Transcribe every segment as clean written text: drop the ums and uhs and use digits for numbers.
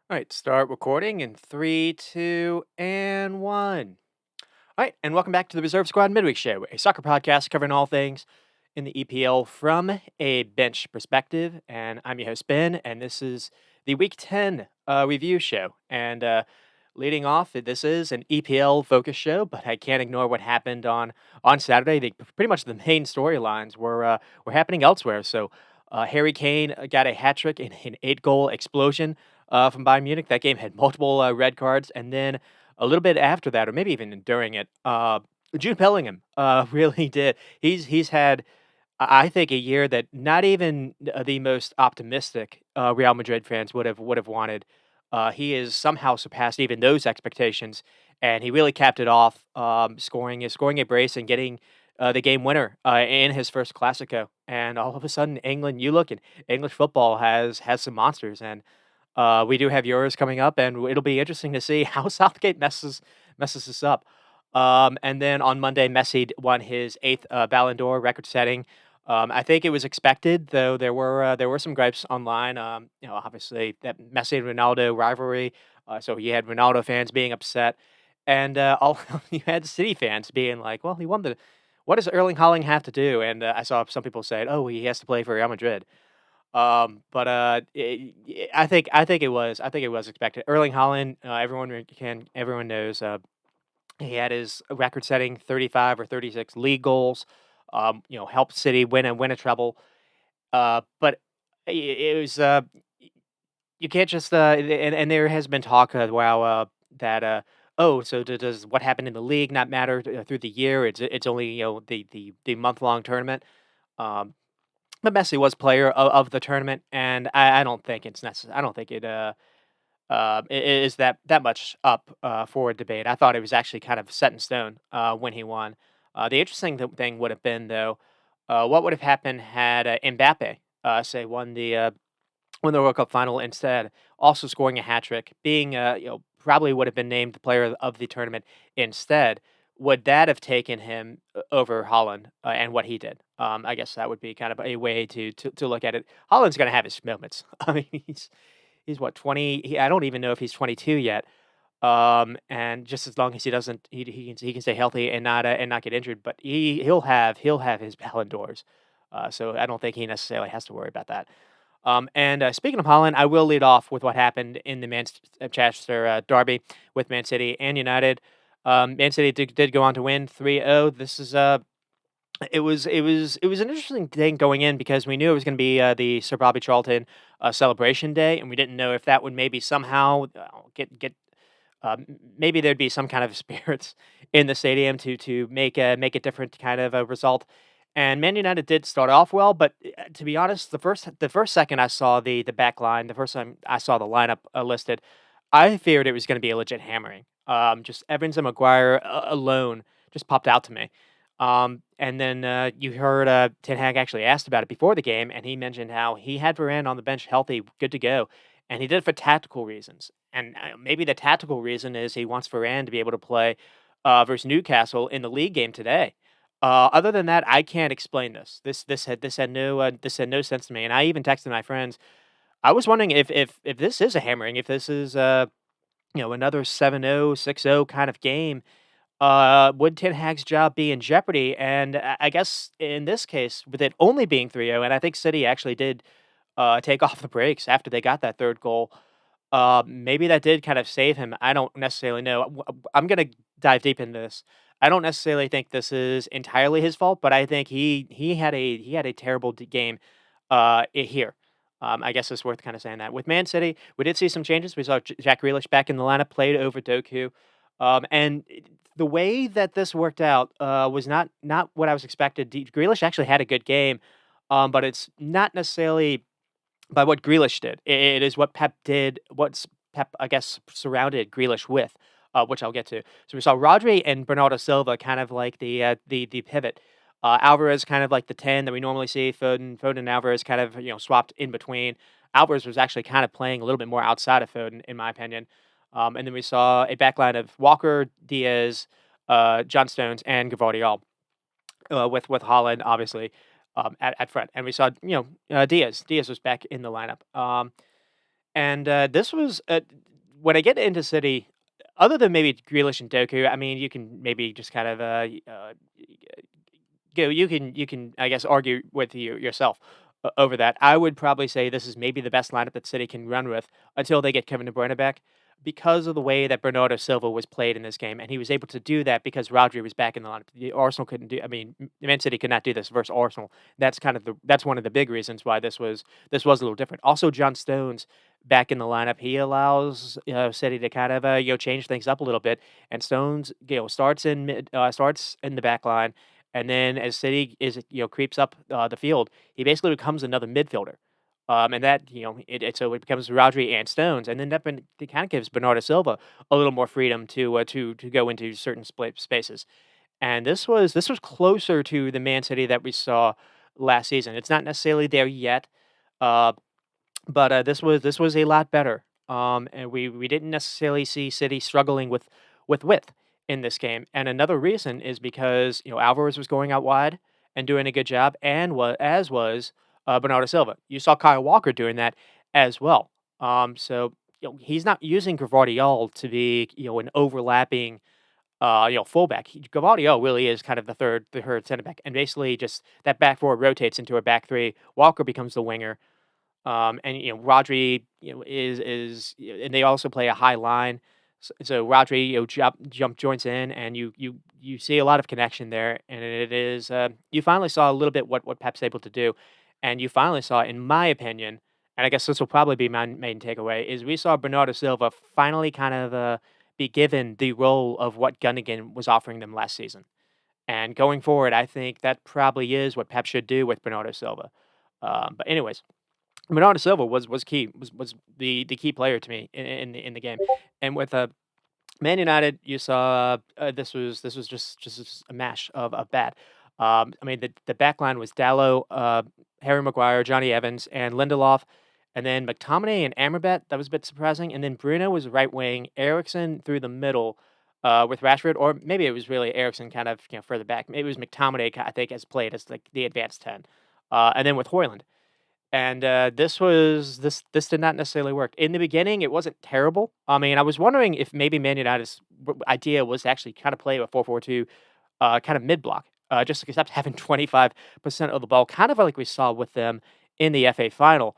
All right, start recording in three, two, and one. All right, and welcome back to the Reserve Squad Midweek Show, a soccer podcast covering all things in the EPL from a bench perspective. And I'm your host, Ben, and this is the Week 10 review show. And leading off, this is an EPL focus show, but I can't ignore what happened on Saturday. Pretty much the main storylines were happening elsewhere. So Harry Kane got a hat trick in an 8 goal explosion from Bayern Munich. That game had multiple red cards, and then a little bit after that, or maybe even during it, Jude Bellingham really did. He's had, I think, a year that not even the most optimistic Real Madrid fans would have wanted. He has somehow surpassed even those expectations, and he really capped it off, scoring a brace and getting the game winner in his first Clasico. And all of a sudden, England, you look, and English football has some monsters, and we do have yours coming up, and it'll be interesting to see how Southgate messes this up. And then on Monday, Messi won his eighth Ballon d'Or, record-setting. I think it was expected, though there were some gripes online. Obviously that Messi and Ronaldo rivalry. So you had Ronaldo fans being upset, and all you had City fans being like, "Well, he won the. What does Erling Haaland have to do?" And I saw some people say, "Oh, he has to play for Real Madrid." But I think it was expected. Erling Haaland, everyone knows, he had his record-setting 35 or 36 league goals. Helped City win a treble. But it was you can't just and there has been talk wow that oh, so does what happened in the league not matter through the year? It's only the month-long tournament. Um, but Messi was player of the tournament, and I don't think it's necessary. I don't think it is that much up for debate. I thought it was actually kind of set in stone when he won. The interesting thing would have been though, what would have happened had Mbappe say won the World Cup final instead, also scoring a hat trick, being probably would have been named the player of the tournament instead. Would that have taken him over Holland and what he did? I guess that would be kind of a way to look at it. Holland's going to have his moments. I mean, he's what 20. I don't even know if he's 22 yet. And just as long as he doesn't, he can stay healthy and not get injured. But he'll have his Ballon d'Ors. So I don't think he necessarily has to worry about that. And speaking of Holland, I will lead off with what happened in the Manchester derby with Man City and United. Man City did go on to win 3-0. This is it was an interesting thing going in because we knew it was going to be the Sir Bobby Charlton celebration day, and we didn't know if that would maybe somehow get maybe there'd be some kind of spirits in the stadium to make a different kind of a result. And Man United did start off well, but to be honest, the first second I saw the back line, the first time I saw the lineup listed, I feared it was going to be a legit hammering. Just Evans and Maguire alone just popped out to me. And then you heard Ten Hag actually asked about it before the game, and he mentioned how he had Varane on the bench healthy, good to go, and he did it for tactical reasons. And maybe the tactical reason is he wants Varane to be able to play versus Newcastle in the league game today. Other than that, I can't explain this. This had no sense to me. And I even texted my friends. I was wondering if this is a hammering, if this is another 7-0, 6-0 kind of game, would Ten Hag's job be in jeopardy? And I guess in this case, with it only being 3-0, and I think City actually did take off the brakes after they got that third goal. Maybe that did kind of save him. I don't necessarily know. I'm gonna dive deep into this. I don't necessarily think this is entirely his fault, but I think he had a terrible game here. I guess it's worth kind of saying that. With Man City, we did see some changes. We saw Jack Grealish back in the lineup, played over Doku, and the way that this worked out was not what I was expected. Grealish actually had a good game, but it's not necessarily by what Grealish did. It is what Pep did, what's Pep, I guess, surrounded Grealish with, which I'll get to. So we saw Rodri and Bernardo Silva kind of like the pivot. Alvarez kind of like the 10 that we normally see. Foden and Alvarez kind of swapped in between. Alvarez was actually kind of playing a little bit more outside of Foden, in my opinion. And then we saw a backline of Walker, Diaz, John Stones, and Gavardiol with Holland, obviously, at front. And we saw, Diaz. Diaz was back in the lineup. And this was when I get into City, other than maybe Grealish and Doku. I mean, you can maybe just kind of go. You can I guess argue with yourself over that. I would probably say this is maybe the best lineup that City can run with until they get Kevin De Bruyne back. Because of the way that Bernardo Silva was played in this game, and he was able to do that because Rodri was back in the lineup. The Arsenal couldn't do. I mean, Man City could not do this versus Arsenal. That's one of the big reasons why this was a little different. Also, John Stones back in the lineup, he allows City to kind of change things up a little bit. And Stones starts in the back line, and then as City is creeps up the field, he basically becomes another midfielder. And that so it becomes Rodri and Stones, and then it kind of gives Bernardo Silva a little more freedom to go into certain spaces. And this was closer to the Man City that we saw last season. It's not necessarily there yet, uh, but this was a lot better. And we didn't necessarily see City struggling with width in this game. And another reason is because Alvarez was going out wide and doing a good job, and was Bernardo Silva. You saw Kyle Walker doing that as well. So he's not using Gvardiol to be an overlapping fullback. Gvardiol really is kind of the third center back, and basically just that back four rotates into a back three. Walker becomes the winger. And Rodri, and they also play a high line. So Rodri, jump joints in, and you see a lot of connection there, and it is you finally saw a little bit what Pep's able to do, and you finally saw, in my opinion, and I guess this will probably be my main takeaway, is we saw Bernardo Silva finally kind of be given the role of what Gundogan was offering them last season. And going forward, I think that probably is what Pep should do with Bernardo Silva. But anyways, Bernardo Silva was key, was the key player to me in the game. And with Man United, you saw this was just a mash of bad. I mean, the back line was Dallo, Harry Maguire, Johnny Evans, and Lindelof, and then McTominay and Amrabat. That was a bit surprising. And then Bruno was right wing, Ericsson through the middle with Rashford, or maybe it was really Ericsson kind of further back. Maybe it was McTominay, I think, as played as like the advanced 10, and then with Hoyland. And this did not necessarily work. In the beginning, it wasn't terrible. I mean, I was wondering if maybe Man United's idea was to actually kind of play a 4-4-2, kind of mid block, just to accept having 25% of the ball, kind of like we saw with them in the FA final.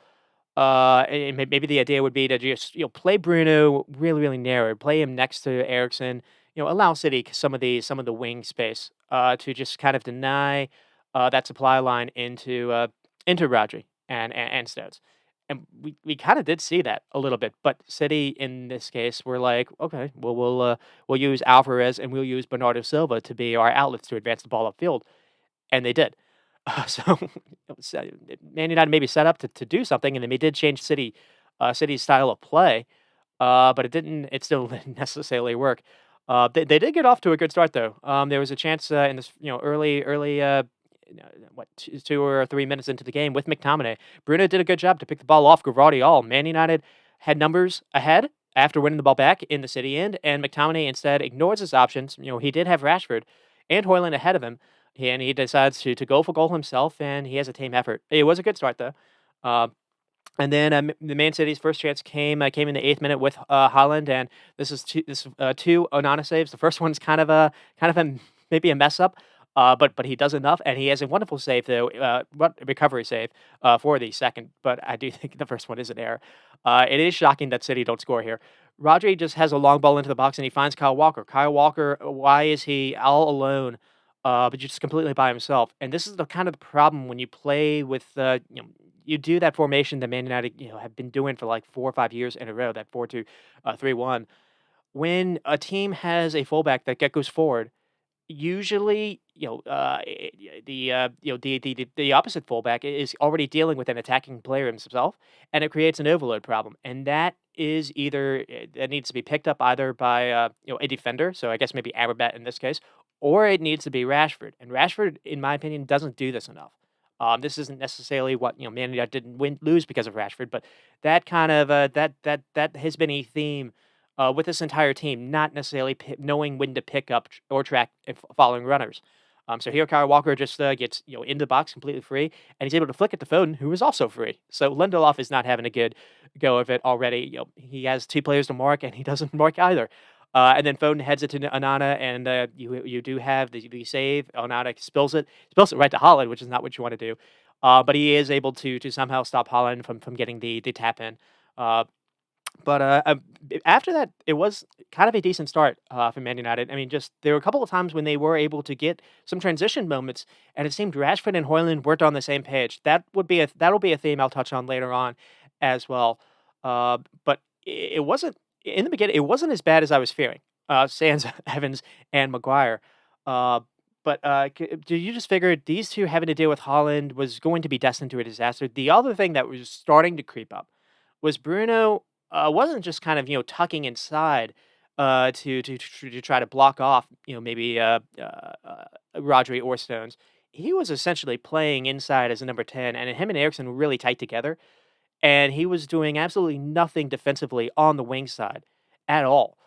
And maybe the idea would be to just play Bruno really really narrow, play him next to Ericsson, allow City some of the wing space, to just kind of deny that supply line into Rodri and Stones. And we kind of did see that a little bit, but City in this case were like, okay, well we'll use Alvarez and we'll use Bernardo Silva to be our outlets to advance the ball upfield, and they did. So, Man United maybe set up to do something, and then they did change City's style of play, but it still didn't necessarily work. They did get off to a good start though. There was a chance in this early what 2 or 3 minutes into the game with McTominay. Bruno did a good job to pick the ball off Gvardiol. Man United had numbers ahead after winning the ball back in the City end, and McTominay instead ignores his options. He did have Rashford and Hoyland ahead of him, and he decides to go for goal himself, and he has a team effort. It was a good start though. Uh, and then the Man City's first chance came in the 8th minute with Holland, and two Onana saves. The first one's kind of a maybe a mess up, but he does enough, and he has a wonderful save though, recovery save for the second. But I do think the first one is an error. It is shocking that City don't score here. Rodri just has a long ball into the box, and he finds Kyle Walker. Kyle Walker, why is he all alone? But just completely by himself. And this is the kind of the problem when you play with, you do that formation that Man United, have been doing for like 4 or 5 years in a row, that 4-2-3-1. When a team has a fullback that goes forward, usually, the opposite fullback is already dealing with an attacking player himself, and it creates an overload problem. And that is either that needs to be picked up either by a defender, so I guess maybe Amrabat in this case, or it needs to be Rashford. And Rashford, in my opinion, doesn't do this enough. This isn't necessarily what Man United didn't lose because of Rashford, but that kind of that has been a theme with this entire team, not necessarily knowing when to pick up or track following runners. So here Kyle Walker just gets into the box completely free, and he's able to flick it to Foden, who is also free. So Lindelof is not having a good go of it already. He has two players to mark, and he doesn't mark either. And then Foden heads it to Onana, and you do have the save. Onana spills it right to Holland, which is not what you want to do. But he is able to somehow stop Holland from getting the tap in. Uh, but after that, it was kind of a decent start for Man United. I mean, just there were a couple of times when they were able to get some transition moments, and it seemed Rashford and Hoyland weren't on the same page. That'll be a theme I'll touch on later on as well. But it wasn't in the beginning. It wasn't as bad as I was fearing. Sans Evans and Maguire. Uh, but do you just figure these two having to deal with Holland was going to be destined to a disaster? The other thing that was starting to creep up was Bruno wasn't just kind of tucking inside to try to block off maybe Rodri or Stones. He was essentially playing inside as a number 10, and him and Ericsson were really tight together. And he was doing absolutely nothing defensively on the wing side at all.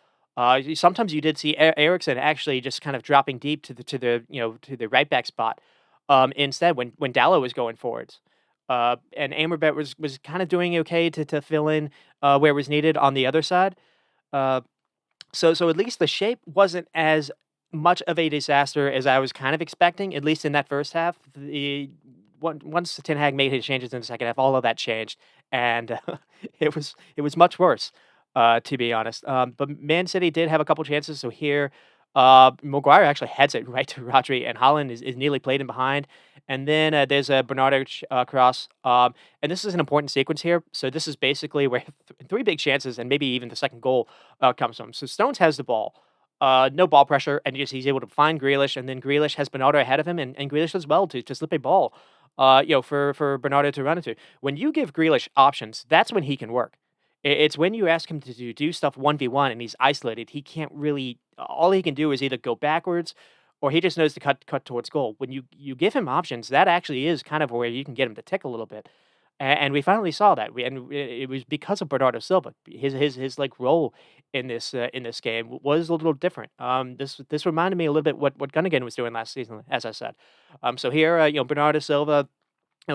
Sometimes you did see Ericsson actually just kind of dropping deep to the right back spot. Instead, when Dallo was going forwards, and Amrabat was kind of doing okay to fill in where was needed on the other side. Uh, so at least the shape wasn't as much of a disaster as I was kind of expecting, at least in that first half. Once Ten Hag made his changes in the second half, all of that changed, and it was much worse, to be honest. But Man City did have a couple chances. So here, Maguire actually heads it right to Rodri, and Holland is nearly played in behind. And then there's a Bernardo cross, and this is an important sequence here. So this is basically where three big chances, and maybe even the second goal comes from. So Stones has the ball. No ball pressure, and he's able to find Grealish, and then Grealish has Bernardo ahead of him, and Grealish does well to slip a ball, for Bernardo to run into. When you give Grealish options, that's when he can work. It's when you ask him to do stuff 1v1 and he's isolated, he can't really. All he can do is either go backwards, or he just knows to cut towards goal. When you give him options, that actually is kind of where you can get him to tick a little bit. And we finally saw that. It was because of Bernardo Silva. His like role in this game was a little different. This reminded me a little bit what Gunnigan was doing last season, as I said. So here, Bernardo Silva,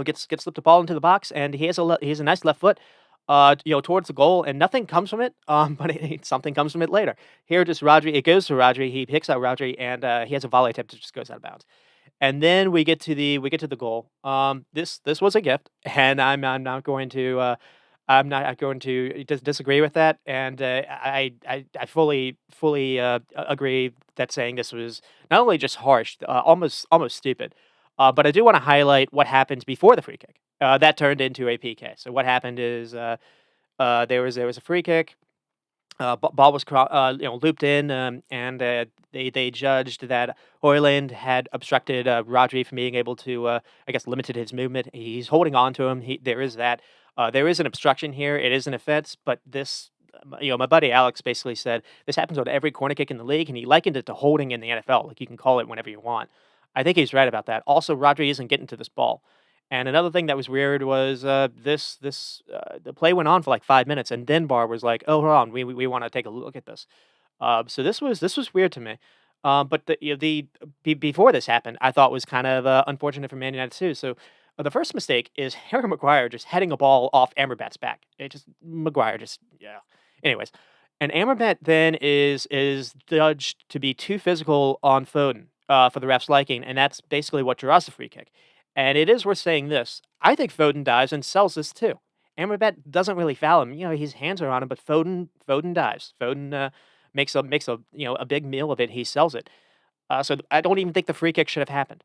gets slipped the ball into the box, and he has a nice left foot, towards the goal, and nothing comes from it. But something comes from it later. Here, just Rodri, it goes to Rodri. He picks out Rodri, and he has a volley attempt that just goes out of bounds. And then we get to the goal. This was a gift, and I'm not going to disagree with that. And I fully agree that saying this was not only just harsh, almost stupid. But I do want to highlight what happened before the free kick. That turned into a PK. So what happened is there was a free kick. Ball was looped in, and they judged that Hoyland had obstructed Rodri from being able to, I guess, limited his movement. He's holding on to him. There is that. There is an obstruction here. It is an offense, but this, my buddy Alex basically said this happens on every corner kick in the league, and he likened it to holding in the NFL. Like you can call it whenever you want. I think he's right about that. Also, Rodri isn't getting to this ball. And another thing that was weird was the play went on for like 5 minutes, and then Bar was like, "Oh, hold on, we want to take a look at this." So this was weird to me. But before this happened, I thought was kind of unfortunate for Man United too. So the first mistake is Harry Maguire just heading a ball off Amrabat's back. It just Maguire just yeah. Anyways, and Amrabat then is judged to be too physical on Foden for the ref's liking, and that's basically what draws the free kick. And it is worth saying this. I think Foden dives and sells this too. Amrabat doesn't really foul him. His hands are on him, but Foden dives. Foden makes a a big meal of it. He sells it. So I don't even think the free kick should have happened.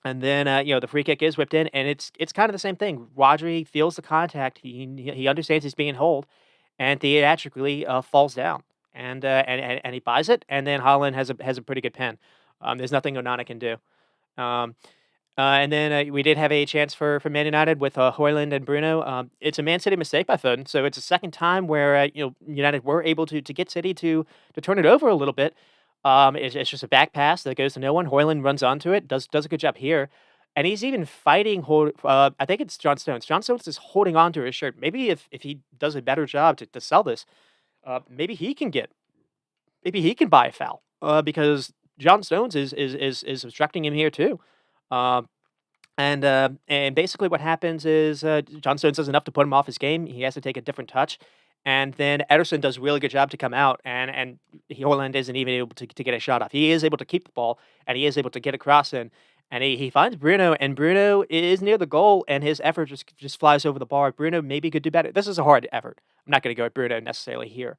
And then the free kick is whipped in, and it's kind of the same thing. Rodri feels the contact. He understands he's being held, and theatrically falls down, and he buys it. And then Holland has a pretty good pen. There's nothing Onana can do. Um, and then we did have a chance for Man United with Hoyland and Bruno. It's a Man City mistake by Foden, so it's the second time where United were able to get City to turn it over a little bit. It's just a back pass that goes to no one. Hoyland runs onto it, does a good job here, and he's even fighting. I think it's John Stones. John Stones is holding on to his shirt. Maybe if he does a better job to sell this, maybe he can buy a foul because John Stones is obstructing him here too. Um, and basically what happens is, John Stones does enough to put him off his game. He has to take a different touch, and then Ederson does a really good job to come out, and Haaland isn't even able to get a shot off. He is able to keep the ball, and he is able to get across in, and he finds Bruno, and Bruno is near the goal, and his effort just flies over the bar. Bruno maybe could do better. This is a hard effort. I'm not going to go at Bruno necessarily here.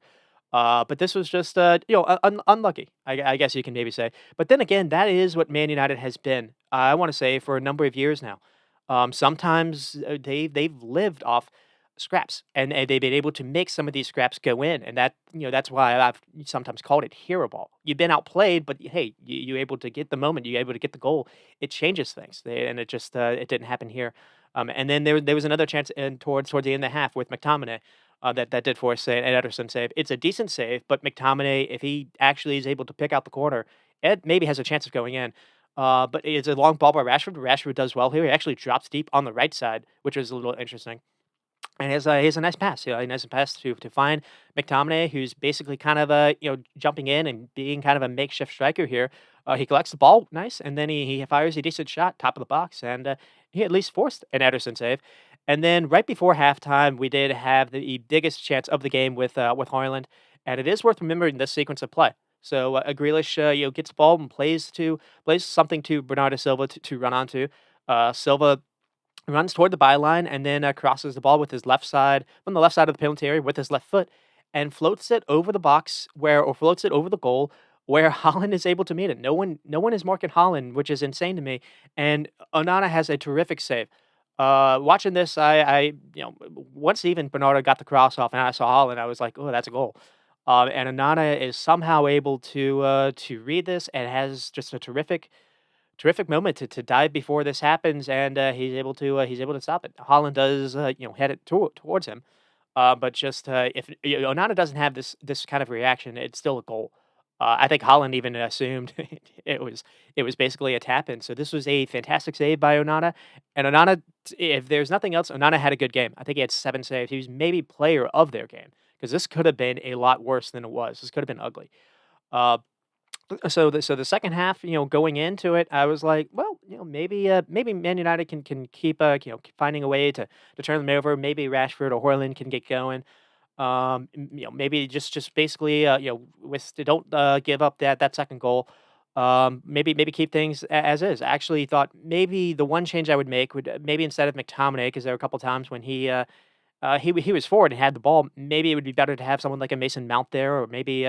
But this was just, unlucky, I guess you can maybe say. But then again, that is what Man United has been, I want to say, for a number of years now. Sometimes they've lived off scraps, and they've been able to make some of these scraps go in, and that's why I've sometimes called it hero ball. You've been outplayed, but hey, you're able to get the moment, you're able to get the goal. It changes things, and it just it didn't happen here. And then there was another chance in towards the end of the half with McTominay, that did force an Ederson save. It's a decent save, but McTominay, if he actually is able to pick out the corner, Ed maybe has a chance of going in. But it's a long ball by Rashford. Rashford does well here. He actually drops deep on the right side, which is a little interesting. And he has a nice pass, a nice pass to find McTominay, who's basically kind of jumping in and being kind of a makeshift striker here. He collects the ball, nice, and then he fires a decent shot, top of the box, and he at least forced an Ederson save. And then right before halftime, we did have the biggest chance of the game with Haaland, and it is worth remembering this sequence of play. So Grealish, gets the ball and plays something to Bernardo Silva to run onto. Silva runs toward the byline and then crosses the ball with his left side from the left side of the penalty area with his left foot and floats it over the box or floats it over the goal where Holland is able to meet it. No one is marking Holland, which is insane to me. And Onana has a terrific save. Watching this, once even Bernardo got the cross off and I saw Holland, I was like, oh, that's a goal. And Onana is somehow able to read this and has just a terrific moment to dive before this happens, and he's able to stop it. Holland does head it towards him, but just if Onana doesn't have this kind of reaction, it's still a goal. I think Holland even assumed it was basically a tap in. So this was a fantastic save by Onana, and Onana. If there's nothing else, Onana had a good game. I think he had 7 saves. He was maybe player of their game because this could have been a lot worse than it was. This could have been ugly. Uh, so the second half, going into it, I was like, well, maybe Man United can keep keep finding a way to turn them over. Maybe Rashford or Haaland can get going. Maybe just basically with don't give up that second goal. Maybe keep things as is. I actually thought maybe the one change I would make would maybe instead of McTominay, because there were a couple times when he was forward and had the ball. Maybe it would be better to have someone like a Mason Mount there, or maybe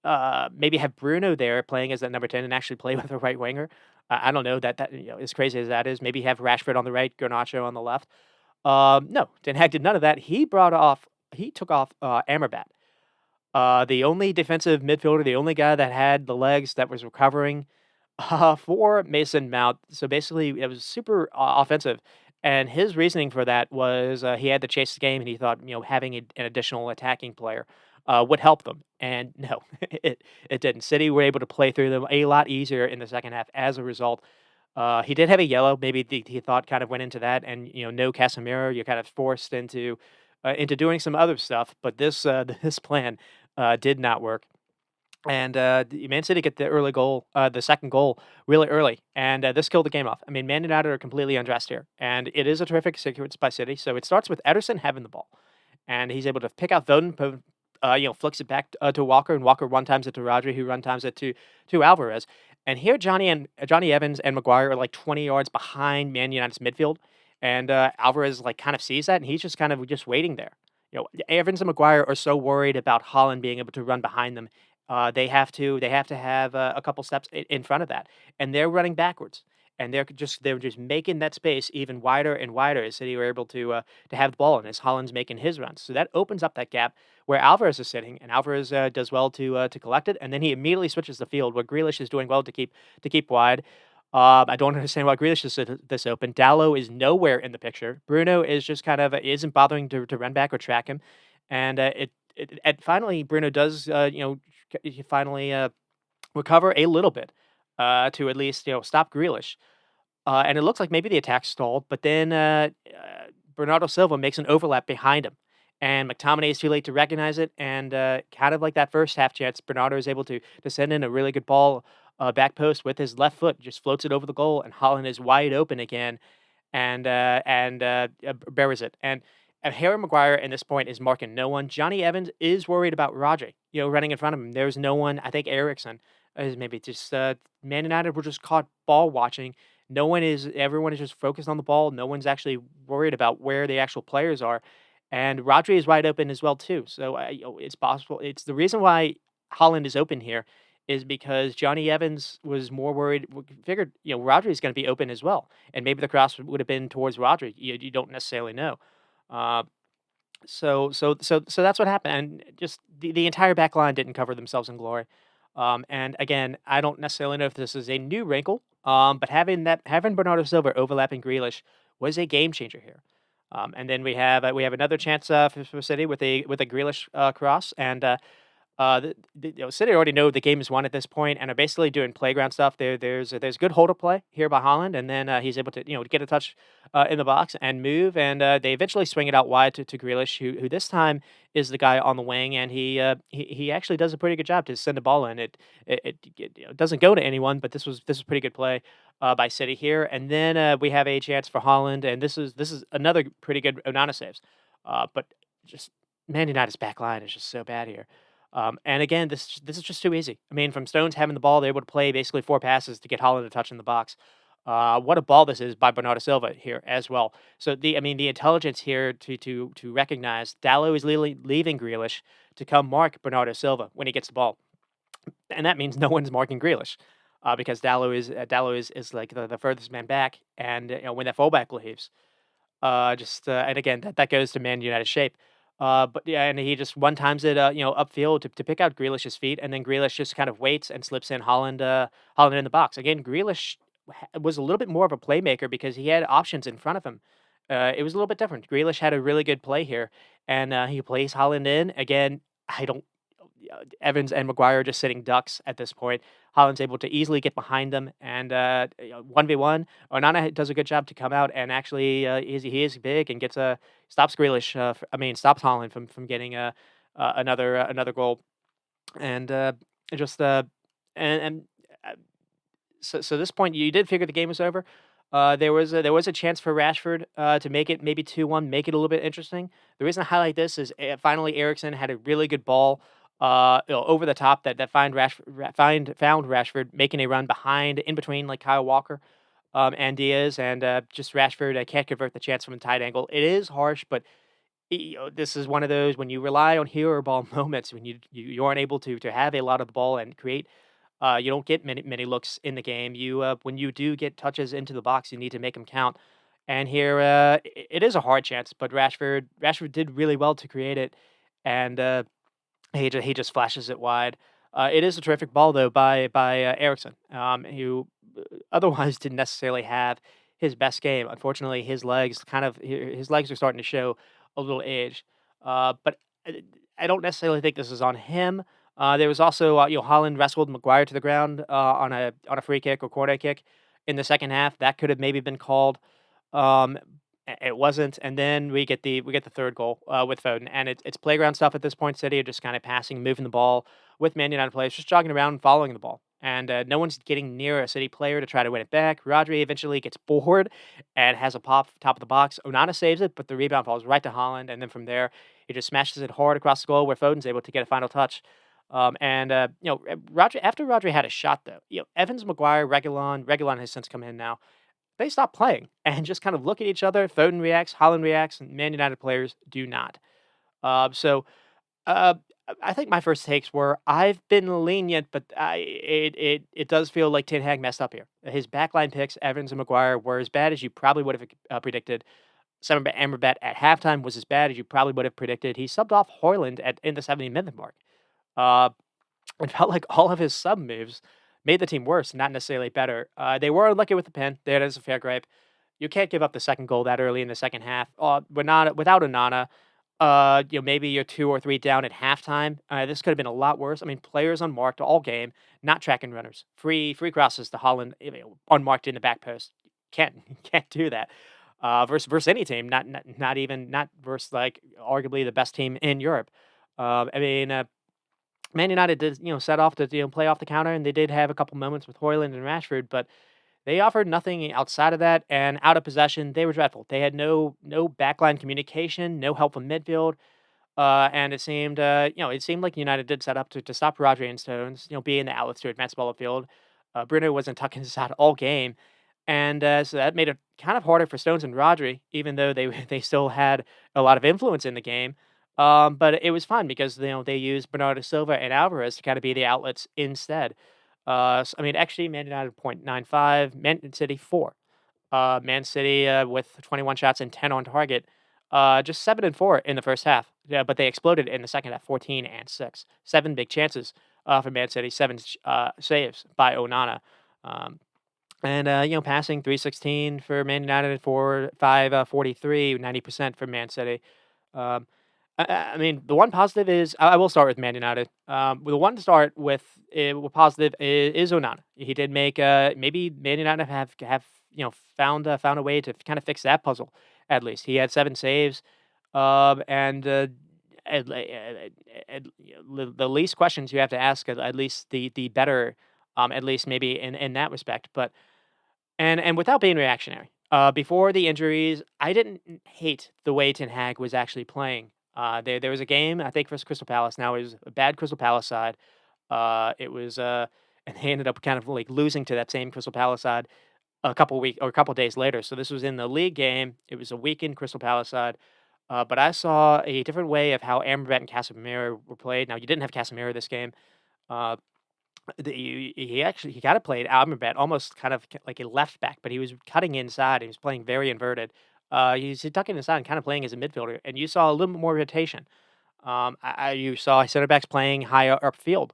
have Bruno there playing as that number 10 and actually play with a right winger. I don't know that as crazy as that is. Maybe have Rashford on the right, Garnacho on the left. No, Ten Hag did none of that. He took off Amrabat, the only defensive midfielder, the only guy that had the legs that was recovering for Mason Mount. So basically, it was super offensive. And his reasoning for that was he had to chase the game, and he thought having an additional attacking player would help them. And no, it didn't. City were able to play through them a lot easier in the second half as a result. He did have a yellow. Maybe he thought kind of went into that, and no Casemiro. You're kind of forced into doing some other stuff. But this this plan did not work. And the Man City get the early goal, the second goal, really early, and this killed the game off. I mean, Man United are completely undressed here, and it is a terrific sequence by City. So it starts with Ederson having the ball, and he's able to pick out Foden, flicks it back to Walker, and Walker one times it to Rodri, who run times it to Alvarez. And here, Johnny Evans and Maguire are like 20 yards behind Man United's midfield, and Alvarez like kind of sees that, and he's just kind of just waiting there. Evans and Maguire are so worried about Holland being able to run behind them. They have to have a couple steps in front of that, and they're running backwards, and they're just making that space even wider and wider as City were able to have the ball, and as Holland's making his runs, so that opens up that gap where Alvarez is sitting, and Alvarez does well to collect it, and then he immediately switches the field where Grealish is doing well to keep wide. I don't understand why Grealish is this open. Dallo is nowhere in the picture. Bruno is just kind of isn't bothering to run back or track him, and finally Bruno does he finally recover a little bit to at least stop Grealish. And it looks like maybe the attack stalled, but then Bernardo Silva makes an overlap behind him. And McTominay is too late to recognize it. And kind of like that first half chance, Bernardo is able to send in a really good ball back post with his left foot, just floats it over the goal, and Holland is wide open again and buries it. And Harry Maguire at this point is marking no one. Johnny Evans is worried about Rodri, running in front of him. There's no one. I think Ericsson is maybe just Man United were just caught ball watching. No one is. Everyone is just focused on the ball. No one's actually worried about where the actual players are. And Rodri is wide open as well too. So it's possible. It's the reason why Holland is open here is because Johnny Evans was more worried. Figured Rodri is going to be open as well, and maybe the cross would have been towards Rodri. You don't necessarily know. Uh, so that's what happened, and just the entire back line didn't cover themselves in glory. And again, I don't necessarily know if this is a new wrinkle, but having Bernardo Silva overlapping Grealish was a game changer here. And then we have another chance for City with a Grealish cross, and City already know the game is won at this point and are basically doing playground stuff. There's good hold up play here by Holland, and then he's able to get a touch in the box and move, and they eventually swing it out wide to Grealish, who this time is the guy on the wing, and he actually does a pretty good job to send the ball in. It doesn't go to anyone, but this was pretty good play by City here, and then we have a chance for Holland, and this is another pretty good Onana saves, but just Man United's back line is just so bad here. And again, this is just too easy. I mean, from Stones having the ball, they're able to play basically four passes to get Holland a touch in the box. What a ball this is by Bernardo Silva here as well. So the intelligence here to recognize Dallo is leaving Grealish to come mark Bernardo Silva when he gets the ball, and that means no one's marking Grealish. Because Dallo is like the furthest man back, and when that fullback leaves, and again, that goes to Man United shape. But yeah, and he just one times it, upfield to pick out Grealish's feet, and then Grealish just kind of waits and slips in Holland in the box. Again, Grealish was a little bit more of a playmaker because he had options in front of him. It was a little bit different. Grealish had a really good play here, and he plays Holland in again. I don't. Evans and Maguire are just sitting ducks at this point. Holland's able to easily get behind them, and 1v1. Onana does a good job to come out and actually he is big and gets a stops Grealish. Stops Holland from getting another goal, and just and so this point you did figure the game was over. There was a chance for Rashford to make it maybe 2-1, make it a little bit interesting. The reason I highlight this is finally Ericsson had a really good ball over the top that found Rashford making a run behind in between like Kyle Walker and Diaz, and just Rashford can't convert the chance from a tight angle. It is harsh, but this is one of those when you rely on hero ball moments when you aren't able to have a lot of the ball and create. You don't get many looks in the game. When you do get touches into the box, you need to make them count. And here, it is a hard chance, but Rashford did really well to create it, and he just flashes it wide. It is a terrific ball though by Ericsson, who otherwise didn't necessarily have his best game. Unfortunately, his legs are starting to show a little age. But I don't necessarily think this is on him. There was also Holland wrestled Maguire to the ground on a free kick or corner kick in the second half. That could have maybe been called. Um, it wasn't, and then we get the third goal with Foden, and it's playground stuff at this point. City are just kind of passing, moving the ball with Man United players, just jogging around and following the ball, and no one's getting near a City player to try to win it back. Rodri eventually gets bored and has a pop top of the box. Onana saves it, but the rebound falls right to Holland, and then from there he just smashes it hard across the goal where Foden's able to get a final touch. Rodri after Rodri had a shot though, Evans, Maguire, Reguilon has since come in now. They stop playing and just kind of look at each other. Foden reacts, Holland reacts, and Man United players do not. So uh, I think my first takes were I've been lenient, but it does feel like Ten Hag messed up here. His backline picks, Evans and Maguire, were as bad as you probably would have predicted. Amrabat at halftime was as bad as you probably would have predicted. He subbed off Hoyland in the 70-minute mark. Uh, it felt like all of his sub moves made the team worse, not necessarily better. They were unlucky with the pen. That is a fair gripe. You can't give up the second goal that early in the second half. Without Onana, maybe you're 2 or 3 down at halftime. This could have been a lot worse. I mean, players unmarked all game, not tracking runners. Free crosses to Holland, unmarked in the back post. Can't can't do that. Versus any team, not versus like arguably the best team in Europe. I mean, Man United did, set off to, play off the counter, and they did have a couple moments with Hoyland and Rashford, but they offered nothing outside of that, and out of possession, they were dreadful. They had no backline communication, no help from midfield, and it seemed like United did set up to stop Rodri and Stones, being the outlets to advance the ball upfield. Bruno wasn't tucking his out all game, and so that made it kind of harder for Stones and Rodri, even though they they still had a lot of influence in the game. But it was fun because they used Bernardo Silva and Alvarez to kind of be the outlets instead. I mean, actually, Man United 0.95, Man City 4. Man City with 21 shots and 10 on target, just 7 and 4 in the first half. Yeah, but they exploded in the second half, 14 and 6. Seven big chances for Man City, seven saves by Onana. Um, and passing 316 for Man United, 543, 90% for Man City. Um, I mean, the one positive is I will start with Man United. The one to start with positive is Onana. He did make maybe Man United have found a way to kind of fix that puzzle. At least he had 7 saves, and the least questions you have to ask, at least the better, at least maybe in that respect. But and without being reactionary, before the injuries, I didn't hate the way Ten Hag was actually playing. There was a game, I think, versus Crystal Palace. Now, it was a bad Crystal Palace side. It was, and they ended up kind of, like, losing to that same Crystal Palace side a couple days later. So this was in the league game. It was a weakened Crystal Palace side. But I saw a different way of how Amrabat and Casemiro were played. Now, you didn't have Casemiro this game. Uh, he kinda played Almond almost kind of like a left back, but he was cutting inside, he was playing very inverted. He's tucking inside and kinda playing as a midfielder, and you saw a little bit more rotation. You saw center backs playing higher upfield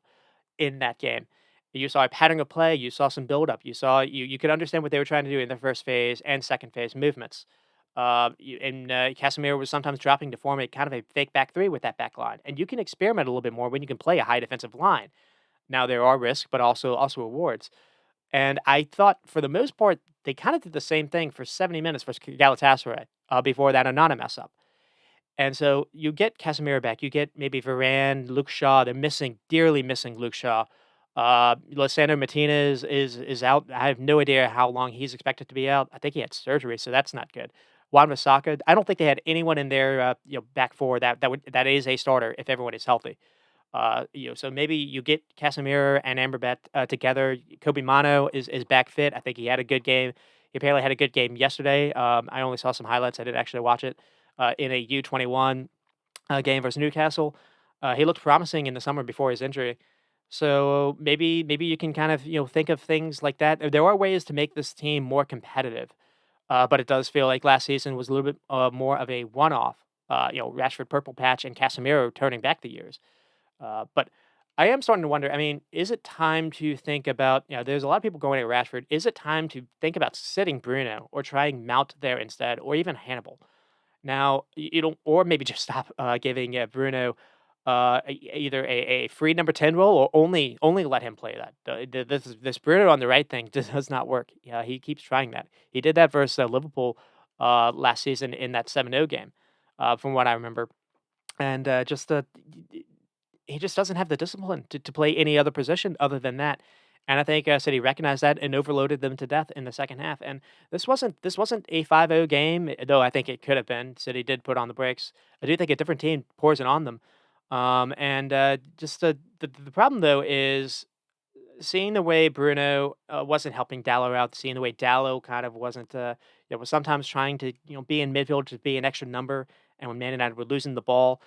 in that game. You saw a pattern of play, you saw some buildup, you could understand what they were trying to do in the first phase and second phase movements. Casemiro was sometimes dropping to form a kind of a fake back three with that back line, and you can experiment a little bit more when you can play a high defensive line. Now there are risks, but also rewards. And I thought for the most part, they kind of did the same thing for 70 minutes for Galatasaray before that Onana mess up. And so you get Casemiro back, you get maybe Varane, Luke Shaw. They're dearly missing Luke Shaw. Lissandro Martinez is out. I have no idea how long he's expected to be out. I think he had surgery, so that's not good. Juan Bissaka, I don't think they had anyone in their back four that is a starter if everyone is healthy. So maybe you get Casemiro and Amrabat together. Kobe Mano is back fit. I think he had a good game. He apparently had a good game yesterday. I only saw some highlights. I didn't actually watch it. In a U21 game versus Newcastle, he looked promising in the summer before his injury. So maybe you can kind of think of things like that. There are ways to make this team more competitive, but it does feel like last season was a little bit more of a one-off. Rashford purple patch and Casemiro turning back the years. But I am starting to wonder. I mean, is it time to think about? There's a lot of people going at Rashford. Is it time to think about sitting Bruno or trying Mount there instead, or even Hannibal? Now you don't, or maybe just stop giving Bruno either a free number 10 role or only let him play that. This Bruno on the right thing does not work. Yeah, he keeps trying that. He did that versus Liverpool last season in that 7-0 game, from what I remember, and he just doesn't have the discipline to play any other position other than that. And I think City recognized that and overloaded them to death in the second half. And this wasn't a 5-0 game, though I think it could have been. City did put on the brakes. I do think a different team pours it on them. And just the problem though is seeing the way Bruno wasn't helping Dallo out, seeing the way Dallo kind of wasn't, was sometimes trying to be in midfield to be an extra number, and when Man United were losing the ball,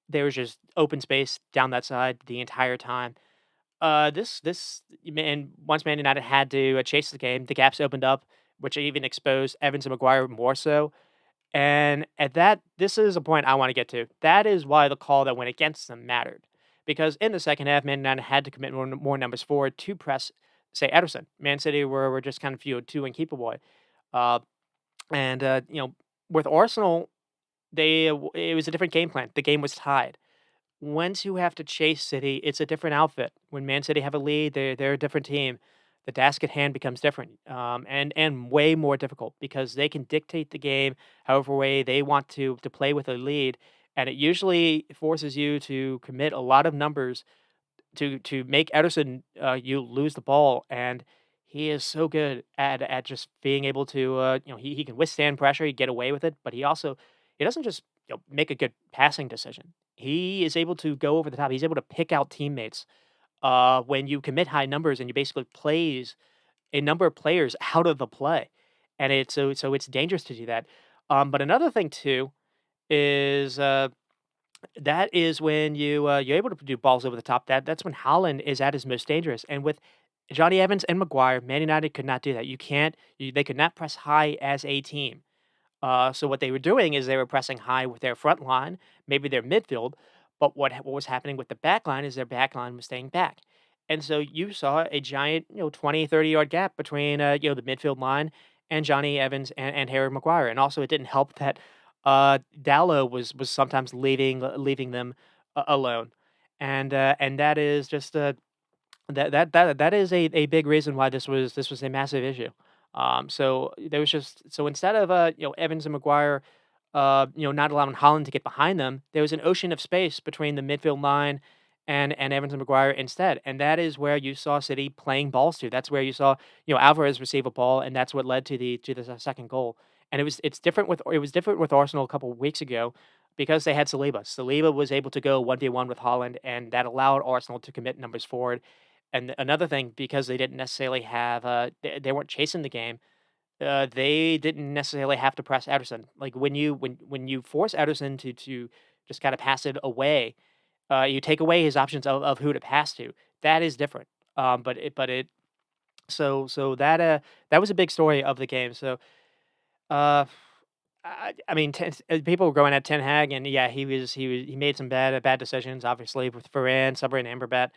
there was just open space down that side the entire time. This man once Man United had to chase the game, the gaps opened up, which even exposed Evans and Maguire more so. And at that, this is a point I want to get to. That is why the call that went against them mattered, because in the second half, Man United had to commit more numbers forward to press, say, Ederson. Man City were just kind of too incapable. Uh, and with Arsenal, it was a different game plan. The game was tied. Once you have to chase City, it's a different outfit. When Man City have a lead, they're a different team. The task at hand becomes different, and way more difficult because they can dictate the game however way they want to play with a lead, and it usually forces you to commit a lot of numbers to make Ederson, you lose the ball, and he is so good at just being able to, he can withstand pressure, he get away with it, but he doesn't just, make a good passing decision. He is able to go over the top. He's able to pick out teammates, when you commit high numbers and you basically plays a number of players out of the play, and it's dangerous to do that. But another thing too is, that is when you're able to do balls over the top. That's when Holland is at his most dangerous. And with Johnny Evans and Maguire, Man United could not do that. They could not press high as a team. So what they were doing is they were pressing high with their front line, maybe their midfield, but what was happening with the back line is their back line was staying back. And so you saw a giant, 20, 30-yard gap between, the midfield line and Johnny Evans and Harry Maguire. And also it didn't help that Dallo was sometimes leaving them alone. And that is just that is a big reason why this was a massive issue. So there was just so instead of Evans and Maguire, not allowing Holland to get behind them, there was an ocean of space between the midfield line and Evans and Maguire instead, and that is where you saw City playing balls to. That's where you saw Alvarez receive a ball, and that's what led to the second goal. And it was different with Arsenal a couple of weeks ago because they had Saliba. Saliba was able to go 1v1 with Holland, and that allowed Arsenal to commit numbers forward. And another thing, because they didn't necessarily have, they weren't chasing the game, they didn't necessarily have to press Ederson. Like when you force Ederson to just kind of pass it away, you take away his options of who to pass to. That is different. But it so that was a big story of the game. So uh, I mean, people were going at Ten Hag, and yeah, he made some bad decisions. Obviously, with Varane, Submarine, and Amrabat,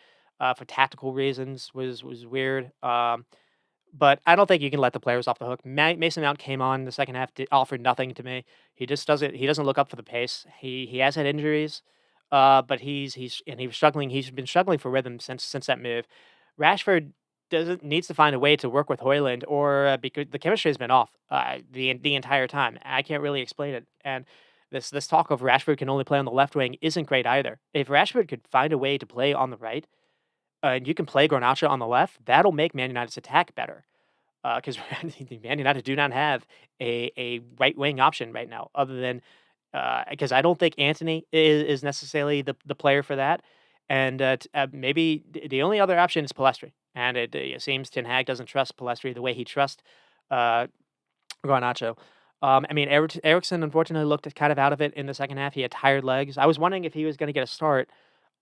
for tactical reasons was weird. But I don't think you can let the players off the hook. Mason Mount came on in the second half, offered nothing to me. He doesn't look up for the pace. He has had injuries, but he was struggling. He's been struggling for rhythm since that move. Rashford doesn't needs to find a way to work with Hoyland, or because the chemistry has been off the entire time. I can't really explain it. And this talk of Rashford can only play on the left wing isn't great either. If Rashford could find a way to play on the right, and you can play Garnacho on the left, that'll make Man United's attack better. Because Man United do not have a right wing option right now, other than because I don't think Anthony is necessarily the player for that, and maybe the only other option is Palestri, and it seems Ten Hag doesn't trust Palestri the way he trusts uh, Garnacho. I mean, Ericsson unfortunately looked kind of out of it in the second half. He had tired legs. I was wondering if he was going to get a start.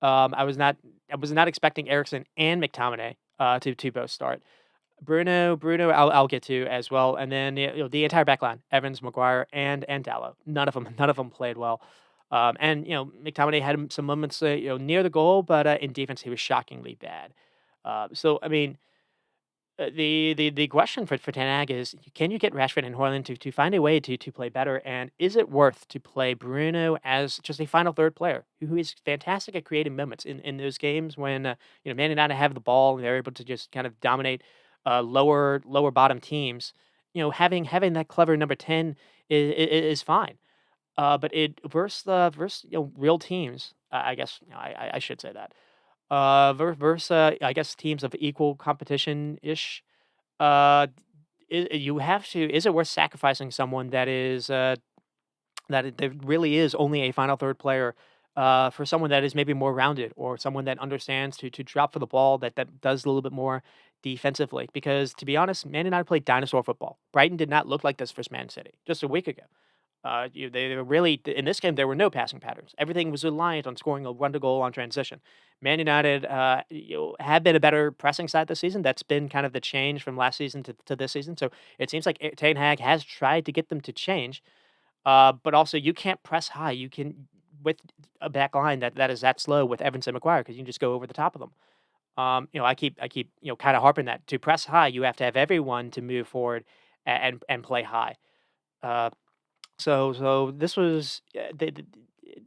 I was not. I was not expecting Ericsson and McTominay to both start. Bruno, I'll get to as well, and then the entire back line: Evans, Maguire, and Dallo. None of them played well. And McTominay had some moments near the goal, but in defense he was shockingly bad. So I mean, the question for Ten Hag is, can you get Rashford and Haaland to find a way to play better, and is it worth to play Bruno as just a final third player who is fantastic at creating moments in those games when Man United have the ball and they're able to just kind of dominate lower bottom teams. Having that clever number 10 is fine. But it versus real teams. I guess I should say that. Versus I guess teams of equal competition ish. You have to. Is it worth sacrificing someone that really is only a final third player, for someone that is maybe more rounded, or someone that understands to drop for the ball, that does a little bit more defensively? Because to be honest, Man United played dinosaur football. Brighton did not look like this for Man City just a week ago. They were really in this game. There were no passing patterns. Everything was reliant on scoring a run to goal on transition. Man United have been a better pressing side this season. That's been kind of the change from last season to this season. So it seems like Ten Hag has tried to get them to change. But also, you can't press high. You can with a back line that is that slow with Evans and McGuire, because you can just go over the top of them. I keep kind of harping that to press high. You have to have everyone to move forward and play high. Uh, so this was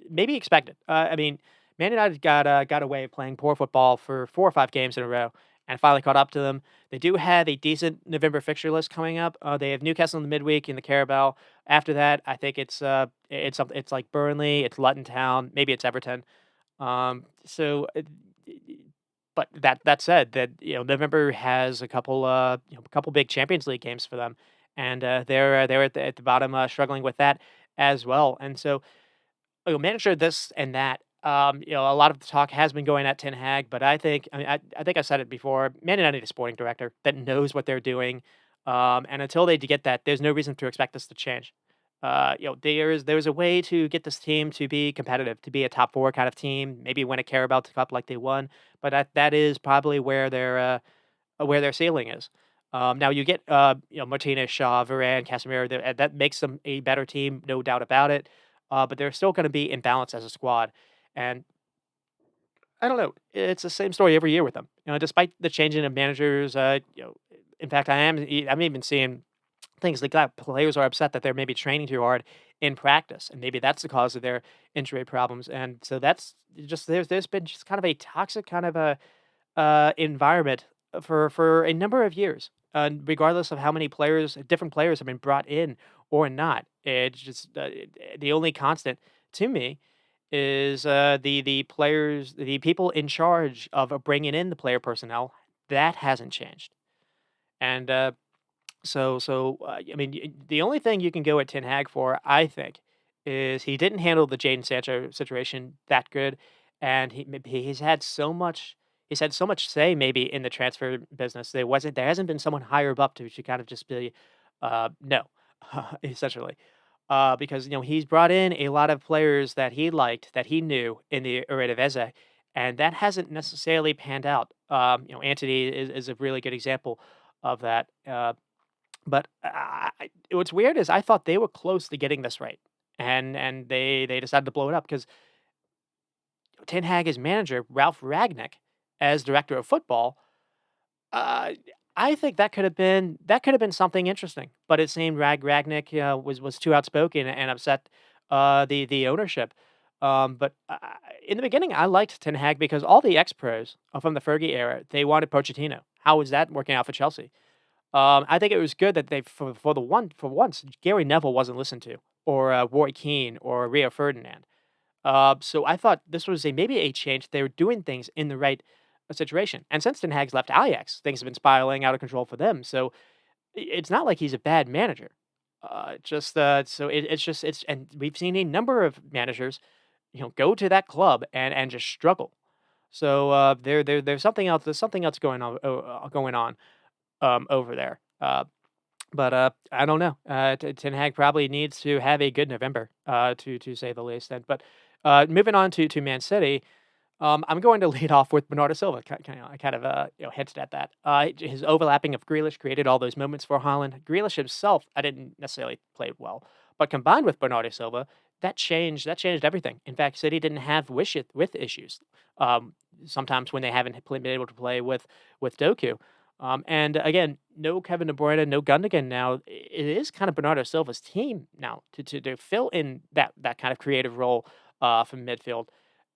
maybe expected. I mean, Man United got away with playing poor football for 4 or 5 games in a row, and finally caught up to them. They do have a decent November fixture list coming up. They have Newcastle in the midweek in the Carabao. After that, I think it's like Burnley, it's Luton Town, maybe it's Everton. So that said, that November has a couple big Champions League games for them, and they're at the bottom, struggling with that as well. And so manager this and that. A lot of the talk has been going at Ten Hag, but I think I said it before. Man United need a sporting director that knows what they're doing, and until they get that, there's no reason to expect this to change. There's a way to get this team to be competitive, to be a top four kind of team, maybe win a Carabao Cup like they won, but that is probably where their ceiling is. Now you get Martinez, Shaw, Varane, Casemiro. That makes them a better team, no doubt about it. But they're still going to be in balance as a squad, and I don't know. It's the same story every year with them. Despite the changing of managers, in fact, I'm even seeing things like that. Players are upset that they're maybe training too hard in practice, and maybe that's the cause of their injury problems. And so that's just there's been just kind of a toxic kind of a environment for a number of years, regardless of how many different players have been brought in or not. It's just the only constant to me is the players, the people in charge of bringing in the player personnel. That hasn't changed, and I mean, the only thing you can go at Ten Hag for, I think, is he didn't handle the Jadon Sancho situation that good, and he's had so much say maybe in the transfer business. There hasn't been someone higher up to kind of just be no, essentially. Because he's brought in a lot of players that he liked, that he knew in the Eredivisie, and that hasn't necessarily panned out. Anthony is a really good example of that. But what's weird is I thought they were close to getting this right, and they decided to blow it up because Ten Hag as manager, Ralph Ragnick as director of football. Uh, I think that could have been something interesting, but it seemed Ragnick was too outspoken and upset the ownership. But in the beginning, I liked Ten Hag because all the ex pros from the Fergie era they wanted Pochettino. How was that working out for Chelsea? I think it was good that they for once Gary Neville wasn't listened to, or Roy Keane, or Rio Ferdinand. So I thought this was maybe a change. They were doing things in the right situation. And since Ten Hag's left Ajax, things have been spiraling out of control for them. So it's not like he's a bad manager. And we've seen a number of managers, go to that club and just struggle. So there's something else. There's something else going on over there. But I don't know. Ten Hag probably needs to have a good November, to say the least. Then, but moving on to Man City, I'm going to lead off with Bernardo Silva. I kind of hinted at that. His overlapping of Grealish created all those moments for Haaland. Grealish himself, I didn't necessarily play well, but combined with Bernardo Silva, that changed everything. In fact, City didn't have with issues. Sometimes when they haven't been able to play with Doku. And again, no Kevin De Bruyne, no Gundogan now. It is kind of Bernardo Silva's team now to fill in that kind of creative role from midfield.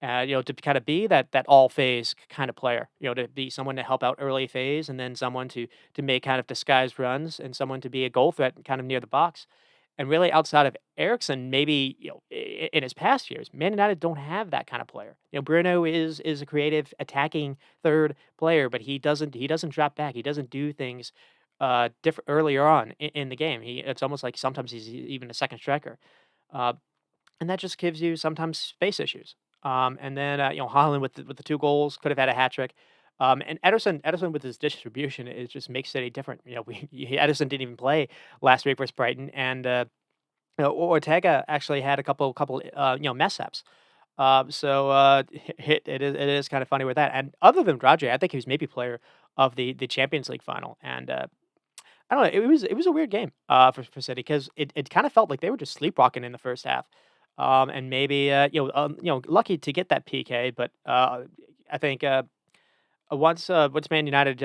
To kind of be that all phase kind of player. To be someone to help out early phase, and then someone to make kind of disguised runs, and someone to be a goal threat kind of near the box. And really, outside of Ericsson, maybe in his past years, Man United don't have that kind of player. Bruno is a creative, attacking third player, but he doesn't drop back. He doesn't do things different earlier on in the game. It's almost like sometimes he's even a second striker. Uh, and that just gives you sometimes space issues. And then Haaland with the two goals could have had a hat trick. And Ederson with his distribution it just makes City different. Ederson didn't even play last week versus Brighton, and Ortega actually had a couple mess ups. It is kind of funny with that. And other than Rodri, I think he was maybe player of the Champions League final. And I don't know. It was a weird game for City because it kind of felt like they were just sleepwalking in the first half, and maybe lucky to get that PK, but I think once Man United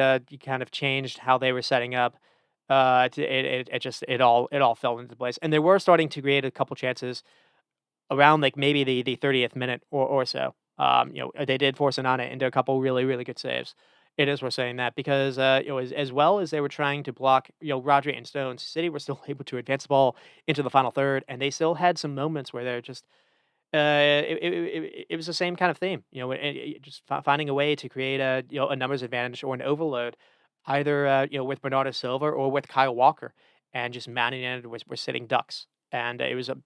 kind of changed how they were setting up, it all fell into place, and they were starting to create a couple chances around like maybe the 30th minute or so. They did force Anana into a couple really, really good saves. It is worth saying that because as well as they were trying to block Rodri and Stones, City were still able to advance the ball into the final third, and they still had some moments where they're just It was the same kind of theme, just finding a way to create a numbers advantage or an overload, either with Bernardo Silva or with Kyle Walker, and just mounting it with sitting ducks. And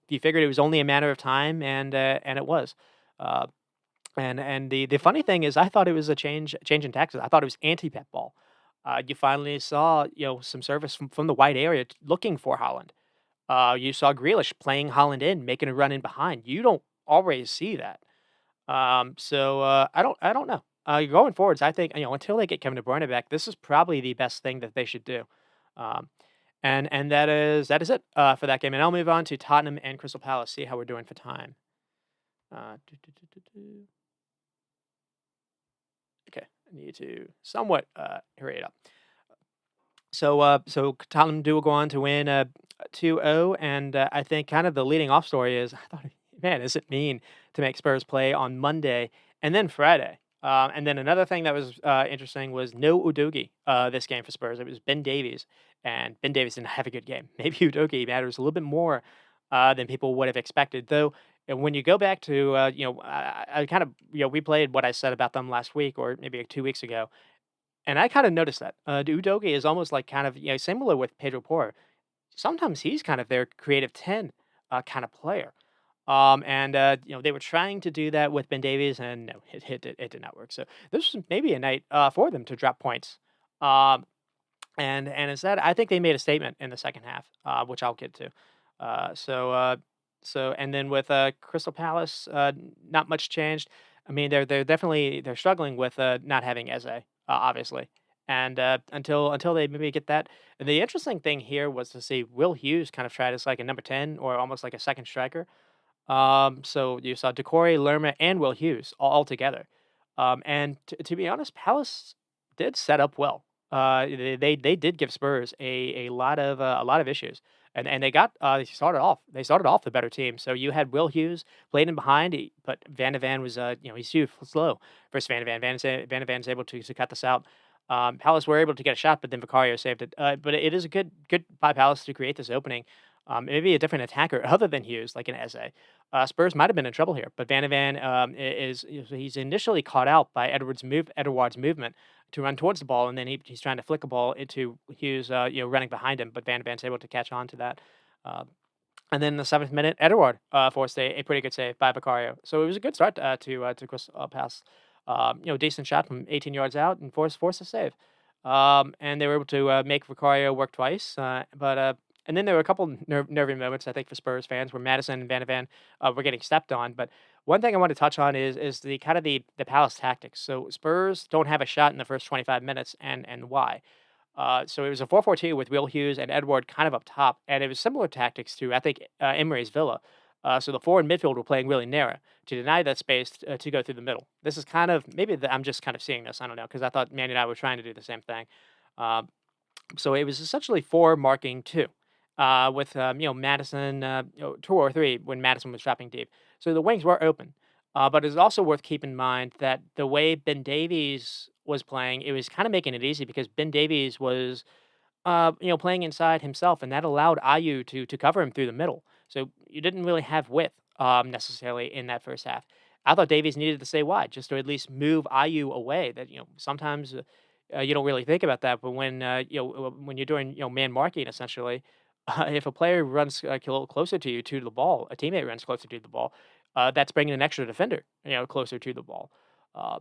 you figured it was only a matter of time, and it was. Uh, and the funny thing is, I thought it was a change in tactics. I thought it was anti pep ball. You finally saw some service from the wide area looking for Holland. You saw Grealish playing Holland in, making a run in behind. You don't always see that. I don't know. Going forwards, I think until they get Kevin De Bruyne back, this is probably the best thing that they should do. Um, and that is it for that game. And I'll move on to Tottenham and Crystal Palace. See how we're doing for time. Do, do, do, do, do. Okay, I need to somewhat hurry it up. So Tottenham do go on to win 2-0, and I think kind of the leading off story is I thought, man, is it mean to make Spurs play on Monday and then Friday? And then another thing that was interesting was no Udogi this game for Spurs. It was Ben Davies, and Ben Davies didn't have a good game. Maybe Udogi matters a little bit more than people would have expected, though. And when you go back to, I kind of, replayed what I said about them last week or maybe like 2 weeks ago, and I kinda noticed that. Udogie is almost like kind of, similar with Pedro Porro. Sometimes he's kind of their creative 10, kind of player. They were trying to do that with Ben Davies, and no, it did not work. So this was maybe a night, for them to drop points. Um, and instead, I think they made a statement in the second half, which I'll get to. Uh, so uh, and then with Crystal Palace, not much changed. I mean, they're struggling with not having Eze, obviously, and until they maybe get that. And the interesting thing here was to see Will Hughes kind of tried as like a number 10 or almost like a second striker. So you saw Decore, Lerma, and Will Hughes all together. And to be honest, Palace did set up well. They did give Spurs a lot of issues, and they started off the better team. So you had Will Hughes played in behind, but Van de Ven was he's too slow versus Van de Ven. Van de Ven's able to cut this out. Palace were able to get a shot, but then Vicario saved it. But it is a good by Palace to create this opening. Maybe a different attacker other than Hughes, like an Eze. Spurs might have been in trouble here, but Van de Ven he's initially caught out by Edouard's movement to run towards the ball, and then he's trying to flick a ball into Hughes, running behind him, but Van de Ven's able to catch on to that. Uh, and then in the 7th minute, Edouard forced a pretty good save by Vicario. So it was a good start to Chris pass. Decent shot from 18 yards out and forced a save. And they were able to make Vicario work twice. And then there were a couple nervy moments, I think, for Spurs fans where Madison and Van de Ven were getting stepped on. But one thing I want to touch on is the kind of the Palace tactics. So Spurs don't have a shot in the first 25 minutes, and why? So it was a 4-4-2 with Will Hughes and Edward kind of up top, and it was similar tactics to I think Emery's Villa. So the forward midfield were playing really narrow to deny that space to go through the middle. This is kind of I'm just kind of seeing this. I don't know because I thought Man United were trying to do the same thing. Um, so it was essentially four marking two, with Madison 2 or 3 when Madison was dropping deep. So the wings were open, but it's also worth keeping in mind that the way Ben Davies was playing, it was kind of making it easy because Ben Davies was playing inside himself, and that allowed Ayu to cover him through the middle. So you didn't really have width necessarily in that first half. I thought Davies needed to stay wide just to at least move Ayu away. That sometimes you don't really think about that, but when you're doing man marking essentially, if a player runs a little closer to you to the ball, a teammate runs closer to the ball, that's bringing an extra defender closer to the ball. Uh,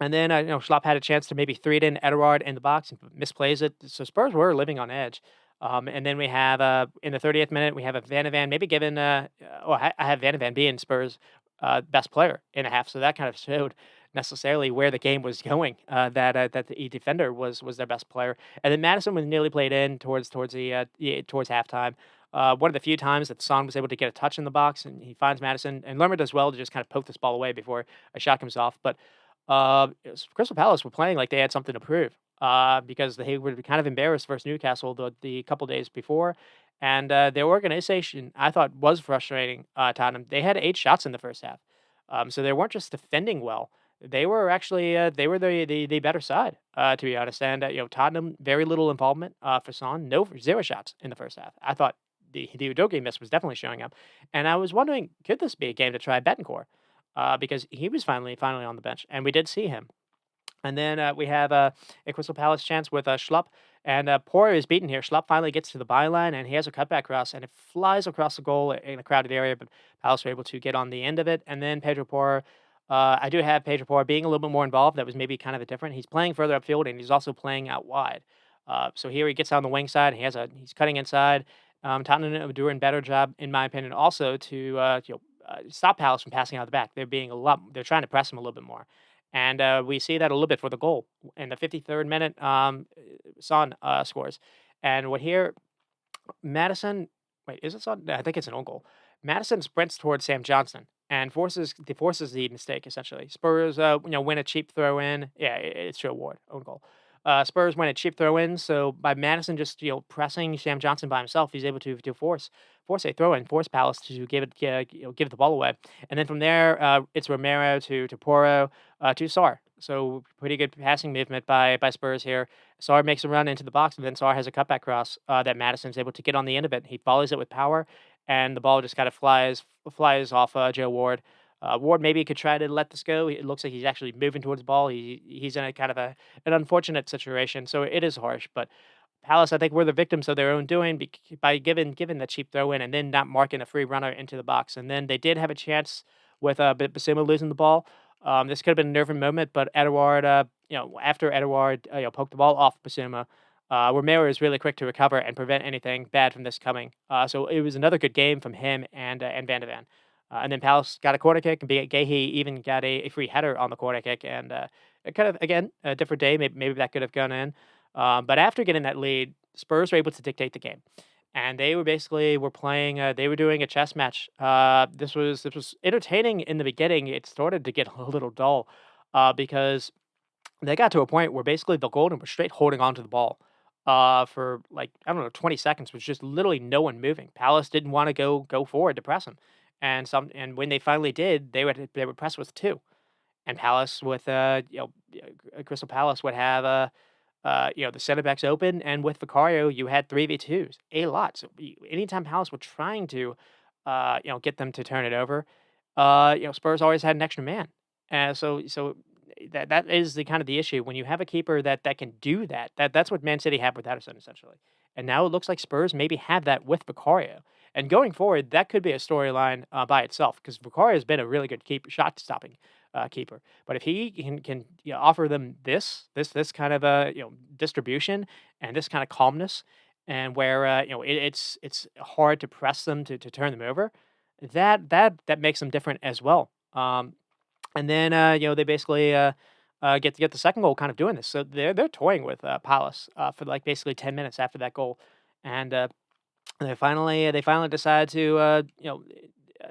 and then, Schlupp had a chance to maybe 3 it in Ederard in the box and misplays it. So Spurs were living on edge. And then we have, in the 30th minute, we have a Van de Ven maybe given, I have Van de Ven being Spurs' best player in a half. So that kind of showed necessarily where the game was going, that the defender was their best player. And then Madison was nearly played in towards halftime. One of the few times that Son was able to get a touch in the box, and he finds Madison, and Lerma does well to just kind of poke this ball away before a shot comes off. But Crystal Palace were playing like they had something to prove, because they were kind of embarrassed versus Newcastle the couple days before, and their organization I thought was frustrating. Tottenham, they had 8 shots in the first half, so they weren't just defending well. They were actually the better side, to be honest. And Tottenham very little involvement for Son, no 0 shots in the first half. I thought the Udogie miss was definitely showing up, and I was wondering, could this be a game to try Betancourt? Because he was finally on the bench, and we did see him. And then we have a Crystal Palace chance with Schlupp. And Poor is beaten here. Schlupp finally gets to the byline and he has a cutback cross and it flies across the goal in a crowded area, but Palace were able to get on the end of it. And then Pedro Porro, I do have Pedro Porro being a little bit more involved. That was maybe kind of a different. He's playing further upfield and he's also playing out wide. So here he gets on the wing side. He's cutting inside. Tottenham are doing a better job, in my opinion, also to stop Palace from passing out the back. They're trying to press him a little bit more. And we see that a little bit for the goal in the 53rd minute. Son scores, and what here Madison. Wait, is it Son? No, I think it's an own goal. Madison sprints towards Sam Johnson and forces the mistake essentially. Spurs, win a cheap throw in. Yeah, it's to award own goal. Spurs win a cheap throw in. So by Madison just pressing Sam Johnson by himself, he's able to force a throw in, force Palace to give the ball away, and then from there it's Romero to Porro to Sarr. So pretty good passing movement by Spurs here. Sarr makes a run into the box, and then Sarr has a cutback cross that Madison's able to get on the end of it. He volleys it with power, and the ball just kind of flies off Joe Ward. Ward maybe could try to let this go. It looks like he's actually moving towards the ball. He's in a kind of an unfortunate situation, so it is harsh. But Palace, I think, were the victims of their own doing by giving the cheap throw in and then not marking a free runner into the box. And then they did have a chance with Basuma losing the ball. This could have been a nerving moment, but Edouard, after Edouard, poked the ball off Basuma, Romero is really quick to recover and prevent anything bad from this coming. So it was another good game from him and Van de Ven. And then Palace got a corner kick, and Gahey even got a free header on the corner kick. And it kind of, again, a different day. Maybe that could have gone in. But after getting that lead, Spurs were able to dictate the game, and they were playing. They were doing a chess match. This was entertaining in the beginning. It started to get a little dull because they got to a point where basically the Golden were straight holding on to the ball for like I don't know 20 seconds, was just literally no one moving. Palace didn't want to go forward to press them, and when they finally did, they would press with two, and Palace with Crystal Palace would have the center backs open, and with Vicario, you had 3v2s, a lot. So anytime Palace were trying to, get them to turn it over, Spurs always had an extra man. So that is the kind of the issue when you have a keeper that can do that. That's what Man City had with Ederson essentially, and now it looks like Spurs maybe have that with Vicario. And going forward, that could be a storyline by itself because Vicario has been a really good shot stopping keeper. But if he can offer them this kind of distribution and this kind of calmness, and where it's hard to press them to turn them over, that makes them different as well. And then they basically get the second goal, kind of doing this. So they're toying with Palace for like basically 10 minutes after that goal, and they finally decided to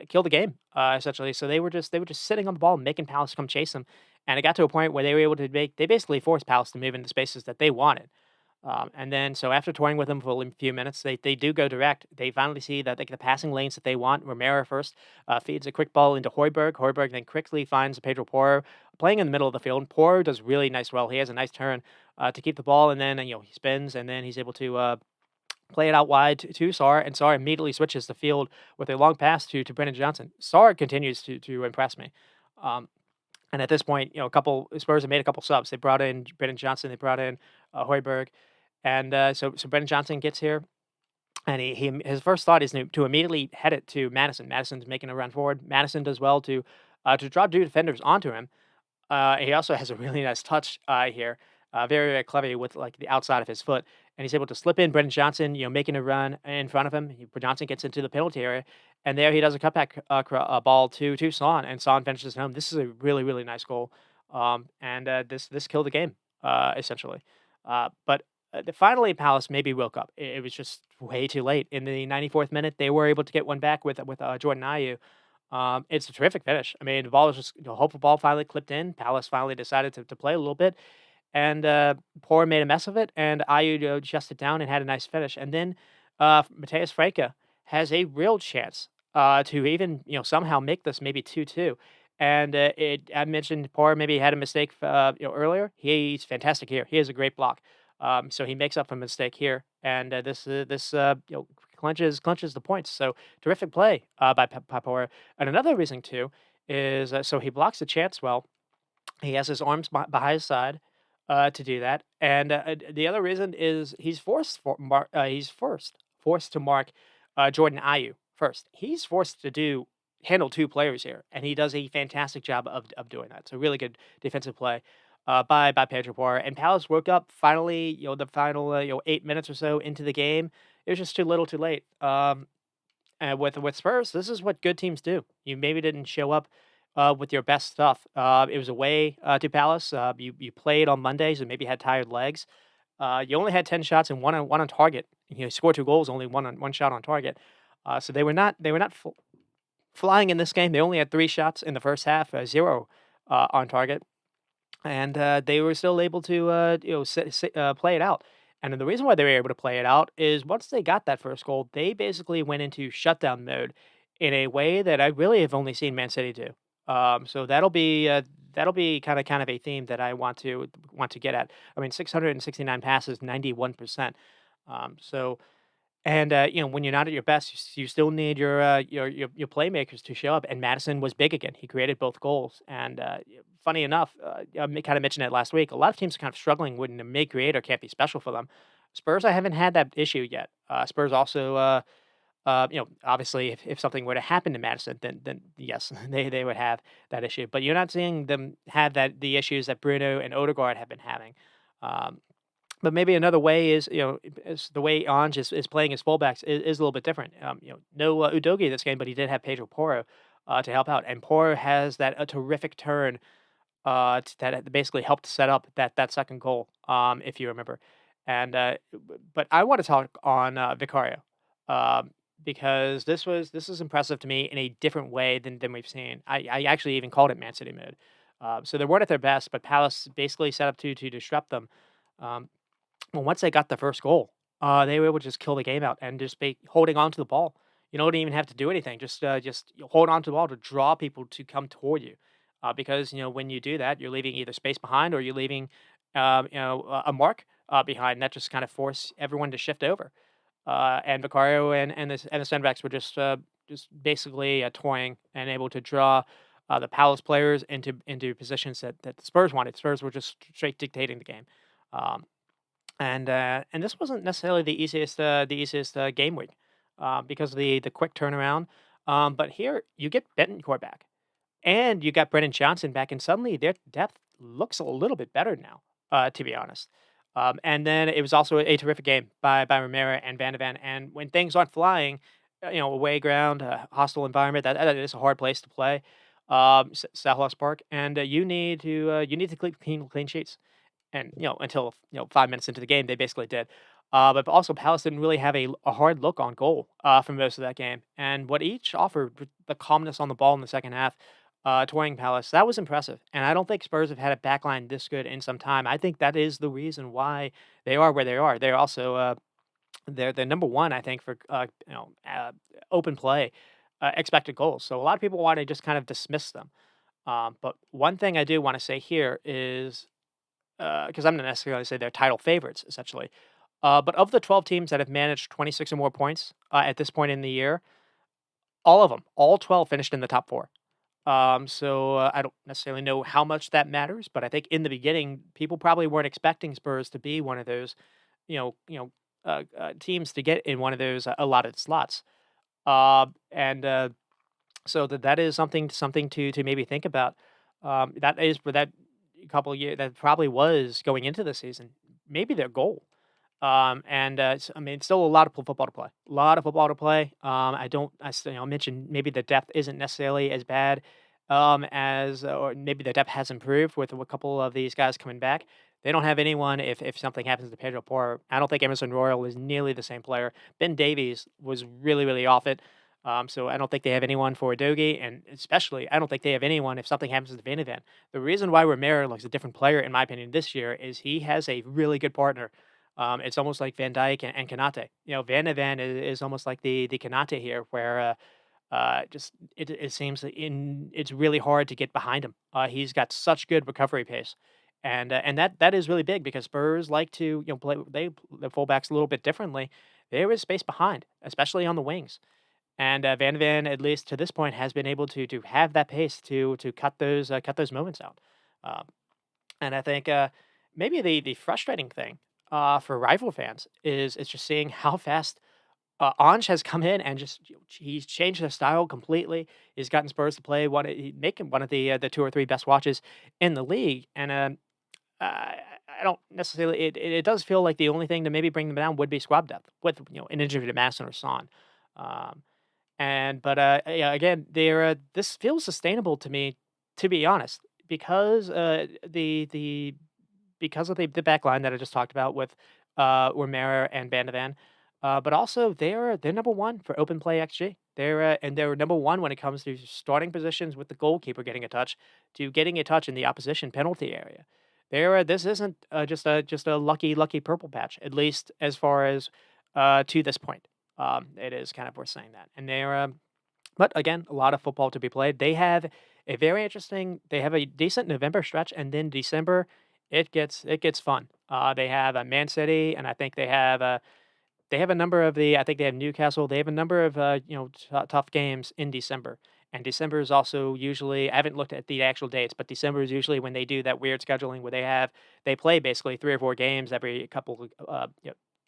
kill the game essentially. So they were just sitting on the ball, making Palace come chase them, and it got to a point where they were able to they basically forced Palace to move into spaces that they wanted. And then, so after toying with them for a few minutes, they do go direct. They finally see that the passing lanes that they want. Romero first feeds a quick ball into Højbjerg. Højbjerg then quickly finds Pedro Porro playing in the middle of the field. Porro does really nice well. He has a nice turn to keep the ball, and then he spins, and then he's able to play it out wide to Sarr, and Sarr immediately switches the field with a long pass to Brennan Johnson. Sarr continues to impress me. Um, and at this point, a couple Spurs have made a couple subs. They brought in Brennan Johnson. They brought in Højbjerg. And so Brennan Johnson gets here, and his first thought is to immediately head it to Madison. Madison's making a run forward. Madison does well to drop two defenders onto him. He also has a really nice touch here, very very clever with like the outside of his foot, and he's able to slip in Brendan Johnson, making a run in front of him. Johnson gets into the penalty area, and there he does a cutback ball to Son, and Son finishes home. This is a really really nice goal, and this killed the game essentially. But finally, Palace maybe woke up. It was just way too late. In the 94th minute, they were able to get one back with Jordan Ayew. It's a terrific finish. I mean, the ball was just hopeful ball finally clipped in. Palace finally decided to play a little bit, and Poor made a mess of it, and Ayew just it down and had a nice finish. And then Mateus Franca has a real chance to even somehow make this maybe 2-2. And I mentioned Poor maybe had a mistake earlier. He's fantastic here. He has a great block. So he makes up a mistake here, and this clinches the points. So terrific play by Papora. And another reason too is so he blocks the chance well. He has his arms behind his side to do that, and the other reason is he's forced to mark Jordan Ayew first. He's forced to do handle two players here, and he does a fantastic job of doing that. So really good defensive play by Pedro Porro. And Palace woke up finally. The final 8 minutes or so into the game, it was just too little, too late. And with Spurs, this is what good teams do. You maybe didn't show up with your best stuff. It was away to Palace. You played on Monday, so maybe had tired legs. You only had 10 shots and one on target. You scored 2 goals, only one shot on target. So they were not flying in this game. They only had 3 shots in the first half, zero on target, and they were still able to play it out. And then the reason why they were able to play it out is once they got that first goal, they basically went into shutdown mode in a way that I really have only seen Man City do. So that'll be kind of a theme that I want to get at. I mean, 669 passes, 91%. So and, when you're not at your best, you still need your playmakers to show up, and Madison was big again. He created both goals, and, funny enough, I kinda mentioned it last week, a lot of teams are kind of struggling when the may create or can't be special for them. Spurs, I haven't had that issue yet. Spurs also, obviously, if something were to happen to Madison, then yes, they would have that issue, but you're not seeing them have the issues that Bruno and Odegaard have been having. Um but maybe another way is the way Ange is playing his fullbacks is a little bit different. No Udogie this game, but he did have Pedro Porro to help out, and Porro has that a terrific turn that basically helped set up that second goal, if you remember. And but I want to talk on Vicario because this is impressive to me in a different way than we've seen. I actually even called it Man City mode. So they weren't at their best, but Palace basically set up to disrupt them. Um, well, once they got the first goal, they were able to just kill the game out and just be holding on to the ball. You don't even have to do anything. Just hold on to the ball to draw people to come toward you. Because when you do that, you're leaving either space behind or you're leaving, a mark behind that just kind of force everyone to shift over. And Vicario and the center backs were just basically toying and able to draw the Palace players into positions that the Spurs wanted. Spurs were just straight dictating the game. Um, and this wasn't necessarily the easiest game week because of the quick turnaround. But here you get Bentoncourt back, and you got Brennan Johnson back, and suddenly their depth looks a little bit better now. To be honest, and then it was also a terrific game by Romero and Van de Ven. And when things aren't flying, away ground, hostile environment, that is a hard place to play. Selhurst Park, and you need to clean sheets. And, until, 5 minutes into the game, they basically did. But also Palace didn't really have a hard look on goal, for most of that game. And what each offered with the calmness on the ball in the second half, touring Palace, that was impressive. And I don't think Spurs have had a backline this good in some time. I think that is the reason why they are where they are. They're also, they're number 1, I think, for, open play, expected goals. So a lot of people wanna just kind of dismiss them. But one thing I do wanna say here is because I'm not necessarily say they're title favorites, essentially. But of the 12 teams that have managed 26 or more points at this point in the year, all of them, all 12 finished in the top four. So I don't necessarily know how much that matters, but I think in the beginning, people probably weren't expecting Spurs to be one of those, teams to get in one of those allotted slots. And So that is something to maybe think about. That is for that couple of years that probably was going into the season, maybe their goal. I mean, it's still a lot of football to play. A lot of football to play. I don't. I still, mentioned maybe the depth isn't necessarily as bad as, or maybe the depth has improved with a couple of these guys coming back. They don't have anyone. If something happens to Pedro Porro, I don't think Emerson Royal is nearly the same player. Ben Davies was really off it. So I don't think they have anyone for Dogi, and especially I don't think they have anyone if something happens to Van de Ven. The reason why Romero looks a different player, in my opinion, this year is he has a really good partner. It's almost like Van Dijk and Kanate. Van de Ven is almost like the Kanate here, where just it seems that it's really hard to get behind him. He's got such good recovery pace, and that is really big because Spurs like to play the fullbacks a little bit differently. There is space behind, especially on the wings, and Van de Ven, at least to this point, has been able to have that pace to cut those moments out. Um, and I think maybe the frustrating thing for rival fans is just seeing how fast Ange has come in and just he's changed their style completely. He's gotten Spurs to play make him one of the 2 or 3 best watches in the league, and, I I don't necessarily it does feel like the only thing to maybe bring them down would be squad depth with, an injury to Masson or Son. Um, yeah, again, this feels sustainable to me, to be honest, because, because of the back line that I just talked about with, Romero and Van de Ven, but also they're number 1 for open play XG. They're number 1 when it comes to starting positions with the goalkeeper getting a touch to getting a touch in the opposition penalty area. This isn't, just a lucky purple patch, at least as far as, to this point. It is kind of worth saying that, and but again, a lot of football to be played. They have a decent November stretch, and then December, it gets fun. They have a Man City, and I think they have a number of I think they have Newcastle. They have a number of tough games in December, and December is also usually I haven't looked at the actual dates, but December is usually when they do that weird scheduling where they play basically 3 or 4 games every couple.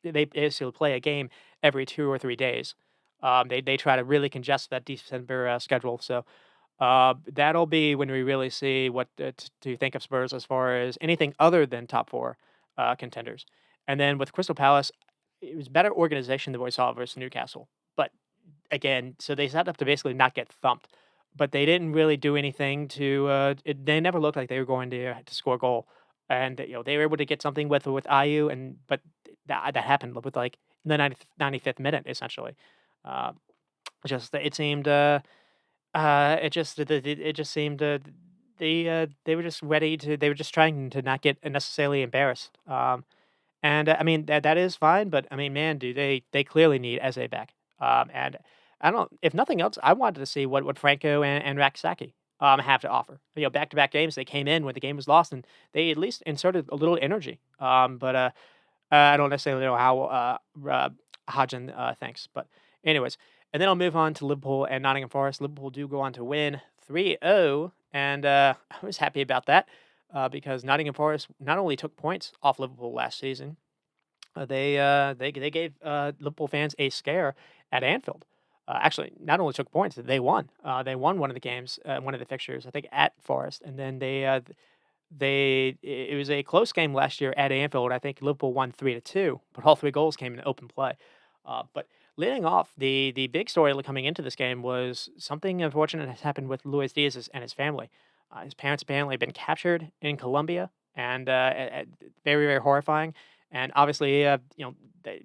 They basically play a game every 2 or 3 days. They try to really congest that December schedule. So that'll be when we really see what to think of Spurs as far as anything other than top 4 contenders. And then with Crystal Palace, it was better organization than what we saw versus Newcastle. But again, so they set up to basically not get thumped, but they didn't really do anything to. They never looked like they were going to score a goal, and they were able to get something with Ayu, and but that happened with like in the 95th minute essentially. Uh, just it seemed. It just seemed they were just ready to. They were just trying to not get necessarily embarrassed. I mean, that is fine, but I mean, man, do they clearly need Eze back. And I don't if nothing else, I wanted to see what Franco and Raksaki, have to offer. Back-to-back games, they came in when the game was lost, and they at least inserted a little energy. I don't necessarily know how, Hodgson, thinks, but anyways. And then I'll move on to Liverpool and Nottingham Forest. Liverpool do go on to win 3-0, and, I was happy about that because Nottingham Forest not only took points off Liverpool last season, they gave Liverpool fans a scare at Anfield. Actually, not only took points, they won. They won one of the games, one of the fixtures, I think, at Forest, and then it was a close game last year at Anfield. I think Liverpool won 3-2, but all 3 goals came in open play. But leading off, the big story coming into this game was something unfortunate has happened with Luis Diaz and his family. His parents apparently have been captured in Colombia, and very very horrifying. And obviously,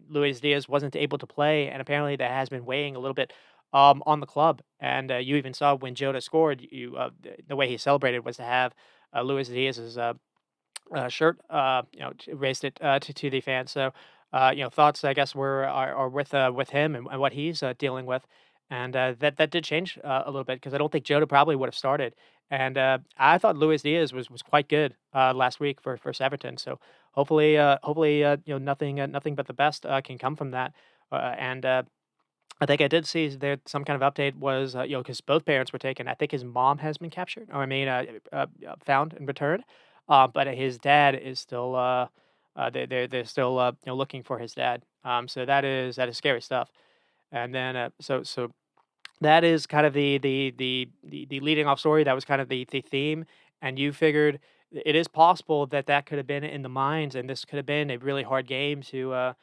Luis Diaz wasn't able to play, and apparently that has been weighing a little bit on the club. And you even saw when Jota scored, the way he celebrated was to have Luis Diaz's shirt, raised it to the fans. So, thoughts I guess are with him and what he's dealing with, and that did change a little bit because I don't think Jota probably would have started. And I thought Luis Diaz was quite good last week for Everton. So hopefully nothing but the best can come from that. And I think I did see there some kind of update was, because both parents were taken. I think his mom has been captured, or I mean, found and returned, but his dad is still. They're still looking for his dad. So that is scary stuff. And then so that is kind of the leading off story. That was kind of the theme, and you figured it is possible that that could have been in the minds, and this could have been a really hard game to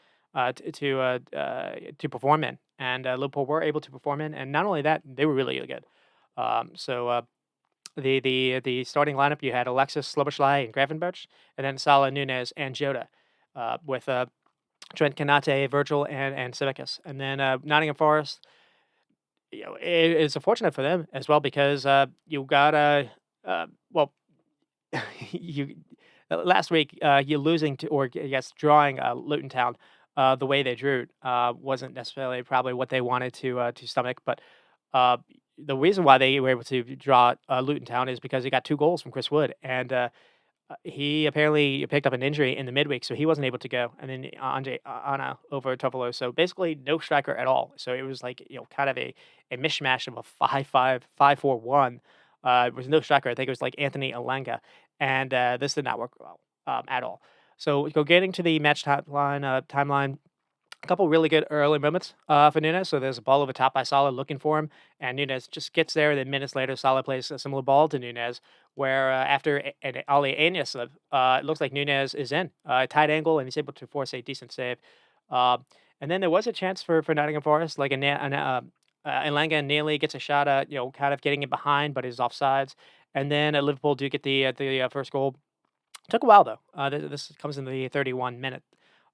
perform in, and Liverpool were able to perform in, and not only that, they were really good. The starting lineup you had Alexis Sloboslai and Gravenberch, and then Salah, Nunez, and Jota, with Trent Kanate, Virgil, and Simicas, and then Nottingham Forest it's unfortunate for them as well because you got well you last week you losing to or I guess drawing Luton Town the way they drew it wasn't necessarily probably what they wanted to stomach, but uh, the reason why they were able to draw Luton Town is because they got 2 goals from Chris Wood, and he apparently picked up an injury in the midweek, so he wasn't able to go. And then Andre Anna over Tovolo. So basically, no striker at all. So it was like kind of a mishmash of a 5-5-5-4-1 with no striker. I think it was like Anthony Alanga, and this did not work well at all. So go getting to the match timeline, a couple really good early moments for Nunes. So there's a ball over top by Salah looking for him, and Nunes just gets there. Then minutes later, Salah plays a similar ball to Nunes, where after an Ali Ania slip, it looks like Nunes is in tight angle, and he's able to force a decent save. Uh, and then there was a chance for Nottingham Forest, like Elanga nearly gets a shot at kind of getting it behind, but is offsides. And then Liverpool do get the first goal. Took a while though. This comes in the 31 minute.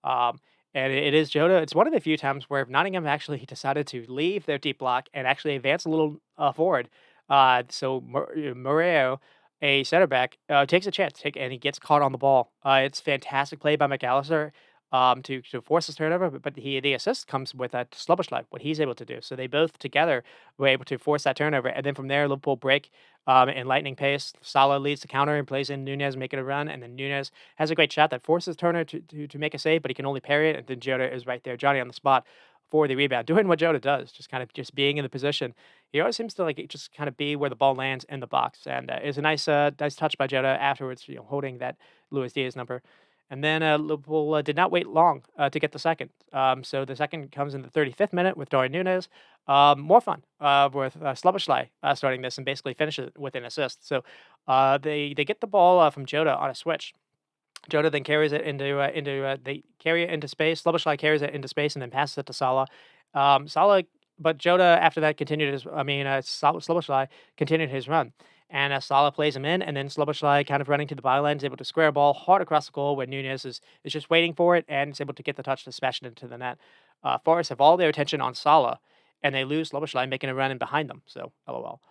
Um, and it is Jota. It's one of the few times where Nottingham actually decided to leave their deep block and actually advance a little forward. Moreo, a center back, takes a chance and he gets caught on the ball. It's fantastic play by McAllister to force this turnover, but the assist comes with Slobosly, what he's able to do. So they both together were able to force that turnover, and then from there Liverpool break in lightning pace. Salah leads the counter and plays in Nunez, making a run, and then Nunez has a great shot that forces Turner to make a save, but he can only parry it, and then Jota is right there, Johnny on the spot for the rebound, doing what Jota does, just kind of just being in the position. He always seems to like just kind of be where the ball lands in the box, and it's a nice touch by Jota afterwards, holding that Luis Diaz number. And then Liverpool did not wait long to get the second. So the second comes in the 35th minute with Darwin Nunes. More fun with Slobosly starting this and basically finishes it with an assist. So they get the ball from Jota on a switch. Jota then carries it they carry it into space. Slobosly carries it into space and then passes it to Salah. Salah, but Jota after that continued his. Slobosly continued his run, and Salah plays him in, and then Slobosly kind of running to the byline is able to square a ball hard across the goal where Nunez is just waiting for it and is able to get the touch to smash it into the net. Forest have all their attention on Salah, and they lose Slobosly making a run in behind them. So lol.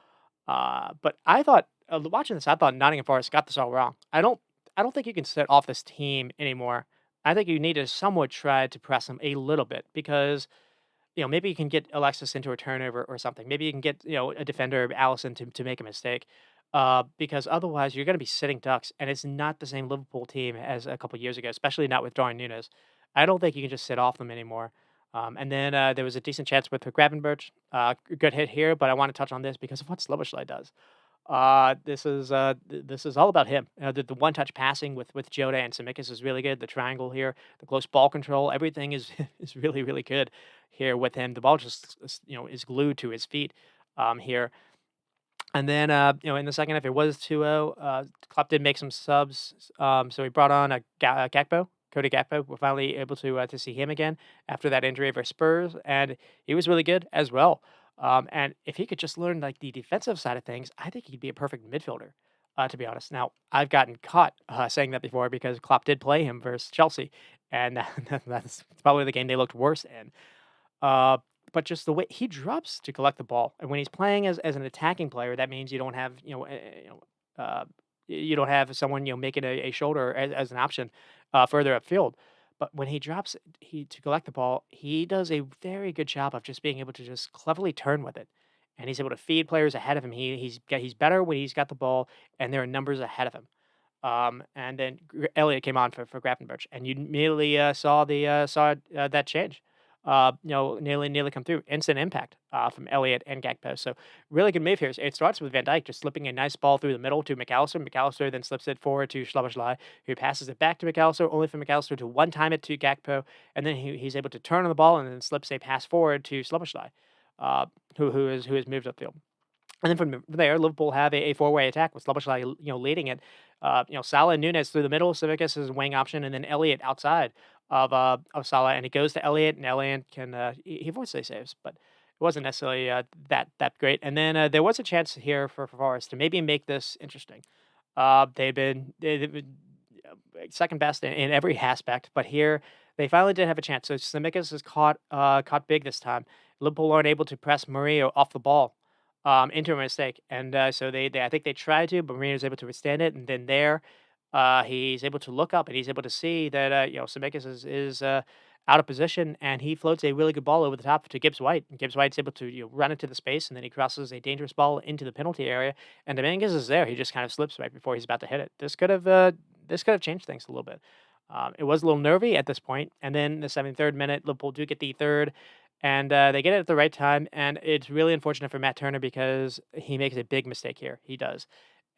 But I thought watching this, I thought Nottingham Forest got this all wrong. I don't think you can set off this team anymore. I think you need to somewhat try to press them a little bit because maybe you can get Alexis into a turnover or something. Maybe you can get a defender, Allison, to make a mistake. Because otherwise you're going to be sitting ducks, and it's not the same Liverpool team as a couple years ago, especially not with Darwin Nunes. I don't think you can just sit off them anymore. And then there was a decent chance with Gravenberch. Good hit here, but I want to touch on this because of what Slobosly does. This is all about him. The one touch passing with Jota and Tsimikas is really good. The triangle here, the close ball control, everything is is really really good here with him. The ball just is glued to his feet here. And then in the second half it was 2-0. Klopp did make some subs. So he brought on Gakpo. Cody Gakpo. We're finally able to see him again after that injury for Spurs, and he was really good as well. And if he could just learn like the defensive side of things, I think he'd be a perfect midfielder. To be honest, now I've gotten caught saying that before because Klopp did play him versus Chelsea, and that's probably the game they looked worse in. Uh, but just the way he drops to collect the ball, and when he's playing as an attacking player, that means you don't have you don't have someone making a shoulder as an option further upfield. But when he drops he to collect the ball, he does a very good job of just being able to just cleverly turn with it, and he's able to feed players ahead of him. He's better when he's got the ball, and there are numbers ahead of him. And then Elliott came on for Grafenberch, and you immediately saw that change. Nearly come through. Instant impact from Elliott and Gakpo. So really good move here. It starts with Van Dijk just slipping a nice ball through the middle to McAllister. McAllister then slips it forward to Szoboszlai, who passes it back to McAllister, only for McAllister to one time it to Gakpo, and then he's able to turn on the ball and then slips a pass forward to Szoboszlai, who has moved upfield. And then from there, Liverpool have a four-way attack with Szoboszlai, leading it. Salah and Nunes through the middle, Cimicus is wing option, and then Elliott outside of Salah, and it goes to Elliott, and Elliott can he avoids the saves, but it wasn't necessarily that great. And then there was a chance here for Forest to maybe make this interesting. They've been second best in every aspect, but here they finally did have a chance. So Tsimikas is caught big this time. Liverpool aren't able to press Mourinho off the ball into a mistake, and so they I think they tried to, but Mourinho was able to withstand it. And then there, he's able to look up and he's able to see that Tsimikas is out of position, and he floats a really good ball over the top to Gibbs White. And Gibbs White's able to run into the space, and then he crosses a dangerous ball into the penalty area. And Dominguez is there. He just kind of slips right before he's about to hit it. This could have this could have changed things a little bit. It was a little nervy at this point, and then the 73rd minute, Liverpool do get the third, and they get it at the right time. And it's really unfortunate for Matt Turner because he makes a big mistake here. He does,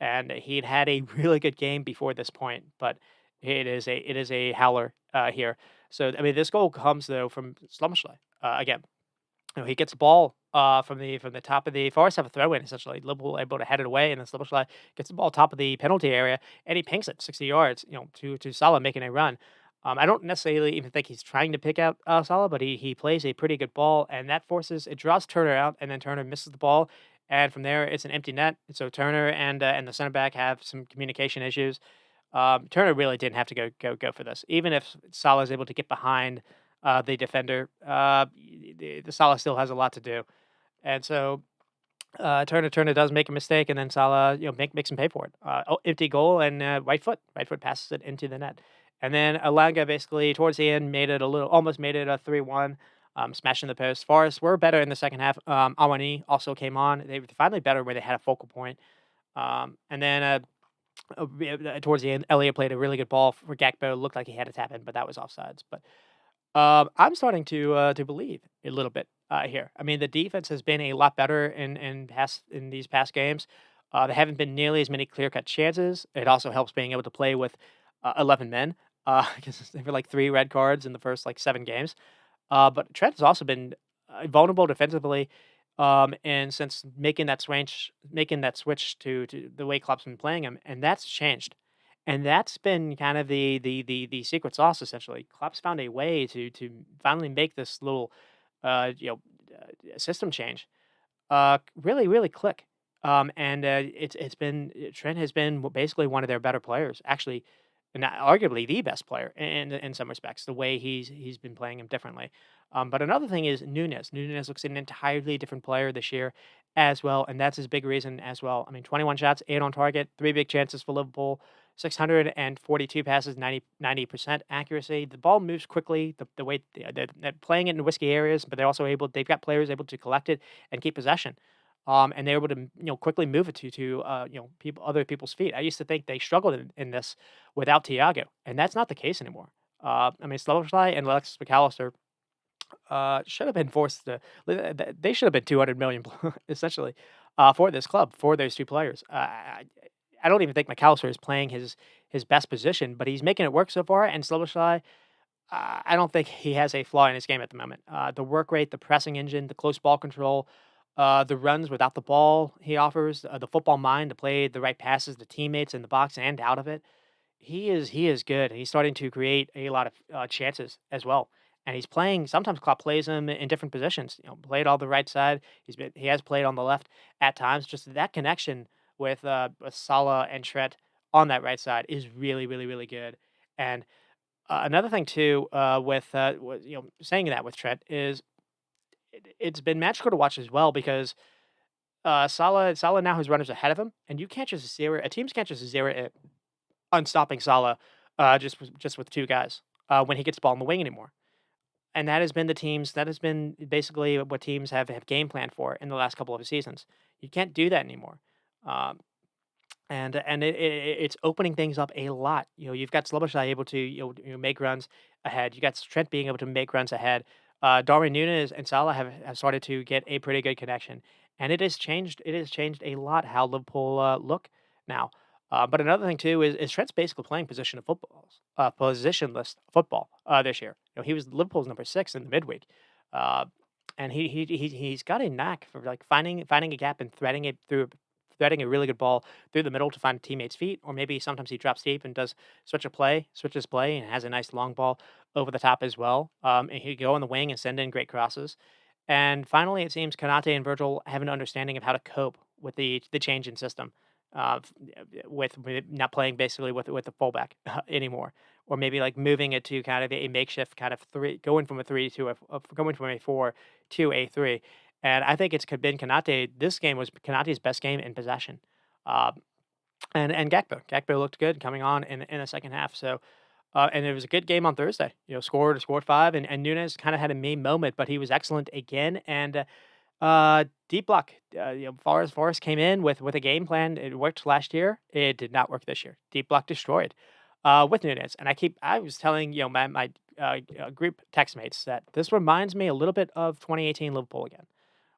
and he'd had a really good game before this point, but it is a howler here. So I mean, this goal comes though from Slumbersley again. He gets the ball from the top of the Forest have a throw in essentially. Liverpool able to head it away, and then Szoboszlai gets the ball top of the penalty area, and he pinks it 60 yards, to Salah making a run. I don't necessarily even think he's trying to pick out Salah, but he plays a pretty good ball, and that forces it draws Turner out, and then Turner misses the ball, and from there it's an empty net. So Turner and the center back have some communication issues. Turner really didn't have to go for this. Even if Salah is able to get behind the defender, the Salah still has a lot to do, and so Turner does make a mistake, and then Salah makes him pay for it. Empty goal and right foot passes it into the net, and then Alanga basically towards the end almost made it a 3-1. Smashing the post. Forest were better in the second half. Awani also came on. They were finally better where they had a focal point. And then towards the end, Elliott played a really good ball for Gakpo. Looked like he had a tap in, but that was offsides. But I'm starting to believe a little bit here. I mean, the defense has been a lot better in these past games. There haven't been nearly as many clear cut chances. It also helps being able to play with 11 men because there were like 3 red cards in the first like 7 games. But Trent has also been vulnerable defensively, and since making that switch to the way Klopp's been playing him, and that's changed. And that's been kind of the secret sauce essentially. Klopp's found a way to finally make this little system change really, really click. And it's been Trent has been basically one of their better players, actually, and arguably the best player in some respects. The way he's been playing him differently. But another thing is Nunes. Nunes looks an entirely different player this year as well, and that's his big reason as well. I mean, 21 shots, 8 on target, 3 big chances for Liverpool. 642 passes, 90% accuracy. The ball moves quickly. The way they're playing it in risky areas, but they're also able. They've got players able to collect it and keep possession. And they're able to quickly move it to other people's feet. I used to think they struggled in this without Thiago, and that's not the case anymore. I mean, Szoboszlai and Alexis McAllister should have been forced to. They should have been 200 million essentially for this club for those 2 players. I don't even think McAllister is playing his best position, but he's making it work so far. And Szoboszlai, I don't think he has a flaw in his game at the moment. The work rate, the pressing engine, the close ball control, the runs without the ball he offers, the football mind to play the right passes to teammates in the box and out of it. He is good. He's starting to create a lot of chances as well. And he's playing. Sometimes Klopp plays him in different positions. Played on the right side. He has played on the left at times. Just that connection with Salah and Trent on that right side is really, really, really good. And another thing too, saying that with Trent is it's been magical to watch as well because Salah now has runners ahead of him, and you can't just zero. Teams can't just zero it on stopping Salah just with 2 guys when he gets the ball in the wing anymore. And that has been basically what teams have game planned for in the last couple of seasons. You can't do that anymore. Um, and it's opening things up a lot. You've got Sloboshai able to make runs ahead. You got Trent being able to make runs ahead. Darwin Nunes and Salah have started to get a pretty good connection, and it has changed. It has changed a lot how Liverpool look now. But another thing too is Trent's basically playing positionless football this year. He was Liverpool's number 6 in the midweek, uh, and he's got a knack for like finding a gap and threading a really good ball through the middle to find teammates' feet, or maybe sometimes he drops deep and does switches play, and has a nice long ball over the top as well. And he go on the wing and send in great crosses. And finally, it seems Kanate and Virgil have an understanding of how to cope with the change in system, with not playing basically with the fullback anymore, or maybe like moving it to kind of a makeshift kind of three, going from a three to going from a 4 to a 3. And I think it's been Kanate. This game was Kanate's best game in possession. Uh, and Gakpo looked good coming on in the second half. So and it was a good game on Thursday. Scored 5, and Nunes kind of had a meme moment, but he was excellent again. And deep block. Forrest came in with a game plan. It worked last year. It did not work this year. Deep block destroyed. with Nunez, and I was telling my group text mates that this reminds me a little bit of 2018 Liverpool again,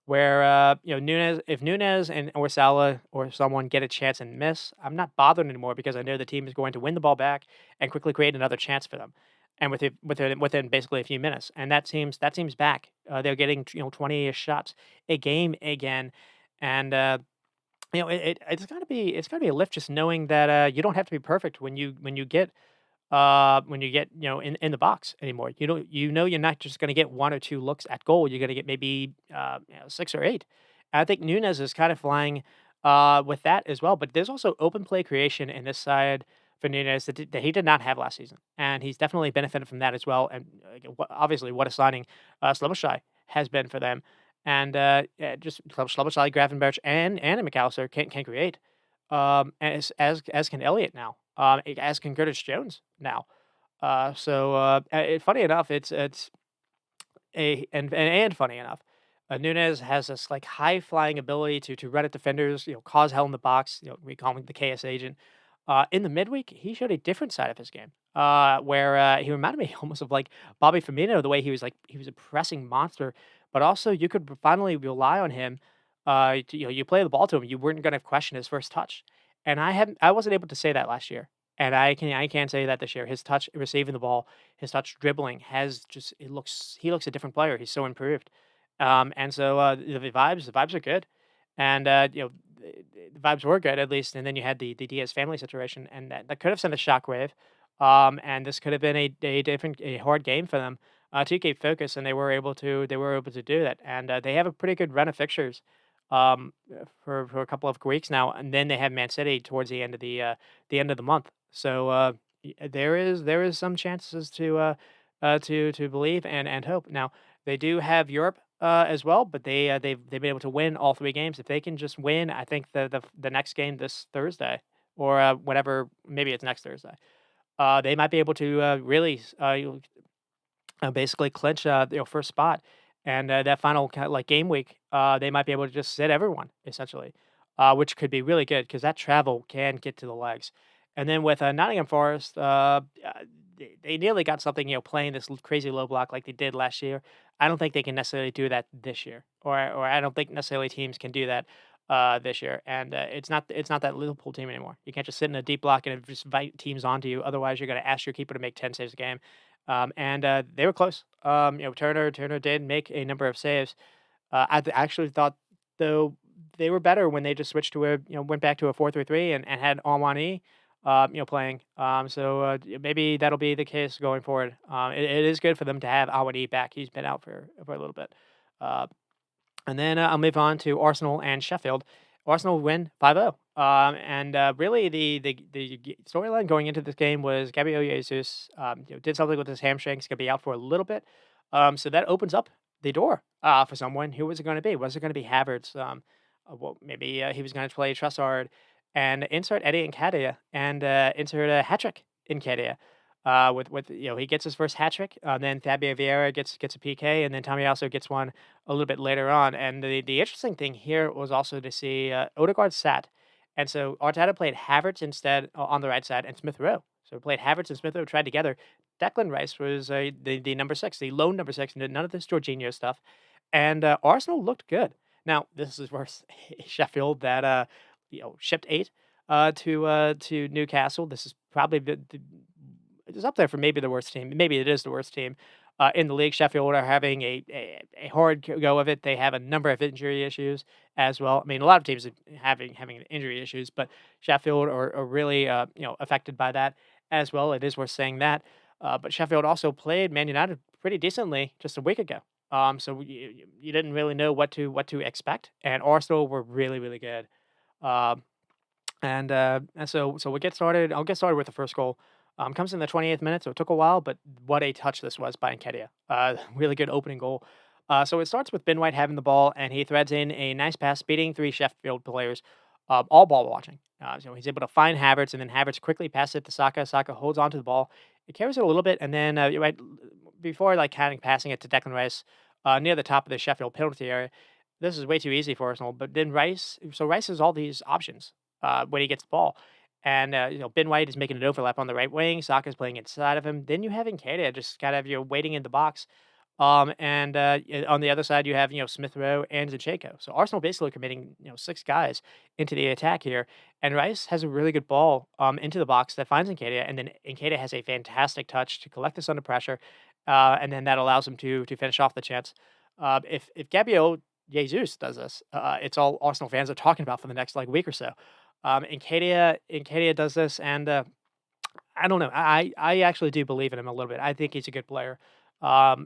where Nunez, if Nunez and or Salah or someone get a chance and miss, I'm not bothered anymore because I know the team is going to win the ball back and quickly create another chance for them, and within basically a few minutes, and that seems back. They're getting 20-ish shots a game again, and it's gotta be a lift just knowing that you don't have to be perfect when you get in the box anymore. You're not just going to get one or two looks at goal. You're going to get maybe six or eight. I think Nunez is kind of flying with that as well. But there's also open play creation in this side for Nunez that he did not have last season, and he's definitely benefited from that as well. And obviously, what a signing Sloboshai has been for them. And just Sloboshai, Gravenberch, and McAllister can create. As can Elliott now. As can Curtis Jones now. Funny enough, it's and funny enough, Nunez has this like high flying ability to run at defenders, cause hell in the box. We call him the KS agent. In the midweek, he showed a different side of his game, where he reminded me almost of like Bobby Firmino, the way he was a pressing monster, but also you could finally rely on him. You play the ball to him, you weren't going to question his first touch, and I wasn't able to say that last year, and I can say that this year. His touch receiving the ball, his touch dribbling has just he looks a different player. He's so improved, and so the vibes are good, and the vibes were good at least. And then you had the Diaz family situation, and that could have sent a shockwave. And this could have been a hard game for them to keep focus, and they were able to do that. And they have a pretty good run of fixtures for a couple of weeks now, and then they have Man City towards the end of the month. So there is some chances to believe and hope. Now they do have Europe as well, but they've been able to win all three games. If they can just win, I think the next game this Thursday or whenever, maybe it's next Thursday, they might be able to really basically clinch first spot, and that final kind of like game week, they might be able to just sit everyone essentially, which could be really good because that travel can get to the legs. And then with Nottingham Forest, they nearly got something, playing this crazy low block like they did last year. I don't think they can necessarily do that this year, or I don't think necessarily teams can do that this year. And it's not that Liverpool team anymore. You can't just sit in a deep block and just invite teams onto you. Otherwise, you're going to ask your keeper to make 10 saves a game. And they were close. Turner did make a number of saves. Actually thought though they were better when they just switched to went back to a 4-3-3 and had Almani, playing. Maybe that'll be the case going forward. It is good for them to have Almani back. He's been out for a little bit. Uh, and then I'll move on to Arsenal and Sheffield. Arsenal win 5-0. And really, the storyline going into this game was Gabriel Jesus did something with his hamstring. He's going to be out for a little bit. So that opens up the door for someone. Who was it going to be? Was it going to be Havertz? Well, maybe he was going to play Trussard and insert Eddie Nketiah and insert a hat trick in Nketiah. With he gets his first hat trick, then Fabio Vieira gets a PK, and then Tommy also gets one a little bit later on. And the interesting thing here was also to see Odegaard sat, and so Arteta played Havertz instead on the right side and Smith Rowe. So we played Havertz and Smith Rowe tried together. Declan Rice was the number six, the lone number six, none of this Jorginho stuff, and Arsenal looked good. Now this is versus Sheffield that shipped eight to Newcastle. This is probably it's up there for maybe the worst team. Maybe it is the worst team in the league. Sheffield are having a hard go of it. They have a number of injury issues as well. I mean, a lot of teams are having injury issues, but Sheffield are really affected by that as well. It is worth saying that. But Sheffield also played Man United pretty decently just a week ago. So you didn't really know what to expect, and Arsenal were really really good. Um, and so we get started. I'll get started with the first goal. Comes in the 28th minute, so it took a while, but what a touch this was by Nketiah. Really good opening goal. So it starts with Ben White having the ball, and he threads in a nice pass, beating three Sheffield players, all ball watching. So he's able to find Havertz, and then Havertz quickly passes it to Saka. Saka holds onto the ball. It carries it a little bit, and then before like kind of passing it to Declan Rice near the top of the Sheffield penalty area. This is way too easy for Arsenal, but then Rice has all these options when he gets the ball. And, Ben White is making an overlap on the right wing, Saka's playing inside of him. Then you have Nketiah just kind of, waiting in the box. On the other side, you have, Smith Rowe and Zinchenko. So Arsenal basically committing, 6 guys into the attack here. And Rice has a really good ball into the box that finds Nketiah, and then Nketiah has a fantastic touch to collect this under pressure, and then that allows him to finish off the chance. If Gabriel Jesus does this, it's all Arsenal fans are talking about for the next like week or so. Nketiah does this, and I don't know. I actually do believe in him a little bit. I think he's a good player. Now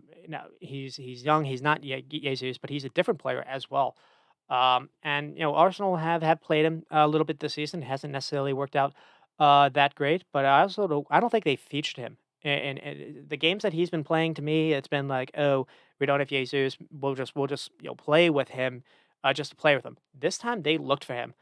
he's young. He's not yet Jesus, but he's a different player as well. And Arsenal have played him a little bit this season. It hasn't necessarily worked out that great, but I don't think they featured him. And the games that he's been playing to me, it's been like, oh, we don't have Jesus. We'll just play with him, just to play with him. This time they looked for him,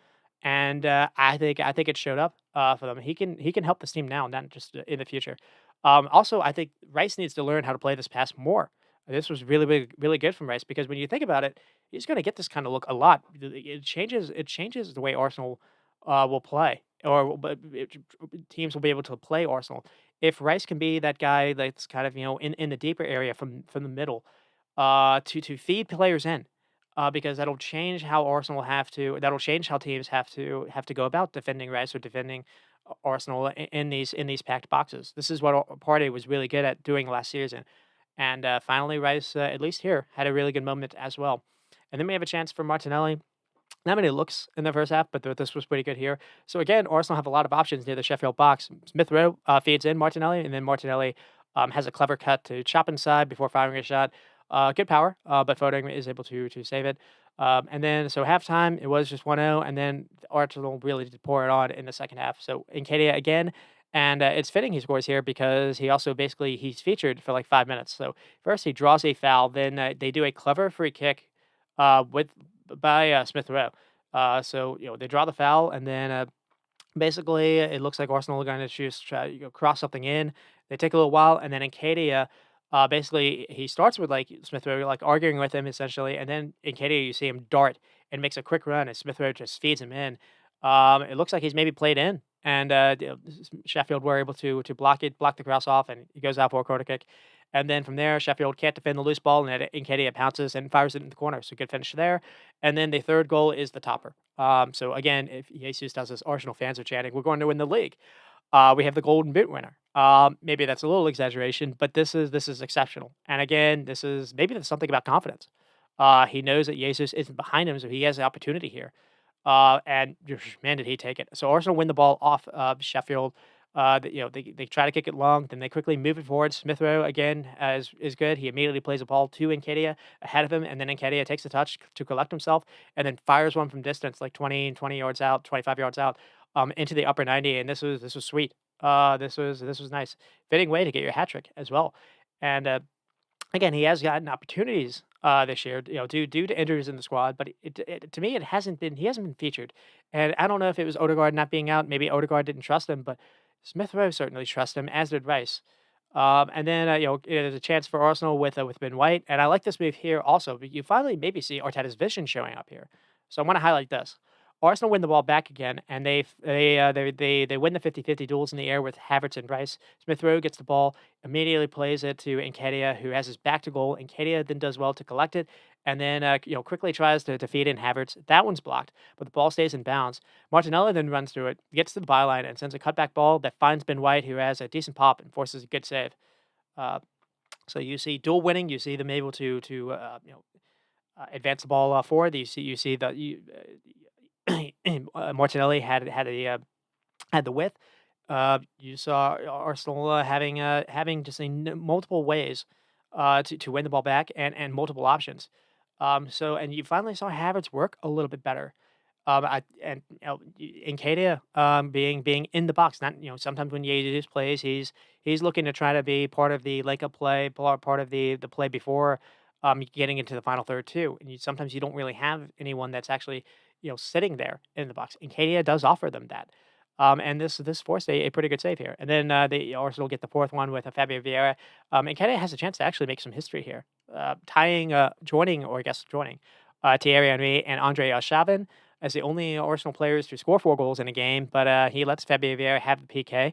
and I think it showed up for them. He can help this team now, not just in the future. Also, I think Rice needs to learn how to play this pass more. This was really, really, really good from Rice because when you think about it, he's going to get this kind of look a lot. It changes the way Arsenal will play, teams will be able to play Arsenal if Rice can be that guy that's kind of in the deeper area from the middle, to feed players in, because that'll change how teams have to go about defending Rice or defending Arsenal in these packed boxes. This is what Partey was really good at doing last season, and finally Rice, at least here, had a really good moment as well. And then we have a chance for Martinelli. Not many looks in the first half, but this was pretty good here. So again, Arsenal have a lot of options near the Sheffield box. Smith Rowe feeds in Martinelli, and then Martinelli has a clever cut to chop inside before firing a shot. Good power, but Foden is able to save it. And then so halftime, it was just 1-0, and then Arsenal really did pour it on in the second half. So Nketiah again, and it's fitting he scores here because he also basically he's featured for like 5 minutes. So first he draws a foul, then they do a clever free kick with by Smith Rowe. So they draw the foul, and then basically it looks like Arsenal are going to choose try cross something in. They take a little while, and then Nketiah, basically he starts with like Smith Rowe like arguing with him essentially, and then Nketiah you see him dart and makes a quick run, and Smith Rowe just feeds him in. It looks like he's maybe played in, and Sheffield were able to block the cross off, and he goes out for a corner kick. And then from there, Sheffield can't defend the loose ball, and Nketiah pounces and fires it in the corner. So good finish there. And then the third goal is the topper. So again, if Jesus does this, Arsenal fans are chanting, "We're going to win the league." We have the Golden Boot winner. Maybe that's a little exaggeration, but this is exceptional. And again, maybe there's something about confidence. He knows that Jesus isn't behind him, so he has the opportunity here. And man, did he take it! So Arsenal win the ball off of Sheffield. They try to kick it long, then they quickly move it forward. Smith Rowe again is good. He immediately plays a ball to Nketiah ahead of him, and then Nketiah takes the touch to collect himself, and then fires one from distance, like 20 yards out, 25 yards out, into the upper 90. And this was sweet. This was nice, fitting way to get your hat trick as well. And again, he has gotten opportunities this year, due to injuries in the squad, but to me, he hasn't been featured. And I don't know if it was Odegaard not being out. Maybe Odegaard didn't trust him, but Smith Rowe certainly trusts him, as did Rice. And then there's a chance for Arsenal with Ben White, and I like this move here also. But you finally maybe see Arteta's vision showing up here. So I want to highlight this. Arsenal win the ball back again, and they win the 50-50 duels in the air with Havertz and Rice. Smith Rowe gets the ball, immediately plays it to Nketiah, who has his back to goal. Nketiah then does well to collect it, and then quickly tries to feed in Havertz. That one's blocked, but the ball stays in bounds. Martinelli then runs through it, gets to the byline, and sends a cutback ball that finds Ben White, who has a decent pop and forces a good save. Uh, so you see dual winning. You see them able to advance the ball forward. You see that Martinelli had the width. You saw Arsenal having just multiple ways to win the ball back, and multiple options. And you finally saw Havertz work a little bit better. I and Nketiah, being in the box. Not sometimes when Jesus plays, he's looking to try to be part of the link up play, part of the play before getting into the final third too. And sometimes you don't really have anyone that's actually sitting there in the box. Nketiah does offer them that. And this forced a pretty good save here. And then they Arsenal get the fourth one with Fabio Vieira. Nketiah has a chance to actually make some history here, joining Thierry Henry and Andre Arshavin. as the only Arsenal players to score 4 goals in a game, but he lets Fabio Vieira have the PK.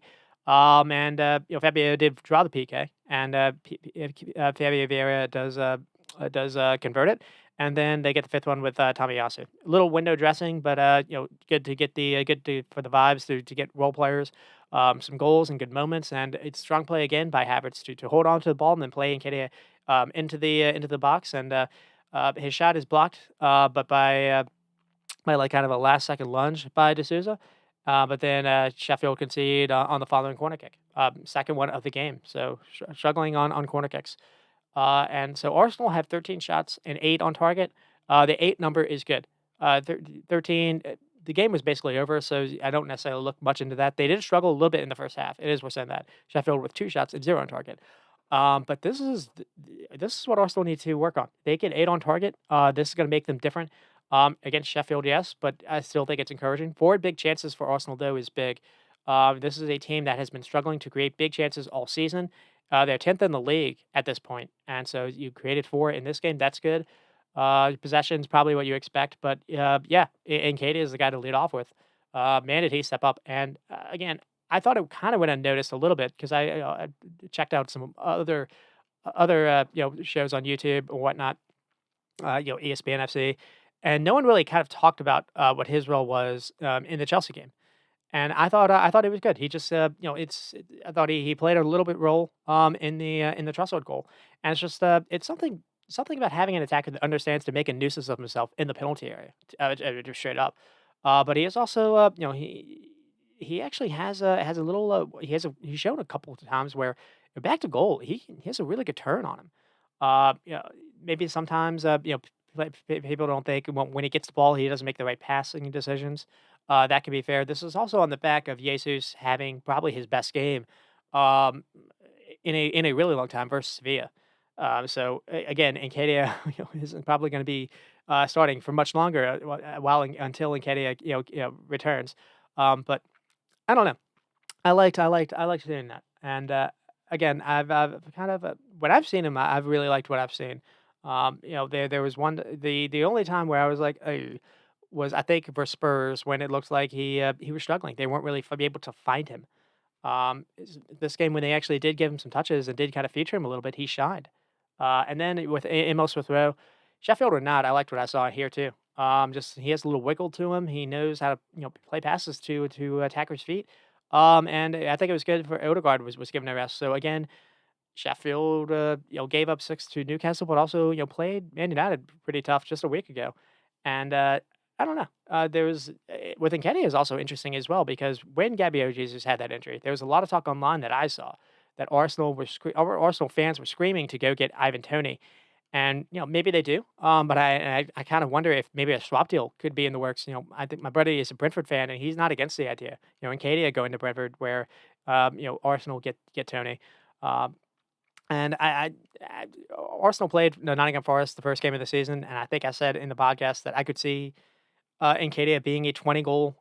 And Fabio did draw the PK, and Fabio Vieira does convert it, and then they get the fifth one with Tomiyasu. A little window dressing, but good to get the for the vibes to get role players, some goals and good moments, and it's strong play again by Havertz to hold on to the ball and then play Nketiah into the box, and his shot is blocked, but by like kind of a last second lunge by D'Souza. But then Sheffield concede on the following corner kick, second one of the game. So struggling on corner kicks. And so Arsenal have 13 shots and 8 on target. The 8 number is good. 13, the game was basically over, so I don't necessarily look much into that. They did struggle a little bit in the first half. It is worth saying that. Sheffield with 2 shots and 0 on target. But this is what Arsenal need to work on. They get 8 on target. This is going to make them different. Against Sheffield, yes, but I still think it's encouraging. 4 big chances for Arsenal, though, is big. This is a team that has been struggling to create big chances all season. They're 10th in the league at this point, and so you created 4 in this game. That's good. Possession's probably what you expect, but yeah, and Katie is the guy to lead off with. Man, did he step up? And again, I thought it kind of went unnoticed a little bit because I checked out some other shows on YouTube or whatnot, ESPN FC, and no one really kind of talked about what his role was in the Chelsea game. And I thought it was good. He just I thought he played a little bit role in the Trussard goal, and it's just it's something about having an attacker that understands to make a nuisance of himself in the penalty area, just straight up. But he is also he actually has a little he's shown a couple of times where back to goal he has a really good turn on him. Maybe sometimes people don't think when he gets the ball he doesn't make the right passing decisions. That can be fair. This is also on the back of Jesus having probably his best game um, in a really long time versus Sevilla. So again, Nketiah isn't probably going to be starting for much longer until Nketiah returns. But I don't know. I liked seeing that. And again, I've kind of when I've seen him, I've really liked what I've seen. There was the only time where I was like, "Ugh," was I think for Spurs when it looked like he was struggling. They weren't really able to find him. This game when they actually did give him some touches and did kind of feature him a little bit, he shined. And then with Amos with Rowe, Sheffield or not, I liked what I saw here too. Just he has a little wiggle to him. He knows how to play passes to attackers' feet. And I think it was good for Odegaard was given a rest. So again, Sheffield gave up 6 to Newcastle, but also played Man United pretty tough just a week ago. And I don't know. There was with Nketiah is also interesting as well because when Gabriel Jesus had that injury, there was a lot of talk online that I saw that Arsenal fans were screaming to go get Ivan Toney, and maybe they do. But I kind of wonder if maybe a swap deal could be in the works. I think my brother is a Brentford fan, and he's not against the idea. Nketiah going to Brentford, where Arsenal get Toney. Um, and Arsenal played Nottingham Forest the first game of the season, and I think I said in the podcast that I could see Nketiah being a 20-goal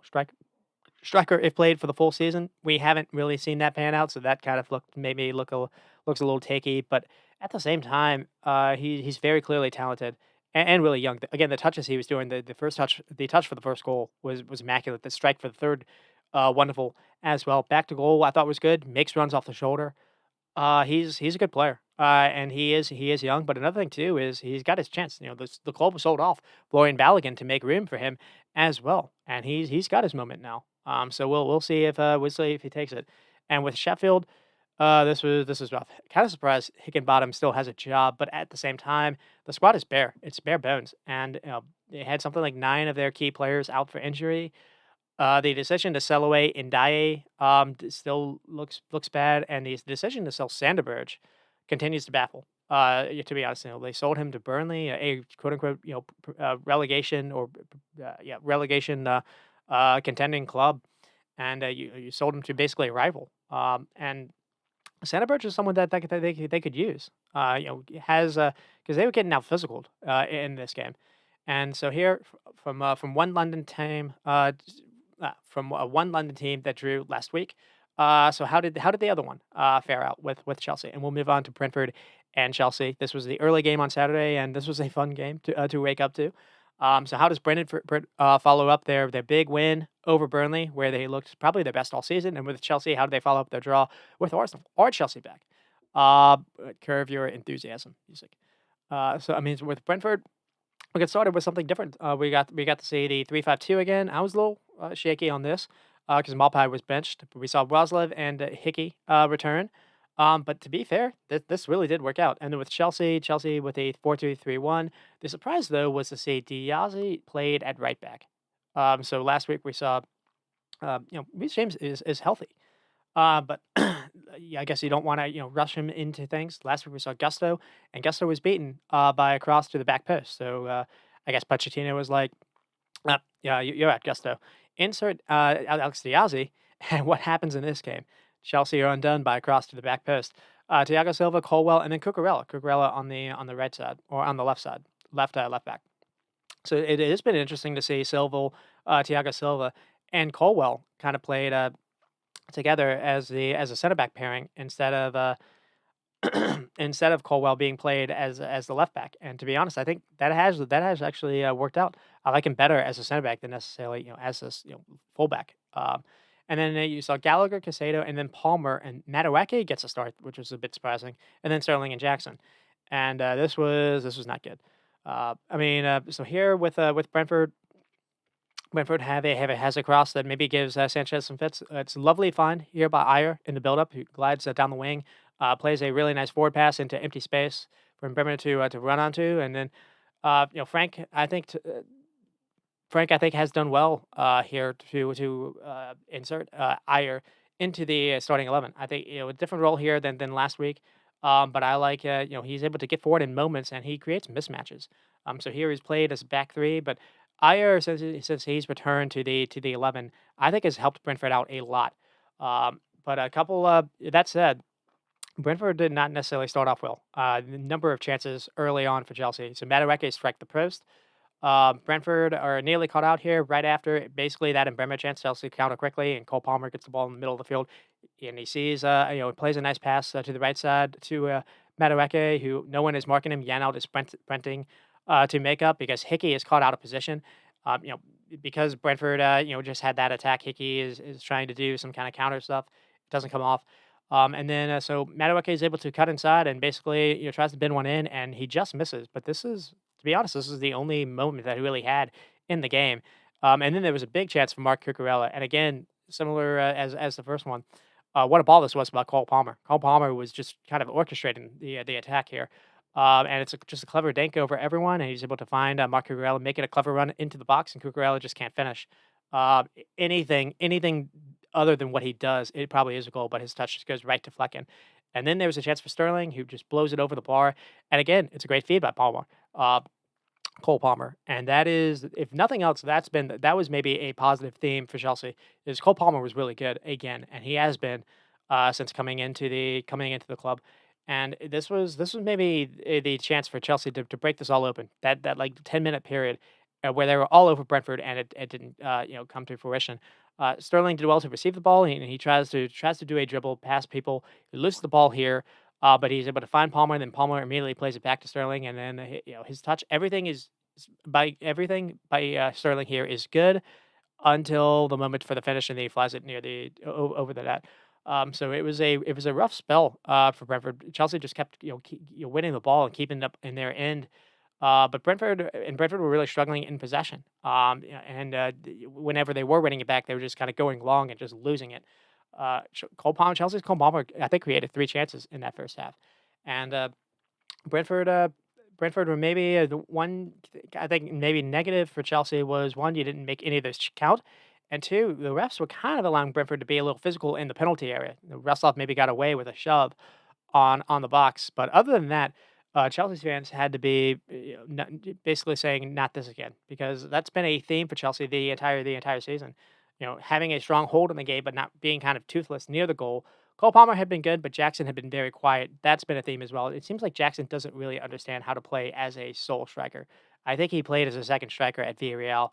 striker if played for the full season. We haven't really seen that pan out, so that kind of made me looks a little takey. But at the same time, he's very clearly talented and really young. Again, the touches he was doing, the touch for the first goal was immaculate. The strike for the third, wonderful as well. Back to goal, I thought was good. Makes runs off the shoulder. He's a good player, and he is young. But another thing too is he's got his chance. The club was sold off Florian Balogun to make room for him as well, and he's got his moment now. So we'll see if he takes it. And with Sheffield, this was rough. Kind of surprised Hickenbottom still has a job, but at the same time, the squad is bare. It's bare bones, and they had something like 9 of their key players out for injury. The decision to sell away Ndiaye still looks bad, and the decision to sell Sanderberg continues to baffle. To be honest, they sold him to Burnley, a quote unquote relegation or relegation contending club, and you sold him to basically a rival. And Sanderberg is someone that they could use. Has because they were getting out physical in this game, and so here from one London team from one London team that drew last week. So how did the other one fare out with Chelsea? And we'll move on to Brentford and Chelsea. This was the early game on Saturday, and this was a fun game to wake up to. So how does follow up their big win over Burnley, where they looked probably their best all season, and with Chelsea, how do they follow up their draw with Arsenal or Chelsea back? Uh, Curve your enthusiasm, music. So I mean, with Brentford, we get started with something different. We got to see the 3-5-2 again. I was a little shaky on this because Malpai was benched. But we saw Roslev and Hickey return. But to be fair, this really did work out. And then with Chelsea with a 4-2-3-1. The surprise though was to see Diazy played at right back. So last week we saw, Reece James is healthy. But yeah, I guess you don't want to, rush him into things. Last week we saw Gusto, and Gusto was beaten by a cross to the back post. So I guess Pochettino was like, "Yeah, you're at Gusto. Insert Alex Diazy." And what happens in this game? Chelsea are undone by a cross to the back post. Thiago Silva, Colwell, and then Cucurella. Cucurella on the right side or on the left side, left back. So it has been interesting to see Thiago Silva, and Colwell kind of played together as a center back pairing instead of instead of Colwell being played as the left back. And to be honest, I think that has actually worked out. I like him better as a center back than necessarily as a fullback. And then you saw Gallagher, Casado, and then Palmer and Madueke gets a start, which was a bit surprising. And then Sterling and Jackson, and this was not good. So here with Brentford has a cross that maybe gives Sanchez some fits. It's a lovely find here by Ayer in the build-up, who glides down the wing, plays a really nice forward pass into empty space for Bremer to run onto, and then Frank I think has done well here to insert Ayer into the starting 11. I think a different role here than last week, but I like he's able to get forward in moments and he creates mismatches. So here he's played as back three, but Ayer since he's returned to the 11, I think has helped Brentford out a lot. But a couple that said, Brentford did not necessarily start off well. The number of chances early on for Chelsea. So Madueke struck the post. Brentford are nearly caught out here right after basically that and Bremer chance. Chelsea counter quickly, and Cole Palmer gets the ball in the middle of the field, and he sees, plays a nice pass to the right side to Madueke, who no one is marking him. Yanout is sprinting to make up because Hickey is caught out of position. Because Brentford, just had that attack. Hickey is trying to do some kind of counter stuff. It doesn't come off. And then so Madueke is able to cut inside and basically tries to bend one in, and he just misses. But this is, to be honest, this is the only moment that he really had in the game. And then there was a big chance for Mark Cucurella, and again, similar as the first one. What a ball this was by Cole Palmer. Cole Palmer was just kind of orchestrating the attack here. And it's just a clever dink over everyone, and he's able to find Mark Cucurella, make it a clever run into the box, and Cucurella just can't finish. Anything other than what he does, it probably is a goal, but his touch just goes right to Flecken. And then there was a chance for Sterling, who just blows it over the bar. And again, it's a great feed by Palmer, Cole Palmer. And that is, if nothing else, that was maybe a positive theme for Chelsea. Is Cole Palmer was really good again, and he has been since coming into the club. And this was maybe the chance for Chelsea to break this all open. That like 10-minute period where they were all over Brentford, and it didn't come to fruition. Sterling did well to receive the ball, and he tries to do a dribble past people. He loses the ball here, but he's able to find Palmer, and then Palmer immediately plays it back to Sterling, and then his touch, everything by Sterling here is good until the moment for the finish, and then he flies it near over the net. So it was a rough spell for Brentford. Chelsea just kept winning the ball and keeping it up in their end. But Brentford were really struggling in possession. And whenever they were winning it back, they were just kind of going long and just losing it. Chelsea's Cole Palmer, I think, created three chances in that first half, and Brentford. Brentford were maybe the one. I think maybe negative for Chelsea was one, you didn't make any of those count, and two, the refs were kind of allowing Brentford to be a little physical in the penalty area. Restov maybe got away with a shove on the box. But other than that, Chelsea fans had to be basically saying not this again, because that's been a theme for Chelsea the entire season. Having a strong hold in the game, but not being kind of toothless near the goal. Cole Palmer had been good, but Jackson had been very quiet. That's been a theme as well. It seems like Jackson doesn't really understand how to play as a sole striker. I think he played as a second striker at Villarreal,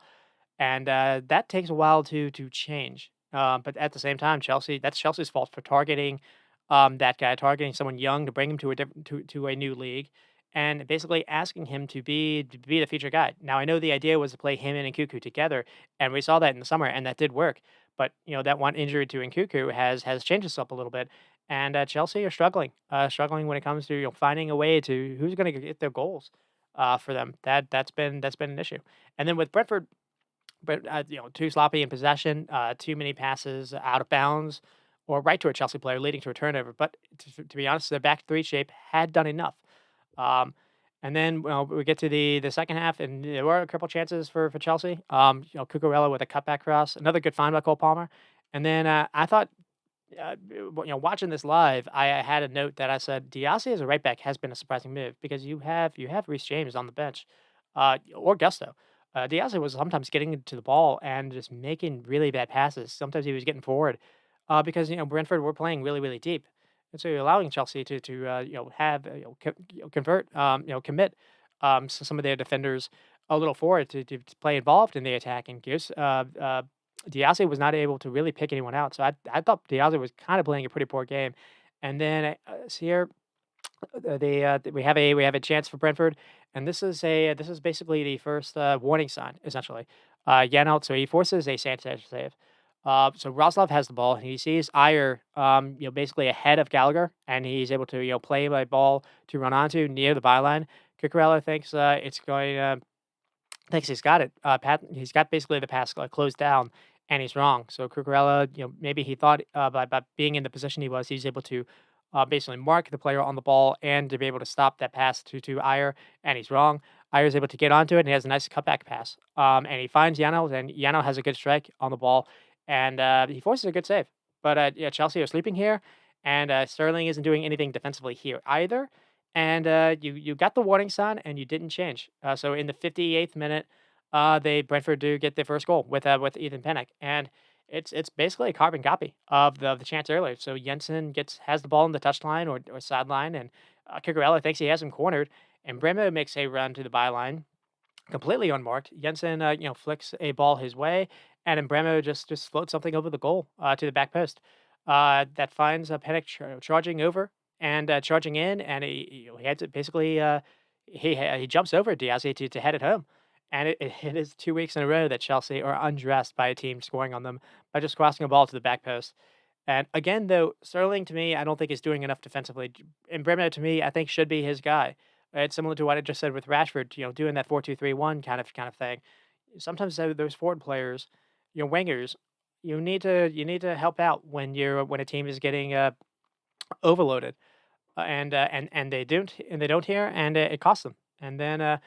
and that takes a while to change. But at the same time, that's Chelsea's fault for targeting that guy, targeting someone young to bring him to a new league, and basically asking him to be the feature guy. Now I know the idea was to play him and Nkuku together, and we saw that in the summer, and that did work. But that one injury to Nkuku has changed us up a little bit, and Chelsea are struggling when it comes to finding a way to who's going to get their goals for them. That's been an issue. And then with Brentford, but too sloppy in possession, too many passes out of bounds, or right to a Chelsea player, leading to a turnover. But to be honest, the back three shape had done enough. Um, and then we get to the second half, and there were a couple chances for Chelsea. Cucurella with a cutback cross, another good find by Cole Palmer. And then I thought watching this live, I had a note that I said Diassi as a right back has been a surprising move because you have Reece James on the bench, or Gusto. Diassi was sometimes getting to the ball and just making really bad passes. Sometimes he was getting forward, because Brentford were playing really really deep, and so you're allowing Chelsea to have convert commit some of their defenders a little forward to play involved in the attack and gives Diaz was not able to really pick anyone out, so I thought Diaz was kinda playing a pretty poor game, and then, here, we have a chance for Brentford, and this is basically the first, warning sign, essentially. Janelt, so he forces a Sanchez save. So Roslov has the ball, and he sees Ayer, basically ahead of Gallagher, and he's able to, play my ball to run onto near the byline. Cucurella thinks, it's going, thinks he's got it. He's got basically the pass closed down, and he's wrong. So Cucurella, maybe he thought by being in the position he was, he's able to basically mark the player on the ball and to be able to stop that pass to Ayer, and he's wrong. Ayer's able to get onto it, and he has a nice cutback pass. And he finds Yano, and Yano has a good strike on the ball, and he forces a good save. But yeah, Chelsea are sleeping here, and Sterling isn't doing anything defensively here either. And you got the warning sign, and you didn't change. So in the 58th minute, they Brentford do get their first goal with Ethan Pennick, and it's basically a carbon copy of the chance earlier. So Jensen has the ball in the touchline or sideline, and Cucurella thinks he has him cornered, and Bremo makes a run to the byline completely unmarked. Jensen, flicks a ball his way, and then Bremo just floats something over the goal to the back post. That finds Pennick charging over and charging in, and he had to basically he jumps over Diaz to head it home. And it is 2 weeks in a row that Chelsea are undressed by a team scoring on them by just crossing a ball to the back post. And again, though, Sterling to me, I don't think is doing enough defensively. And Bremo to me, I think should be his guy. It's similar to what I just said with Rashford, doing that 4-2-3-1 kind of thing. Sometimes those forward players, wingers, you need to help out when a team is getting overloaded, and they don't here, and it costs them. And then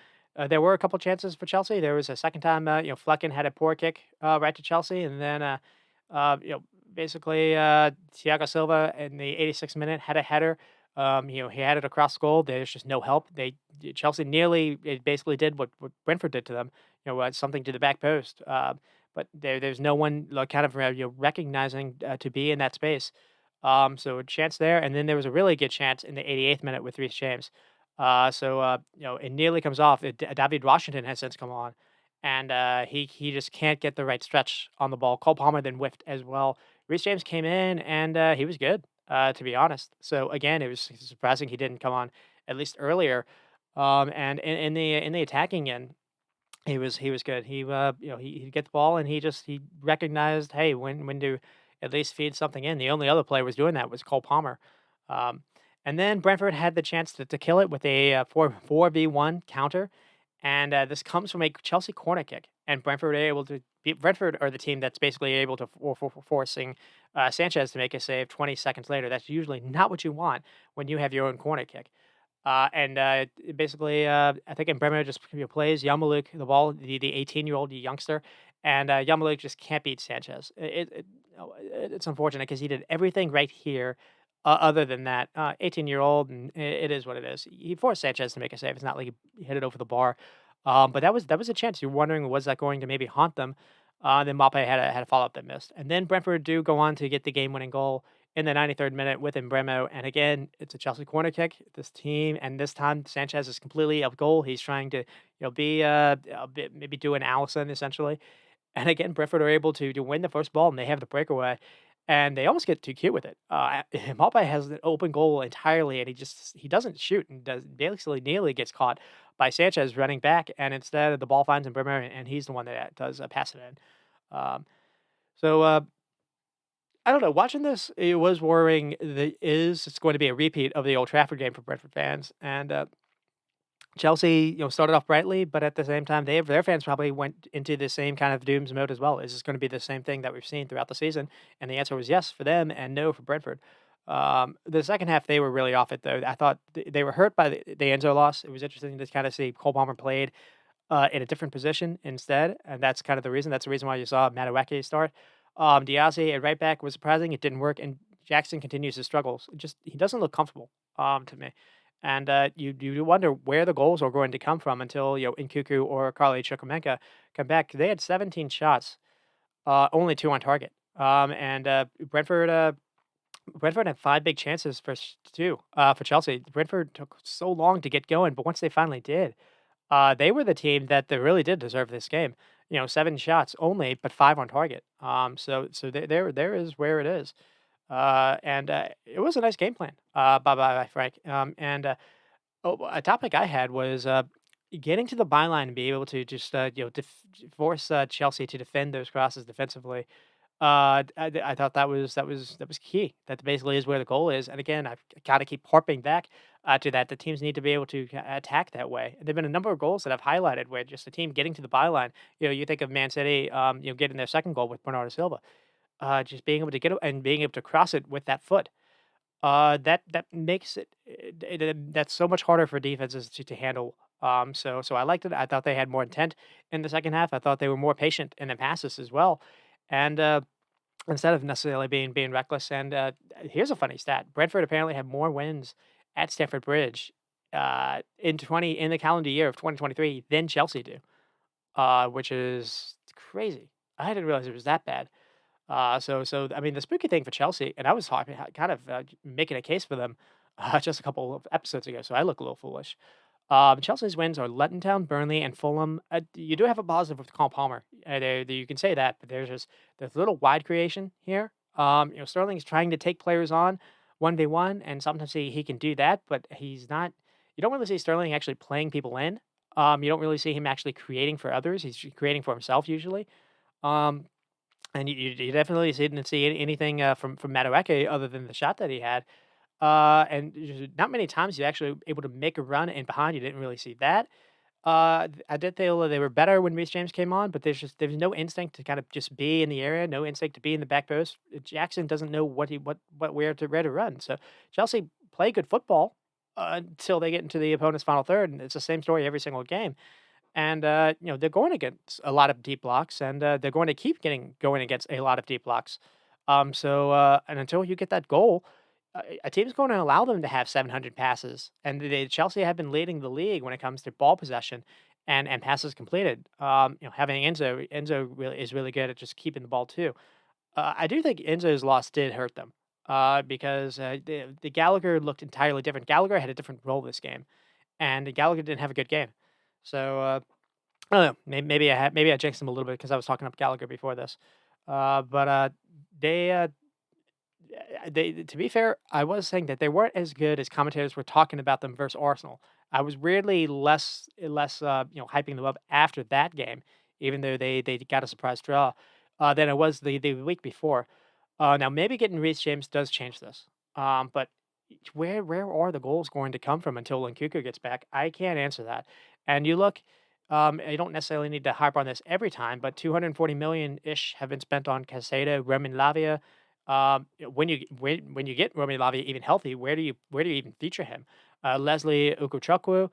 there were a couple chances for Chelsea. There was a second time, Flecken had a poor kick right to Chelsea, and then uh, you know basically Thiago Silva in the 86th minute had a header. He had it across goal. There's just no help. Chelsea nearly it basically did what Brentford did to them. Something to the back post. But there's no one like kind of recognizing to be in that space. So a chance there, and then there was a really good chance in the 88th minute with Reece James. It nearly comes off. David Washington has since come on, and he just can't get the right stretch on the ball. Cole Palmer then whiffed as well. Reece James came in, and he was good, to be honest. So again, it was surprising he didn't come on at least earlier. And in the attacking end, he was good. He'd get the ball, and he recognized, hey, when to at least feed something in. The only other player was doing that was Cole Palmer. Um, and then Brentford had the chance to kill it with a 4v1 counter, and this comes from a Chelsea corner kick. And Brentford are able to beat Brentford are the team that's basically able to forcing Sanchez to make a save 20 seconds later. That's usually not what you want when you have your own corner kick. And basically, I think Mbeumo just plays Yamaluk the ball, the 18-year-old youngster, and Yamaluk just can't beat Sanchez. It's unfortunate because he did everything right here. Other than that, 18-year-old, and it is what it is. He forced Sanchez to make a save. It's not like he hit it over the bar, but that was a chance. You're wondering, was that going to maybe haunt them? Then Mape had a follow up that missed, and then Brentford do go on to get the game winning goal in the 93rd minute with Embremo. And again, it's a Chelsea corner kick. This team, and this time Sanchez is completely up goal. He's trying to, be a bit, maybe do an Allison essentially. And again, Brentford are able to win the first ball, and they have the breakaway. and they almost get too cute with it. Mbappe has an open goal entirely, and he doesn't shoot and does basically nearly gets caught by Sanchez running back, and instead the ball finds Bremer, and he's the one that does pass it in. So I don't know. Watching this, it was worrying. It's going to be a repeat of the Old Trafford game for Brentford fans, and Chelsea, started off brightly, but at the same time, their fans probably went into the same kind of dooms mode as well. Is this going to be the same thing that we've seen throughout the season? And the answer was yes for them and no for Brentford. The second half, they were really off it though. I thought they were hurt by the Enzo loss. It was interesting to kind of see Cole Palmer played in a different position instead, and that's kind of the reason. That's the reason why you saw Madueke start. Diazi at right back was surprising. It didn't work, and Jackson continues to struggle. Just he doesn't look comfortable to me, and you wonder where the goals are going to come from until Nkuku or Carly Chukwuemeka come back. They had 17 shots, only two on target. And Brentford had five big chances for Chelsea. Brentford took so long to get going, but once they finally did, they were the team that they really did deserve this game. 7 shots only, but 5 on target. So there is where it is. And it was a nice game plan by Frank. A topic I had was getting to the byline and be able to just force Chelsea to defend those crosses defensively. I thought that was key. That basically is where the goal is. And again, I've got to keep harping back to that. The teams need to be able to attack that way. And there've been a number of goals that I've highlighted where just the team getting to the byline. You think of Man City, getting their second goal with Bernardo Silva, just being able to and being able to cross it with that foot. That makes that's so much harder for defenses to handle. So I liked it. I thought they had more intent in the second half. I thought they were more patient in the passes as well. And instead of necessarily being reckless. And here's a funny stat: Brentford apparently have more wins at Stamford Bridge in the calendar year of 2023 than Chelsea do, which is crazy. I didn't realize it was that bad. So I mean, the spooky thing for Chelsea, and I was talking, kind of making a case for them just a couple of episodes ago, so I look a little foolish. Chelsea's wins are Luton Town, Burnley, and Fulham. You do have a positive with Cole Palmer. You can say that, but there's a little wide creation here. Sterling's trying to take players on 1v1, and sometimes he can do that, but he's not. You don't really see Sterling actually playing people in. You don't really see him actually creating for others. He's creating for himself usually. Um, and you definitely didn't see anything from Madueke other than the shot that he had. And there's not many times you actually able to make a run in behind. You didn't really see that. I did feel that they were better when Reece James came on, but there's no instinct to kind of just be in the area, no instinct to be in the back post. Jackson doesn't know where to run. So Chelsea play good football until they get into the opponent's final third, and it's the same story every single game. And they're going against a lot of deep blocks, and they're going to keep going against a lot of deep blocks. And until you get that goal, a team's going to allow them to have 700 passes, and Chelsea have been leading the league when it comes to ball possession and passes completed. Having Enzo really is really good at just keeping the ball too. I do think Enzo's loss did hurt them because the Gallagher looked entirely different. Gallagher had a different role this game, and Gallagher didn't have a good game. So I don't know. Maybe I jinxed him a little bit because I was talking up Gallagher before this. But they to be fair, I was saying that they weren't as good as commentators were talking about them versus Arsenal. I was weirdly less hyping them up after that game, even though they got a surprise draw, than it was the week before. Now maybe getting Reece James does change this. But where are the goals going to come from until Nkuku gets back? I can't answer that. And you look, I don't necessarily need to harp on this every time, but 240 million ish have been spent on Casado, Roman Lavia. When you get Roman Lavia even healthy, where do you even feature him? Leslie Ukuchukwu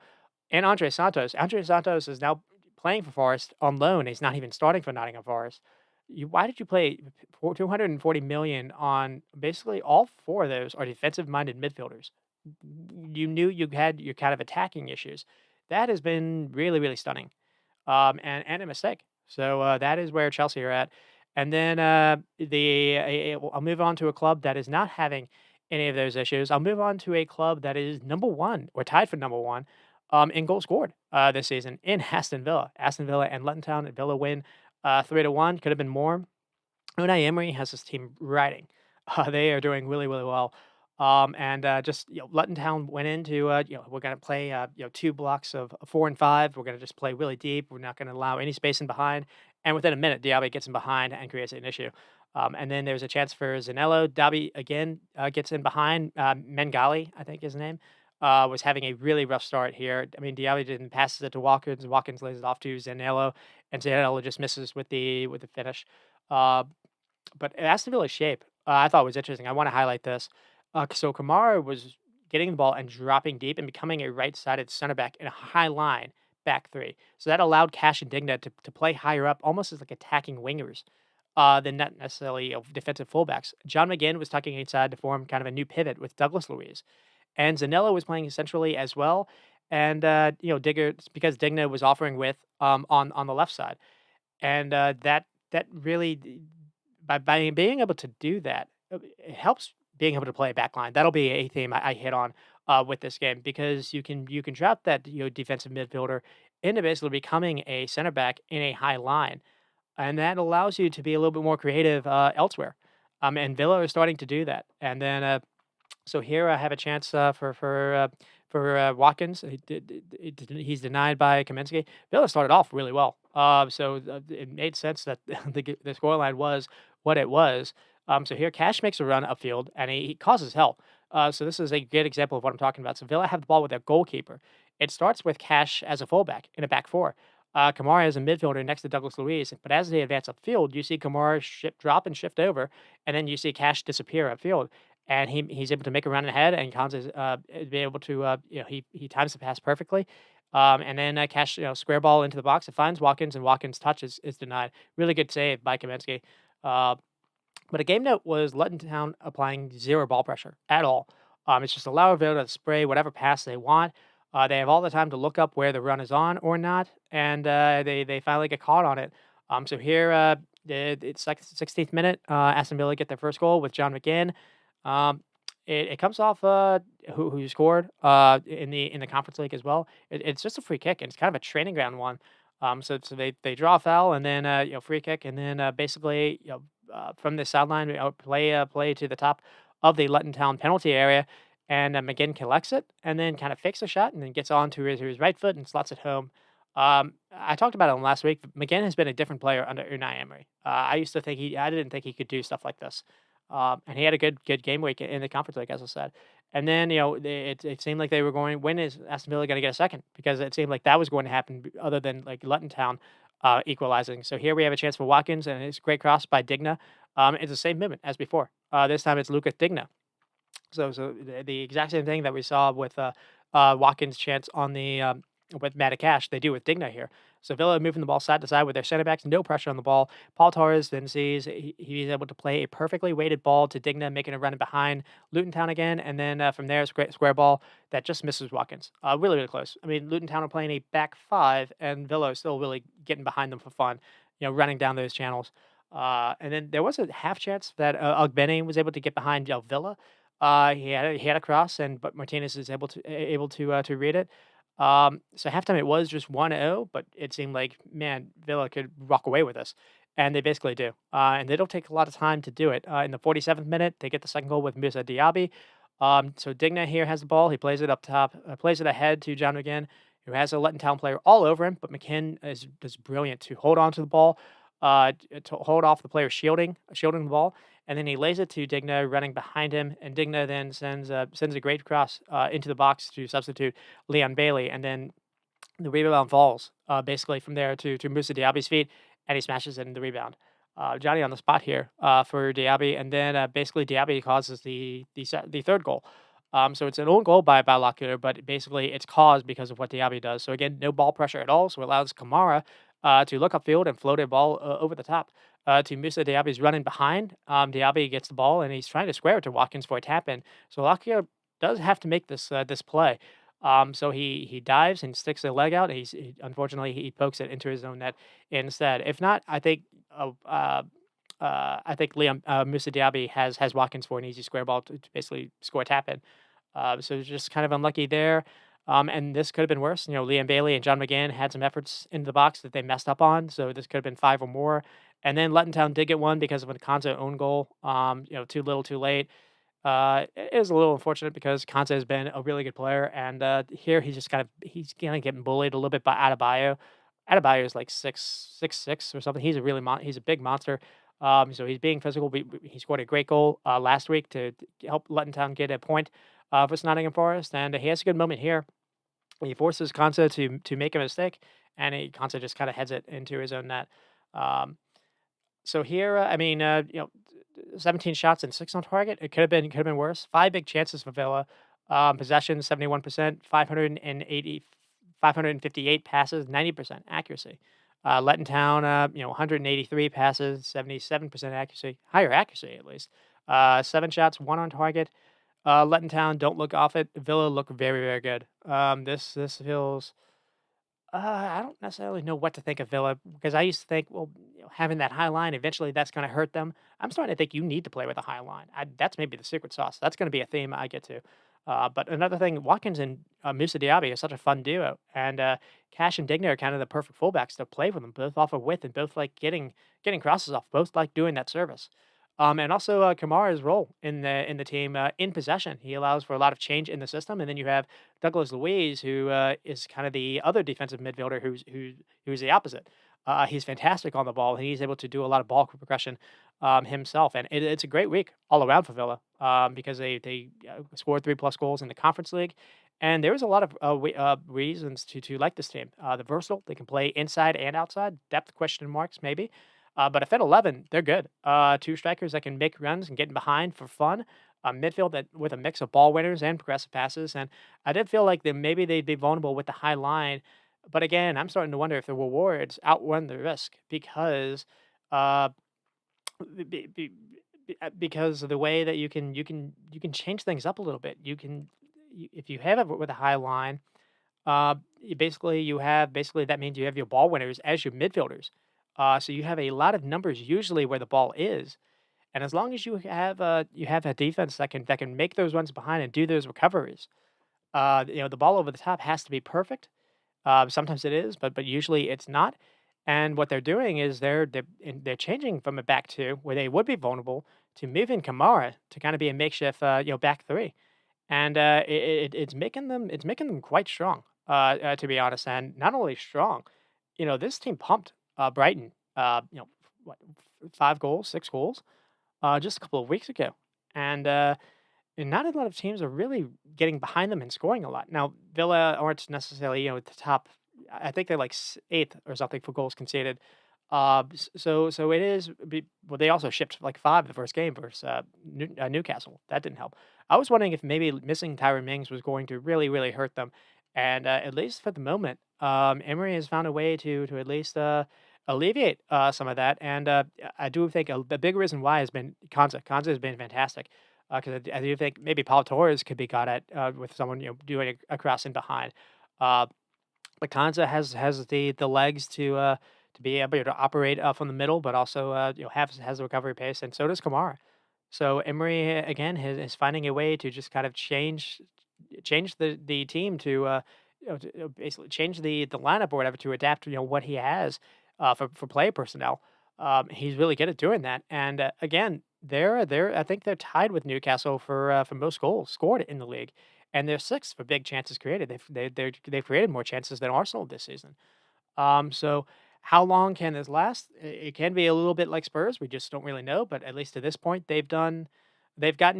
and Andre Santos. Andre Santos is now playing for Forest on loan. He's not even starting for Nottingham Forest. Why did you play for 240 million on basically all four of those are defensive minded midfielders? You knew you had your kind of attacking issues. That has been really, really stunning, and a mistake. So that is where Chelsea are at. And then I'll move on to a club that is not having any of those issues. I'll move on to a club that is number one or tied for number one in goals scored this season in Aston Villa. Aston Villa and Luton Town. Villa win 3-1. Could have been more. Unai Emery has his team riding. They are doing really, really well. And just Luton Town went into we're gonna play 2 blocks of 4 and 5. We're gonna just play really deep. We're not gonna allow any space in behind. And within a minute, Diaby gets in behind and creates an issue. And then there's a chance for Zanello. Diaby again gets in behind. Mengali, I think his name, was having a really rough start here. I mean, Diaby didn't passes it to Watkins. Watkins lays it off to Zanello, and Zanello just misses with the finish. Uh, but Aston Villa's shape, I thought was interesting. I wanna highlight this. So Kamara was getting the ball and dropping deep and becoming a right-sided center back in a high line back three. So that allowed Cash and Digna to play higher up, almost as like attacking wingers, than not necessarily of defensive fullbacks. John McGinn was tucking inside to form kind of a new pivot with Douglas Luiz, and Zanello was playing centrally as well. And Digger, because Digna was offering width on the left side, and that really by being able to do that, it helps being able to play a back line. That'll be a theme I hit on with this game because you can drop that defensive midfielder into basically becoming a center back in a high line, and that allows you to be a little bit more creative elsewhere. And Villa is starting to do that. And then so here I have a chance for Watkins. He's denied by Kaminsky. Villa started off really well, so it made sense that the scoreline was what it was. So here Cash makes a run upfield and he causes hell. So this is a good example of what I'm talking about. So Villa have the ball with their goalkeeper. It starts with Cash as a fullback in a back four. Kamara is a midfielder next to Douglas Luiz, but as they advance upfield, you see Kamara drop and shift over, and then you see Cash disappear upfield, and he's able to make a run ahead, and Cons is be able to he times the pass perfectly, and then Cash square ball into the box. It finds Watkins, and Watkins' touch is denied. Really good save by Kaminsky. Uh, but a game note was Luton Town applying zero ball pressure at all. It's just allow Villa to spray whatever pass they want. They have all the time to look up where the run is on or not, and they finally get caught on it. So here it's like 16th minute. Aston Villa get their first goal with John McGinn. Um, it comes off who scored in the Conference League as well. It's just a free kick, and it's kind of a training ground one. So they draw a foul and then free kick, and then basically from the sideline play to the top of the Luton Town penalty area, and McGinn collects it and then kind of fakes a shot and then gets on to his right foot and slots it home. I talked about it last week. McGinn has been a different player under Unai Emery. I didn't think he could do stuff like this. And he had a good game week in the Conference League, as I said. And then it seemed like they were going. When is Aston Villa going to get a second? Because it seemed like that was going to happen, other than like Luton Town equalizing. So here we have a chance for Watkins, and it's a great cross by Digna. It's the same movement as before. This time it's Lucas Digna. So the exact same thing that we saw with Watkins' chance on the with Matty they do with Digna here. So Villa moving the ball side to side with their center backs, no pressure on the ball. Paul Torres then sees he's able to play a perfectly weighted ball to Digna, making a run in behind Luton Town again, and then from there, square ball that just misses Watkins. Really, really close. I mean, Luton Town are playing a back five, and Villa is still really getting behind them for fun, running down those channels. And then there was a half chance that Ogbene was able to get behind Villa. He had a cross, and but Martinez is able to read it. So halftime it was just 1-0, but it seemed like, man, Villa could walk away with this, and they basically do. And they don't take a lot of time to do it. In the 47th minute, they get the second goal with Musa Diaby. So Digna here has the ball. He plays it up top, plays it ahead to John McGinn, who has a Luton Town player all over him. But McGinn is brilliant to hold on to the ball, to hold off the player shielding the ball, and then he lays it to Digna running behind him, and Digna then sends a great cross into the box to substitute Leon Bailey, and then the rebound falls basically from there to Musa Diaby's feet, and he smashes it in the rebound. Johnny on the spot here for Diaby, and then basically Diaby causes the third goal. So it's an own goal by Lockyer, but basically it's caused because of what Diaby does. So again, no ball pressure at all, so it allows Kamara to look upfield and float a ball over the top to Musa Diaby's running behind. Diaby gets the ball and he's trying to square it to Watkins for a tap in. So Lockyer does have to make this play. So he dives and sticks a leg out. Unfortunately he pokes it into his own net instead. If not, I think Liam Musa Diaby has Watkins for an easy square ball to basically score a tap in. So just kind of unlucky there. And this could have been worse. Liam Bailey and John McGinn had some efforts into the box that they messed up on. So this could have been five or more. And then Lettentown did get one because of a Konza own goal. Too little, too late. It is a little unfortunate because Konza has been a really good player, and here he's kind of getting bullied a little bit by Adebayo. Adebayo is like 6'6" or something. He's a big monster. So he's being physical. He scored a great goal last week to help Lettentown get a point for Nottingham Forest, and he has a good moment here. He forces Konza to make a mistake, and Konza just kind of heads it into his own net. Um, so here, 17 shots and 6 on target. It could have been worse. 5 big chances for Villa. Possession 71%, 558 passes, 90% accuracy. Letting 183 passes, 77% accuracy, higher accuracy at least. 7 shots, 1 on target. Letting don't look off it. Villa look very, very good. This feels I don't necessarily know what to think of Villa because I used to think, well, having that high line, eventually that's going to hurt them. I'm starting to think you need to play with a high line. That's maybe the secret sauce. That's going to be a theme I get to. But another thing, Watkins and Musa Diaby is such a fun duo, and Cash and Digna are kind of the perfect fullbacks to play with them, both off of width and both like getting crosses off, both like doing that service. And also Kamara's role in the team in possession. He allows for a lot of change in the system, and then you have Douglas Luiz, who is kind of the other defensive midfielder who's the opposite. He's fantastic on the ball, and he's able to do a lot of ball progression himself. And it's a great week all around for Villa because they scored 3+ goals in the Conference League, and there was a lot of reasons to like this team. The versatile, they can play inside and outside. Depth question marks maybe. But if at 11, they're good. Two strikers that can make runs and get in behind for fun. A midfield that with a mix of ball winners and progressive passes. And I did feel like maybe they'd be vulnerable with the high line. But again, I'm starting to wonder if the rewards outrun the risk uh, because of the way that you can change things up a little bit. If you have it with a high line, basically that means you have your ball winners as your midfielders. So you have a lot of numbers usually where the ball is, and as long as you have a defense that can make those runs behind and do those recoveries, the ball over the top has to be perfect. Sometimes it is, but usually it's not. And what they're doing is they're changing from a back two where they would be vulnerable to moving Kamara to kind of be a makeshift back three, and it's making them quite strong. To be honest, and not only strong, this team pumped Brighton. What 5 goals, 6 goals, just a couple of weeks ago, and not a lot of teams are really getting behind them and scoring a lot. Now Villa aren't necessarily at the top. I think they're like eighth or something for goals conceded. So it is. Well, they also shipped like 5 the first game versus Newcastle. That didn't help. I was wondering if maybe missing Tyron Mings was going to really, really hurt them. And at least for the moment, Emery has found a way to at least alleviate some of that. And I do think a big reason why has been Konza. Konza has been fantastic because I do think maybe Paul Torres could be got at with someone doing a cross in behind. Uh, but Konza has the legs to be able to operate from the middle, but also has a recovery pace, and so does Kamara. So Emery again is finding a way to just kind of change the team to basically change the lineup or whatever to adapt what he has for player personnel. He's really good at doing that, and again, I think they're tied with Newcastle for most goals scored in the league, and they're sixth for big chances created. They've created more chances than Arsenal this season. So how long can this last? It can be a little bit like Spurs. We just don't really know, but at least to this point, they've gotten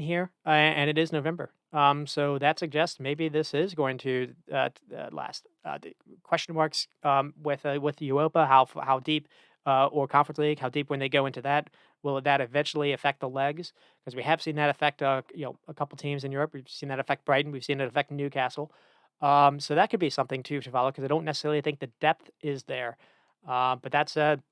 here, and it is November. So that suggests maybe this is going to last. The question marks with Europa, how deep, or Conference League, how deep when they go into that. Will that eventually affect the legs? Because we have seen that affect a couple teams in Europe. We've seen that affect Brighton. We've seen it affect Newcastle. So that could be something too to follow because I don't necessarily think the depth is there. But that said,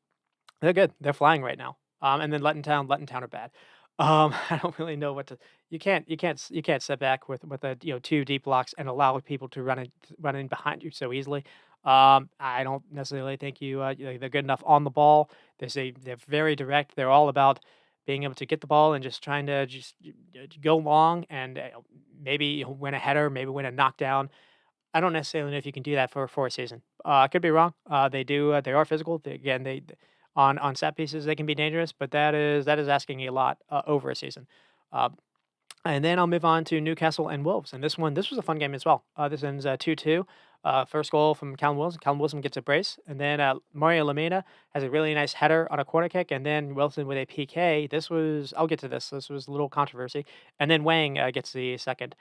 they're good. They're flying right now. And then Letting Town are bad. I don't really know what to. You can't sit back with a 2 deep blocks and allow people to run in behind you so easily. I don't necessarily think they're good enough on the ball. They're very direct. They're all about being able to get the ball and just trying to just go long and maybe win a header, maybe win a knockdown. I don't necessarily know if you can do that for a season. I could be wrong. They do. They are physical. Again, they On set pieces, they can be dangerous, but that is asking a lot over a season. Uh, and then I'll move on to Newcastle and Wolves. And this was a fun game as well. This ends 2-2. First goal from Callum Wilson. Callum Wilson gets a brace. And then Mario Lamina has a really nice header on a corner kick. And then Wilson with a PK. I'll get to this. This was a little controversy. And then Wang gets the second.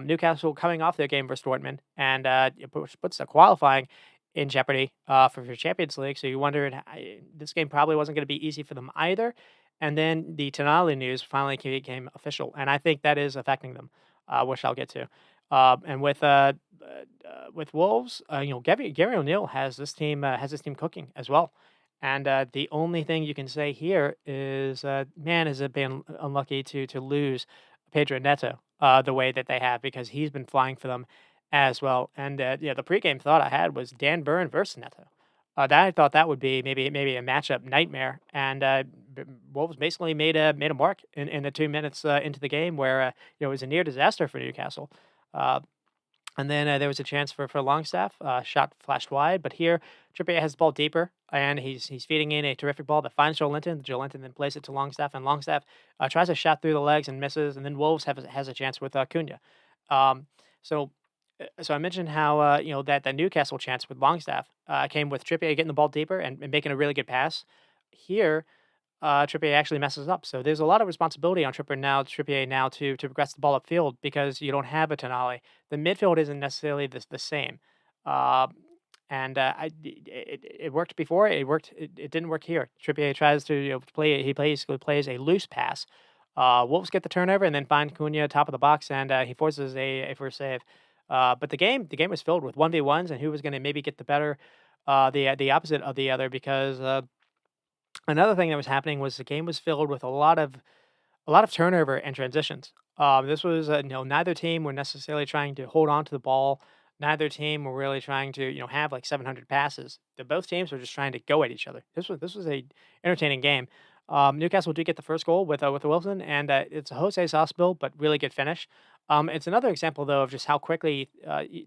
Newcastle coming off their game versus Dortmund. And it puts the qualifying in jeopardy for Champions League. So you wondered, this game probably wasn't going to be easy for them either. And then the Tonali news finally became official, and I think that is affecting them, which I'll get to. And with Wolves, Gary O'Neill has this team cooking as well. And the only thing you can say here is, man, has it been unlucky to lose Pedro Neto the way that they have, because he's been flying for them as well. And yeah, the pregame thought I had was Dan Burn versus Neto. That I thought that would be maybe a matchup nightmare, and Wolves basically made a mark in the 2 minutes into the game where it was a near disaster for Newcastle. Uh, and then there was a chance for Longstaff. Shot flashed wide, but here Trippier has the ball deeper, and he's feeding in a terrific ball that finds Joelinton. Joelinton then plays it to Longstaff, and Longstaff tries a shot through the legs and misses. And then Wolves has a chance with Cunha. Um, so so I mentioned how that Newcastle chance with Longstaff came with Trippier getting the ball deeper and making a really good pass. Here, Trippier actually messes up. So there's a lot of responsibility on Trippier now to progress the ball upfield, because you don't have a Tonali. The midfield isn't necessarily the same. Uh, and it worked before. It didn't work here. Trippier tries to play. He basically plays a loose pass. Wolves get the turnover and then find Cunha top of the box, and he forces a first save. But the game was filled with 1v1s, and who was going to maybe get the better, the opposite of the other, because another thing that was happening was the game was filled with a lot of turnover and transitions. This was neither team were necessarily trying to hold on to the ball. Neither team were really trying to have like 700 passes. Both teams were just trying to go at each other. This was a entertaining game. Newcastle did get the first goal with Wilson, and it's a Jose Sauce build, but really good finish. It's another example though of just how quickly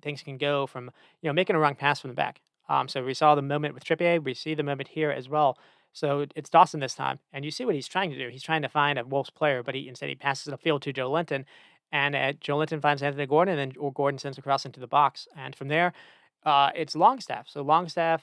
things can go from making a wrong pass from the back. So we saw the moment with Trippier. We see the moment here as well. So it's Dawson this time, and you see what he's trying to do. He's trying to find a Wolves player, but instead he passes the field to Joe Linton, and Joe Linton finds Anthony Gordon, and then Gordon sends across into the box. And from there, it's Longstaff. So Longstaff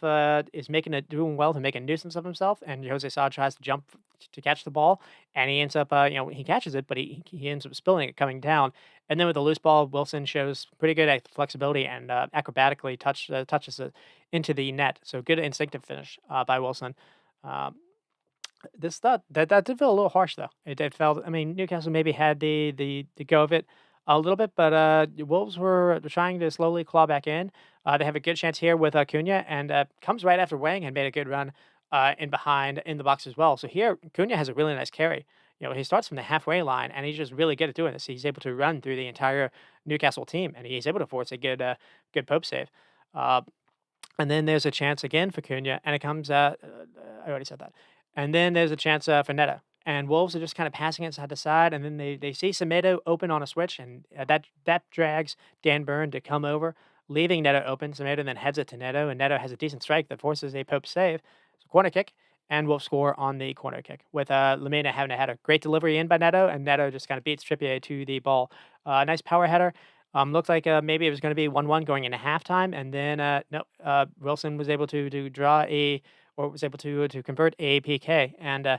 is doing well to make a nuisance of himself, and Jose Sa tries to jump to catch the ball, and he ends up he catches it, but he ends up spilling it coming down. And then with the loose ball, Wilson shows pretty good flexibility and acrobatically touches it into the net. So good instinctive finish by Wilson. Um, this that did feel a little harsh though. It felt. I mean, Newcastle maybe had the go of it a little bit, but the Wolves were trying to slowly claw back in. They have a good chance here with Cunha, and comes right after Wang had made a good run in behind in the box as well. So here, Cunha has a really nice carry. He starts from the halfway line, and he's just really good at doing this. He's able to run through the entire Newcastle team, and he's able to force a good Pope save. Uh, and then there's a chance again for Cunha, and it comes. I already said that. And then there's a chance for Neto. And Wolves are just kind of passing it side to side, and then they see Semedo open on a switch, and that drags Dan Burn to come over, leaving Neto open. Semedo then heads it to Neto, and Neto has a decent strike that forces a Pope save. So corner kick, and Wolves score on the corner kick, with Lamina having had a great delivery in by Neto, and Neto just kind of beats Trippier to the ball. Nice power header. Looked like maybe it was going to be 1-1 going into halftime, and then no, Wilson was able to draw or was able to convert a PK, and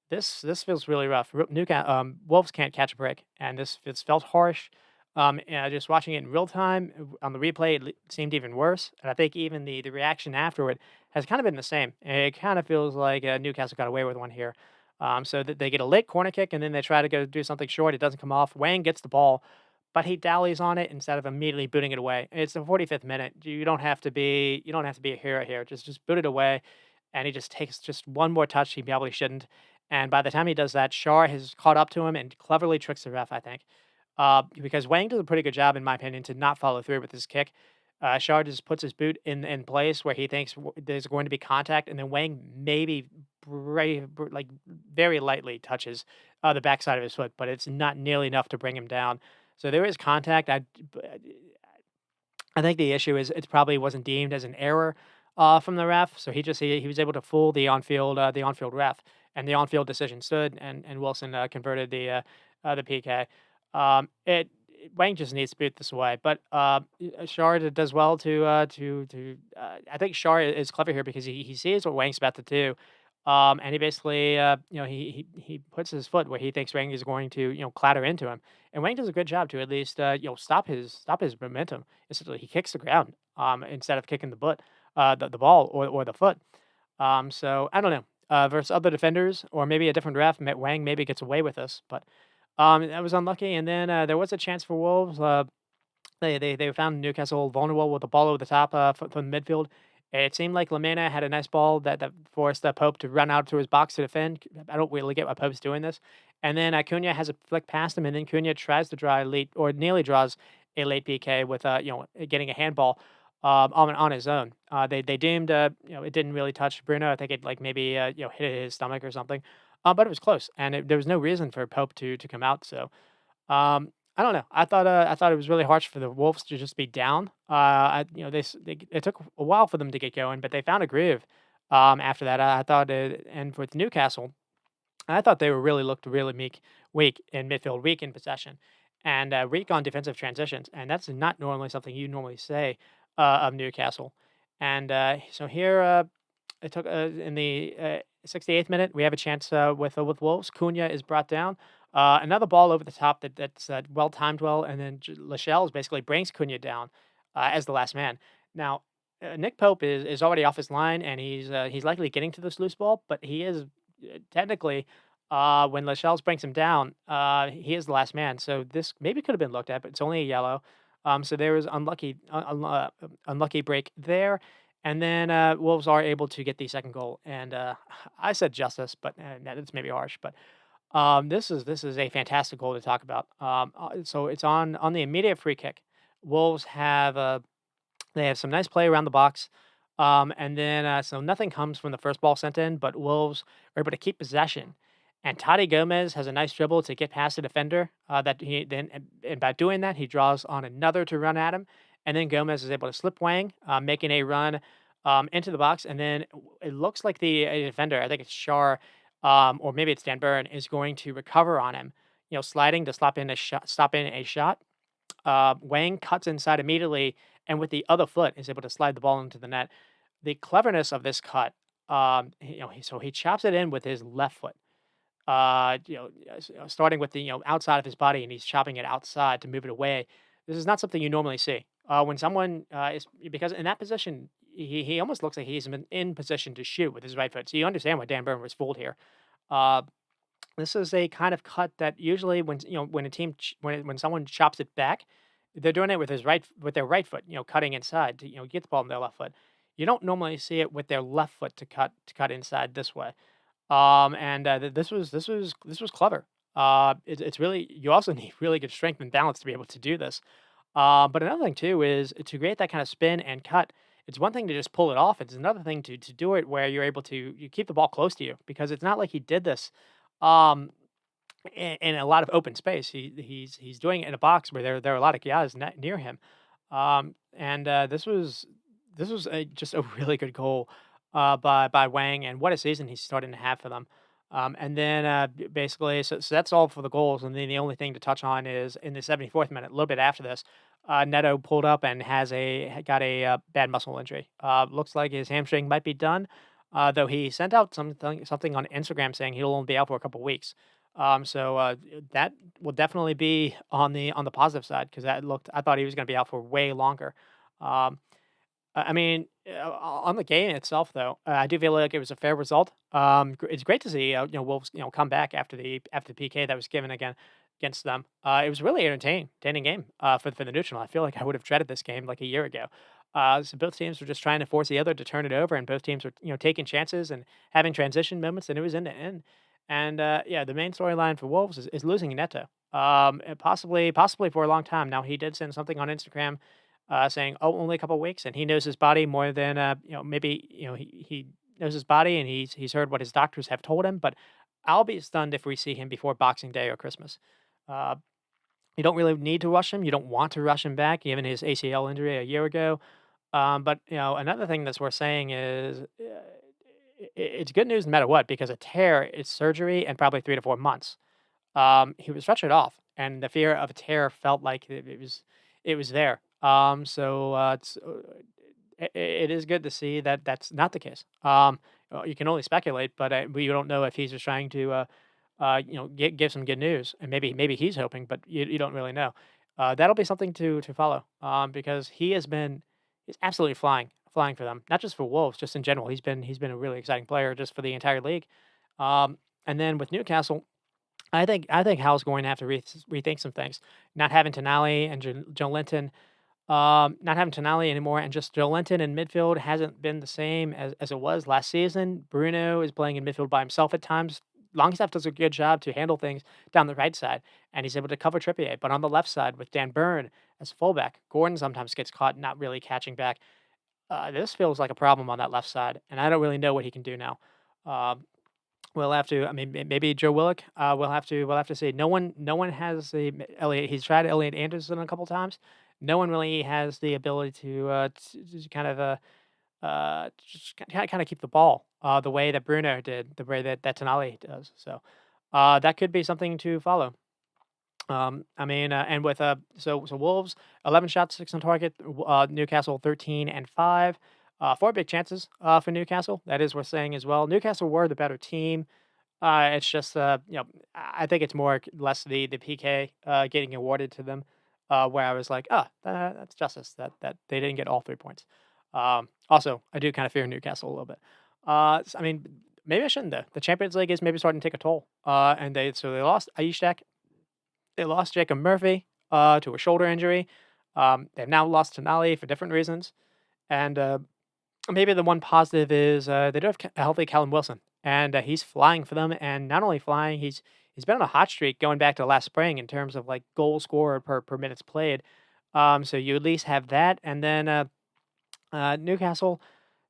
this feels really rough. Wolves can't catch a break, and this felt harsh. Just watching it in real time on the replay, it seemed even worse, and I think even the reaction afterward has kind of been the same. It kind of feels like Newcastle got away with one here. So that they get a late corner kick, and then they try to go do something short. It doesn't come off. Wang gets the ball, but he dallies on it instead of immediately booting it away. It's the 45th minute. You don't have to be a hero here. Just boot it away, and he just takes just one more touch he probably shouldn't. And by the time he does that, Shar has caught up to him and cleverly tricks the ref, I think. Because Wang does a pretty good job, in my opinion, to not follow through with his kick. Shar just puts his boot in place where he thinks there's going to be contact, and then Wang maybe like very lightly touches the backside of his foot, but it's not nearly enough to bring him down. So there is contact. I think the issue is it probably wasn't deemed as an error. from the ref. So he was able to fool the on-field ref, and the on-field decision stood, and Wilson converted the PK. It Wang just needs to boot this away, but Shar does well to. I think Shar is clever here because he sees what Wang's about to do. And he basically, he puts his foot where he thinks Wang is going to, clatter into him, and Wang does a good job to at least, stop his momentum. Essentially, he kicks the ground, instead of kicking the ball or the foot. So I don't know. Versus other defenders or maybe a different ref, Wang maybe gets away with this, but that was unlucky. And then there was a chance for Wolves. They found Newcastle vulnerable with the ball over the top from the midfield. It seemed like Lamena had a nice ball that forced Pope to run out to his box to defend. I don't really get why Pope's doing this. And then Cunha has a flick past him, and then Cunha tries to draw a late or nearly draws a late PK with getting a handball on his own. They deemed it didn't really touch Bruno. I think it like maybe hit his stomach or something. But it was close, and there was no reason for Pope to come out. So I don't know. I thought it was really harsh for the Wolves to just be down. It took a while for them to get going, but they found a groove. After that, I thought, and with Newcastle, I thought they were really looked really weak in midfield, weak in possession, and weak on defensive transitions, and that's not normally something you normally say of Newcastle. And so here, it took in the 68th minute, we have a chance with Wolves. Cunha is brought down. Another ball over the top that's well timed well, and then Lascelles basically brings Cunha down as the last man. Now, Nick Pope is already off his line, and he's likely getting to this loose ball, but he is technically when Lascelles brings him down, he is the last man. So this maybe could have been looked at, but it's only a yellow. So there was unlucky break there. And then Wolves are able to get the second goal, and I said justice, but that's maybe harsh. But this is a fantastic goal to talk about. So it's on the immediate free kick. Wolves have they have some nice play around the box, and then so nothing comes from the first ball sent in, but Wolves are able to keep possession. And Tati Gomez has a nice dribble to get past the defender. That he then and by doing that, he draws on another to run at him, and then Gomez is able to slip Wang, making a run into the box, and then it looks like the defender, I think it's Shar, or maybe it's Dan Burn, is going to recover on him. Sliding to stop in a shot. Wang cuts inside immediately, and with the other foot is able to slide the ball into the net. The cleverness of this cut, so he chops it in with his left foot. Starting with the outside of his body, and he's chopping it outside to move it away. This is not something you normally see. When someone is because in that position, he almost looks like he's in position to shoot with his right foot. So you understand why Dan Burn was fooled here. Uh, this is a kind of cut that usually when a team when someone chops it back, they're doing it with their right foot, cutting inside to get the ball in their left foot. You don't normally see it with their left foot to cut inside this way. And this was clever. It's really you also need really good strength and balance to be able to do this. But another thing too is to create that kind of spin and cut. It's one thing to just pull it off. It's another thing to do it where you're able to you keep the ball close to you because it's not like he did this um, in a lot of open space. He's doing it in a box where there are a lot of guys near him. And this was just a really good goal by Wang, and what a season he's starting to have for them. And then basically, so that's all for the goals. And then the only thing to touch on is in the 74th minute, a little bit after this, Neto pulled up and got a bad muscle injury. Looks like his hamstring might be done, though he sent out something on Instagram saying he'll only be out for a couple weeks. So that will definitely be on the positive side because I thought he was going to be out for way longer. Um, I mean, on the game itself, though, I do feel like it was a fair result. It's great to see Wolves come back after the PK that was given against them. It was really entertaining game for the neutral. I feel like I would have dreaded this game like a year ago. So both teams were just trying to force the other to turn it over, and both teams were taking chances and having transition moments, and it was end to end. And yeah, the main storyline for Wolves is losing Neto, and possibly for a long time. Now he did send something on Instagram saying, "Oh, only a couple weeks," and he knows his body more than maybe he knows his body, and he's heard what his doctors have told him. But I'll be stunned if we see him before Boxing Day or Christmas. Uh, you don't really need to rush him. You don't want to rush him back, given his ACL injury a year ago. But another thing that's worth saying is it's good news no matter what because a tear is surgery and probably 3 to 4 months. He was stretching it off, and the fear of a tear felt like it was there. It is good to see that that's not the case. You can only speculate, but we don't know if he's just trying to give some good news, and maybe he's hoping, but you don't really know. That'll be something to follow, because he's absolutely flying for them, not just for Wolves, just in general. He's been a really exciting player just for the entire league. And then with Newcastle, I think Hal's going to have to rethink some things. Not having Tonali and Joe Linton, not having Tonali anymore, and just Joe Linton in midfield hasn't been the same as it was last season. Bruno is playing in midfield by himself at times. Longstaff does a good job to handle things down the right side, and he's able to cover Trippier. But on the left side with Dan Burn as fullback, Gordon sometimes gets caught not really catching back. This feels like a problem on that left side, and I don't really know what he can do now. Um, We'll have to. I mean, maybe Joe Willock. We'll have to see. No one has the Elliot. He's tried Elliot Anderson a couple times. No one really has the ability to kind of just kind of keep the ball the way that Bruno did, the way that Tonali does. So that could be something to follow. I mean, and with so Wolves 11 shots, 6 on target. Newcastle 13 and 5. Four big chances for Newcastle. That is worth saying as well. Newcastle were the better team. It's just I think it's more less the PK getting awarded to them, where I was like, that's justice that they didn't get all 3 points. Also, I do kind of fear Newcastle a little bit. I mean, maybe I shouldn't though. The Champions League is maybe starting to take a toll. And they lost Aishak, they lost Jacob Murphy to a shoulder injury. They've now lost Tonali for different reasons, and maybe the one positive is they do have a healthy Callum Wilson, and he's flying for them. And not only flying, he's been on a hot streak going back to last spring in terms of like goal scored per minutes played. So you at least have that, and then Newcastle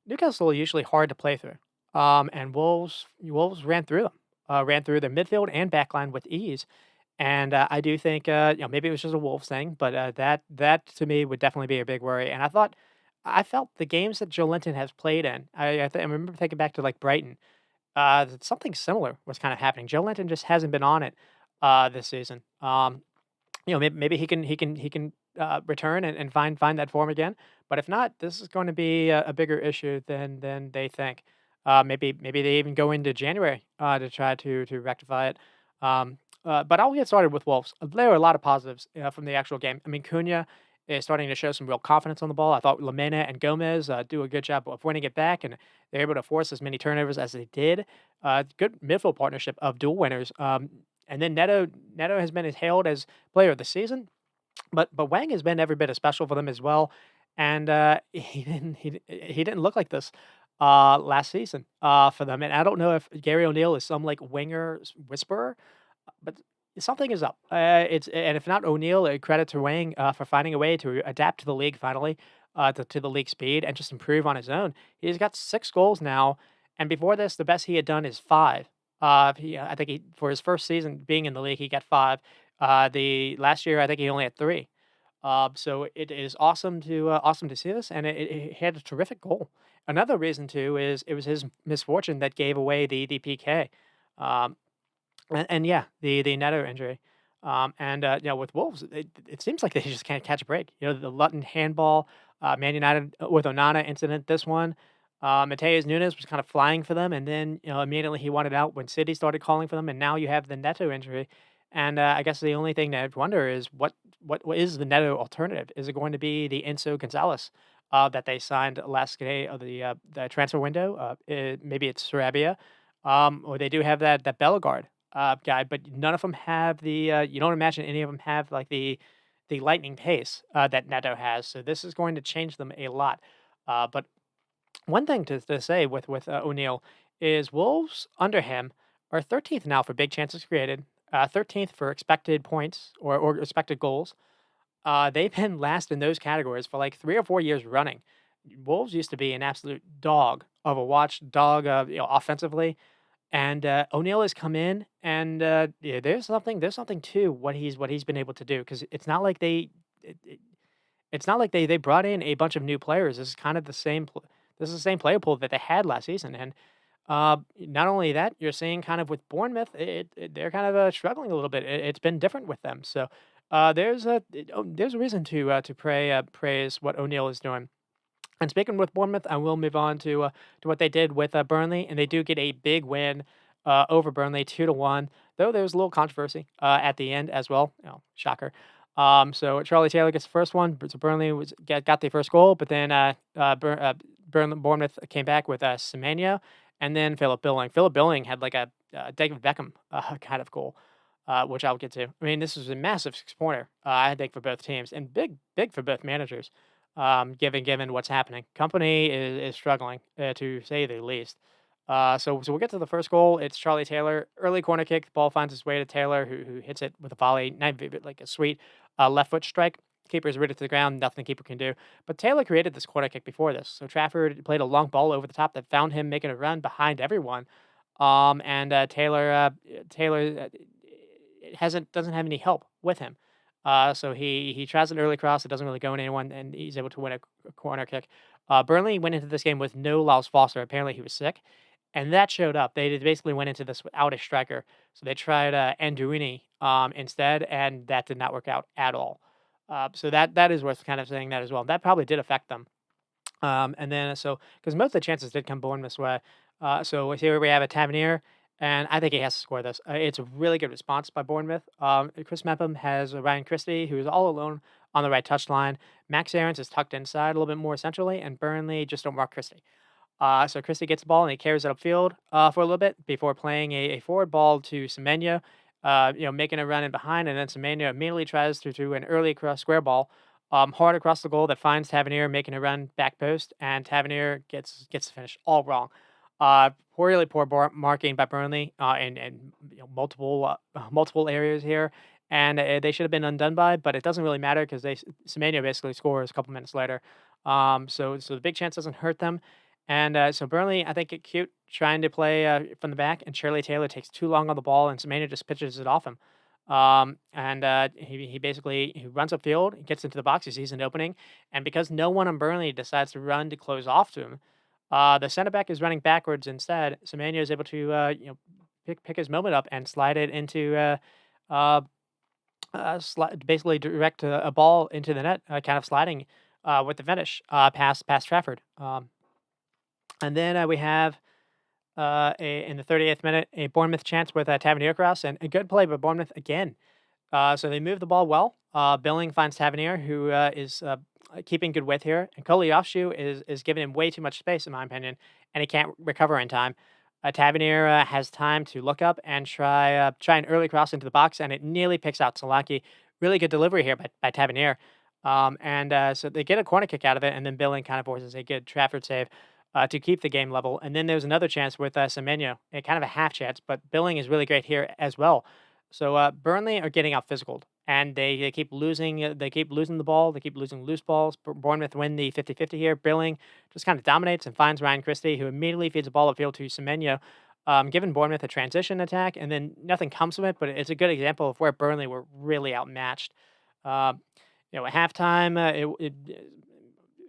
are usually hard to play through. And Wolves ran through their midfield and backline with ease. And I do think maybe it was just a Wolves thing, but that to me would definitely be a big worry. And I felt the games that Joe Linton has played in. I remember thinking back to like Brighton. That something similar was kind of happening. Joe Linton just hasn't been on it this season. Maybe he can return and find that form again. But if not, this is going to be a bigger issue than they think. Maybe they even go into January to try to rectify it. But I'll get started with Wolves. There are a lot of positives from the actual game. I mean, Cunha is starting to show some real confidence on the ball. I thought Lamena and Gomez do a good job of winning it back, and they're able to force as many turnovers as they did. Good midfield partnership of dual winners. And then Neto has been hailed as player of the season, but Wang has been every bit as special for them as well. And he didn't look like this last season for them. And I don't know if Gary O'Neill is some like winger whisperer, but something is up. And if not O'Neill, credit to Wang for finding a way to adapt to the league finally, to the league speed and just improve on his own. He's got 6 goals now, and before this, the best he had done is 5. I think for his first season being in the league, he got 5. The last year, I think he only had 3. So it is awesome to see this, and he had a terrific goal. Another reason too is it was his misfortune that gave away the PK. Um, and yeah, the Neto injury. With Wolves, it seems like they just can't catch a break. The Luton handball, Man United with Onana incident, this one. Mateus Nunes was kind of flying for them, and then immediately he wanted out when City started calling for them, and now you have the Neto injury. And I guess the only thing that I wonder is what is the Neto alternative? Is it going to be the Enzo Gonzalez that they signed last day of the transfer window? Maybe it's Sarabia, or they do have that Bellegarde guy, but none of them have the. You don't imagine any of them have like the lightning pace that Neto has. So this is going to change them a lot. But one thing to say with O'Neal is Wolves under him are 13th now for big chances created, 13th for expected points or expected goals. They've been last in those categories for like 3 or 4 years running. Wolves used to be an absolute dog of a watch, dog offensively, and O'Neal has come in, and there's something to what he's been able to do because it's not like It's not like they brought in a bunch of new players. This is kind of the same. This is the same player pool that they had last season, and not only that, you're seeing kind of with Bournemouth, they're kind of struggling a little bit. It's been different with them, so there's a reason to praise what O'Neill is doing. And speaking with Bournemouth, I will move on to what they did with Burnley, and they do get a big win over Burnley, 2-1. Though there was a little controversy at the end as well. Shocker. So Charlie Taylor gets the first one. So Burnley got the first goal, but then Bournemouth came back with Semenyo and then Philip Billing. Philip Billing had like a David Beckham kind of goal, which I'll get to. I mean, this was a massive 6 pointer. I think for both teams and big for both managers given what's happening. Company is struggling, to say the least. So we'll get to the first goal. It's Charlie Taylor, early corner kick. The ball finds its way to Taylor, who hits it with a volley, like a sweet left foot strike. Keeper's rooted to the ground. Nothing keeper can do. But Taylor created this corner kick before this. So Trafford played a long ball over the top that found him making a run behind everyone. And Taylor doesn't have any help with him. So he tries an early cross. It doesn't really go in anyone, and he's able to win a corner kick. Burnley went into this game with no Lars Foster. Apparently, he was sick, and that showed up. They basically went into this without a striker. So they tried Anduini instead, and that did not work out at all. So that is worth kind of saying that as well. That probably did affect them. And then because most of the chances did come Bournemouth's way. So here we have a Tavernier, and I think he has to score this. It's a really good response by Bournemouth. Chris Mepham has Ryan Christie, who is all alone on the right touchline. Max Aarons is tucked inside a little bit more centrally, and Burnley just don't mark Christie. So Christie gets the ball and he carries it upfield for a little bit before playing a forward ball to Semenyo, making a run in behind, and then Semenyo immediately tries to do an early cross square ball hard across the goal that finds Tavernier making a run back post, and Tavernier gets the finish all wrong. Really poor marking by Burnley in multiple areas here, and they should have been undone by, but it doesn't really matter because Semenyo basically scores a couple minutes later. So the big chance doesn't hurt them, and so Burnley I think get cute trying to play from the back, and Shirley Taylor takes too long on the ball, and Semenyo just pitches it off him. And he basically he runs upfield, he gets into the box, he sees an opening, and because no one on Burnley decides to run to close off to him, the center back is running backwards instead. Semenyo is able to pick his moment up and slide it into basically direct a ball into the net, kind of sliding with the finish past Trafford. And then we have in the 38th minute, a Bournemouth chance with a Tavernier cross and a good play by Bournemouth again. So they move the ball well. Billing finds Tavernier, who is keeping good width here, and Koliofshu is giving him way too much space, in my opinion, and he can't recover in time. Tavernier has time to look up and try an early cross into the box, and it nearly picks out Solanke. Really good delivery here by Tavernier. So they get a corner kick out of it, and then Billing kind of forces a good Trafford save to keep the game level. And then there's another chance with Semenyo, kind of a half chance, but Billing is really great here as well. So Burnley are getting out physical, and they keep losing. They keep losing the ball. They keep losing loose balls. Bournemouth win the 50-50 here. Billing just kind of dominates and finds Ryan Christie, who immediately feeds the ball upfield to Semenyo, giving Bournemouth a transition attack, and then nothing comes from it. But it's a good example of where Burnley were really outmatched. At halftime, it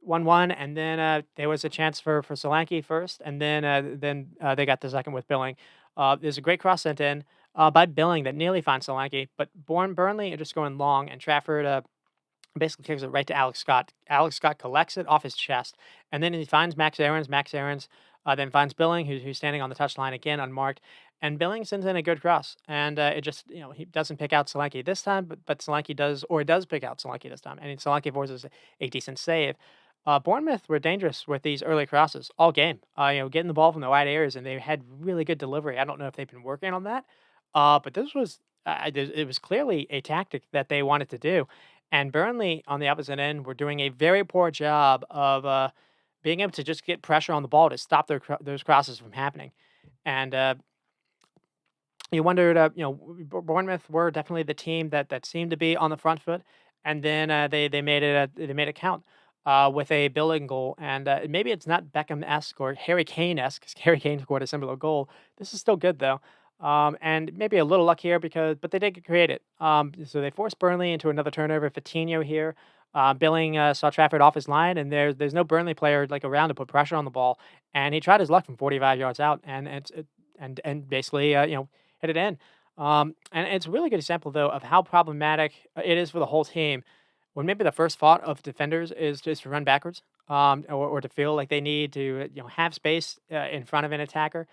1-1, and then there was a chance for Solanke first, and then they got the second with Billing. There's a great cross sent in by Billing that nearly finds Solanke, but Burnley are just going long, and Trafford basically kicks it right to Alex Scott. Alex Scott collects it off his chest, and then he finds Max Aarons. Max Aarons then finds Billing, who's standing on the touchline again, unmarked. And Billing sends in a good cross, and it just he doesn't pick out Solanke this time, but Solanke does pick out Solanke this time, and Solanke forces a decent save. Bournemouth were dangerous with these early crosses all game. Getting the ball from the wide areas, and they had really good delivery. I don't know if they've been working on that, but this was it was clearly a tactic that they wanted to do. And Burnley on the opposite end were doing a very poor job of being able to just get pressure on the ball to stop those crosses from happening. And you wondered, Bournemouth were definitely the team that seemed to be on the front foot, and then they made it count with a Billing goal, and maybe it's not Beckham-esque or Harry Kane-esque, 'cause Harry Kane scored a similar goal. This is still good though, and maybe a little luck here but they did create it. So they forced Burnley into another turnover. Coutinho here Billing saw Trafford off his line, and there's no Burnley player like around to put pressure on the ball, and he tried his luck from 45 yards out, and basically hit it in. And it's a really good example though of how problematic it is for the whole team when maybe the first thought of defenders is just to run backwards, or to feel like they need to have space in front of an attacker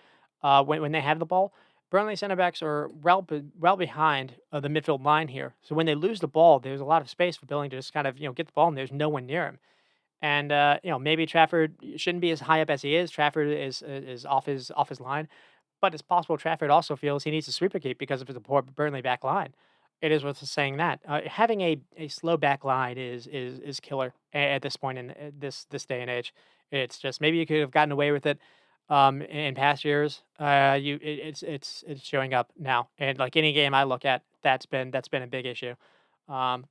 when they have the ball. Burnley center backs are well behind the midfield line here, so when they lose the ball, there's a lot of space for Billing to just kind of get the ball, and there's no one near him. And maybe Trafford shouldn't be as high up as he is. Trafford is off his line, but it's possible Trafford also feels he needs a sweeper keep because of the poor Burnley back line. It is worth saying that having a slow back line is killer at this point in this day and age. It's just maybe you could have gotten away with it in past years. It's showing up now, and like any game I look at, that's been a big issue. Um,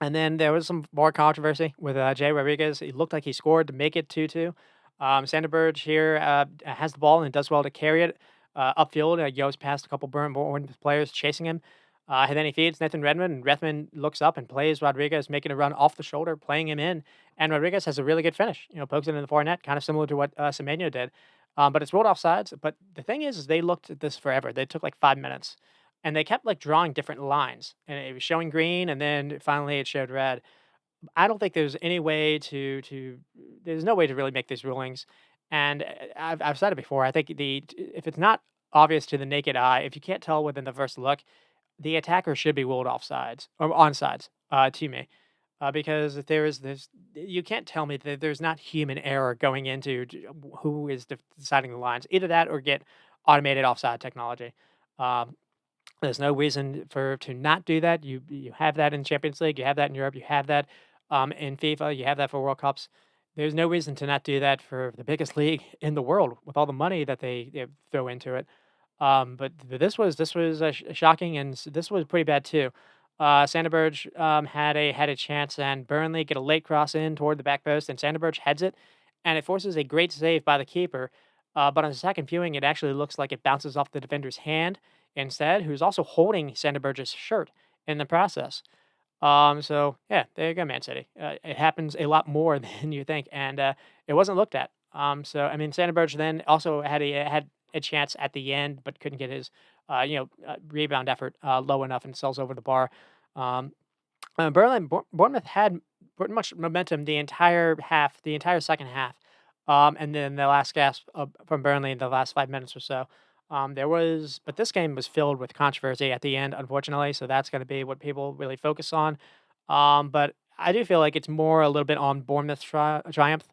and then there was some more controversy with Jay Rodriguez. It looked like he scored to make it 2-2. Sanderberg here has the ball and does well to carry it upfield. Goes past a couple Bournemouth players chasing him. And then he feeds Nathan Redmond, and Redmond looks up and plays Rodriguez, making a run off the shoulder, playing him in. And Rodriguez has a really good finish. Pokes it in the far net, kind of similar to what Semenyo did. But it's rolled off sides. But the thing is they looked at this forever. They took like 5 minutes, and they kept like drawing different lines, and it was showing green, and then finally it showed red. I don't think there's any way to there's no way to really make these rulings, and I've said it before. I think the if it's not obvious to the naked eye, if you can't tell within the first look, the attacker should be ruled off sides or onsides to me, because if there's you can't tell me that there's not human error going into who is deciding the lines. Either that or get automated offside technology. Um, there's no reason for to not do that. You have that in Champions League, you have that in Europe, you have that in FIFA, you have that for World Cups. There's no reason to not do that for the biggest league in the world with all the money that they throw into it. But this was shocking, and this was pretty bad too. Sanderberg had a chance, and Burnley get a late cross in toward the back post, and Sanderberg heads it, and it forces a great save by the keeper. But on the second viewing, it actually looks like it bounces off the defender's hand instead, who's also holding Sanderberg's shirt in the process. So yeah, there you go, Man City. It happens a lot more than you think, and it wasn't looked at. So I mean, Sanderberg then also had a chance at the end, but couldn't get his rebound effort low enough and sells over the bar. Um, Bournemouth had pretty much momentum the entire half, the entire second half, and then the last gasp from Burnley in the last 5 minutes or so. But this game was filled with controversy at the end, unfortunately. So that's going to be what people really focus on. But I do feel like it's more a little bit on Bournemouth's triumph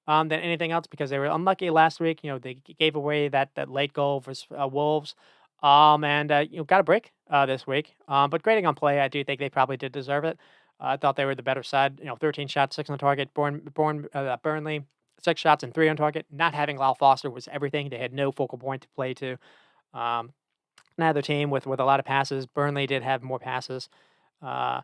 than anything else because they were unlucky last week. They gave away that late goal versus Wolves. And got a break this week. But grading on play, I do think they probably did deserve it. I thought they were the better side. 13 shots, 6 on target. Burnley, 6 shots and 3 on target. Not having Lyle Foster was everything. They had no focal point to play to. Um, Another team with a lot of passes. Burnley did have more passes. Uh,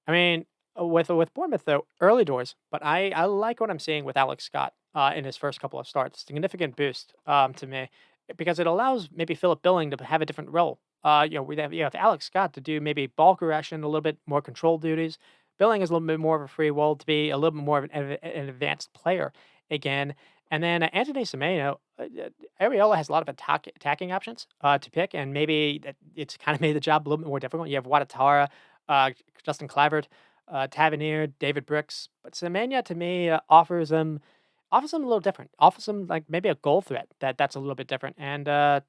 I mean, with Bournemouth though, early doors, but I like what I'm seeing with Alex Scott in his first couple of starts. Significant boost to me because it allows maybe Philip Billing to have a different role. You have Alex Scott to do maybe ball correction, a little bit more control duties. Billing is a little bit more of a free role to be a little bit more of an advanced player again. And then Anthony Semenyo, Areola has a lot of attacking options to pick, and maybe it's kind of made the job a little bit more difficult. You have Watatara, Justin Clivert, Tavernier, David Brooks, but Semenya to me offers them a little different. Offers them like maybe a goal threat that's a little bit different, and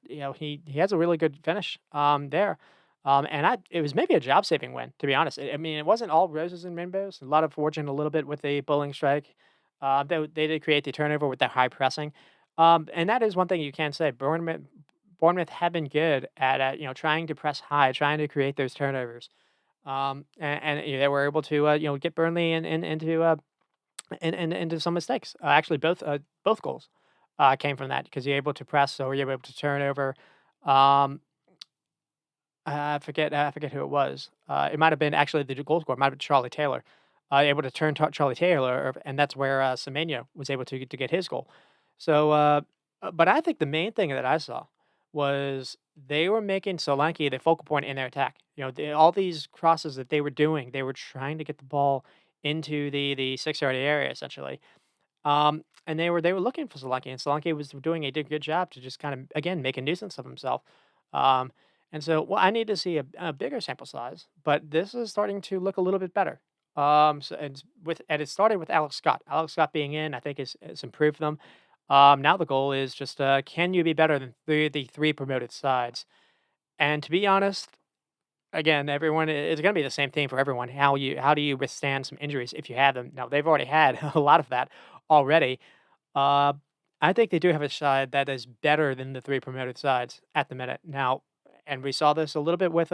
he has a really good finish there. And it was maybe a job saving win to be honest. I mean, it wasn't all roses and rainbows. A lot of fortune, a little bit with the bowling strike. They did create the turnover with the high pressing, and that is one thing you can say. Bournemouth have been good at trying to press high, trying to create those turnovers. And they were able to get Burnley into some mistakes. Actually, both goals came from that because you're able to press, so you're able to turn over. Um, I forget who it was. It might have been actually the goal scorer. Might have been Charlie Taylor. Able to turn Charlie Taylor, and that's where Semenyo was able to get his goal. So, but I think the main thing that I saw was they were making Solanke the focal point in their attack. All these crosses that they were doing, they were trying to get the ball into the 6-yard area essentially. And they were looking for Solanke, and Solanke was doing a good job to just kind of again make a nuisance of himself. Um, and so, well, I need to see a bigger sample size, but this is starting to look a little bit better. And it started with Alex Scott. Alex Scott being in, I think, is improved them. Now the goal is just can you be better than the three promoted sides? And to be honest, again, everyone it's going to be the same thing for everyone. How do you withstand some injuries if you have them? Now they've already had a lot of that already. uh, I think they do have a side that is better than the 3 promoted sides at the minute now, and we saw this a little bit with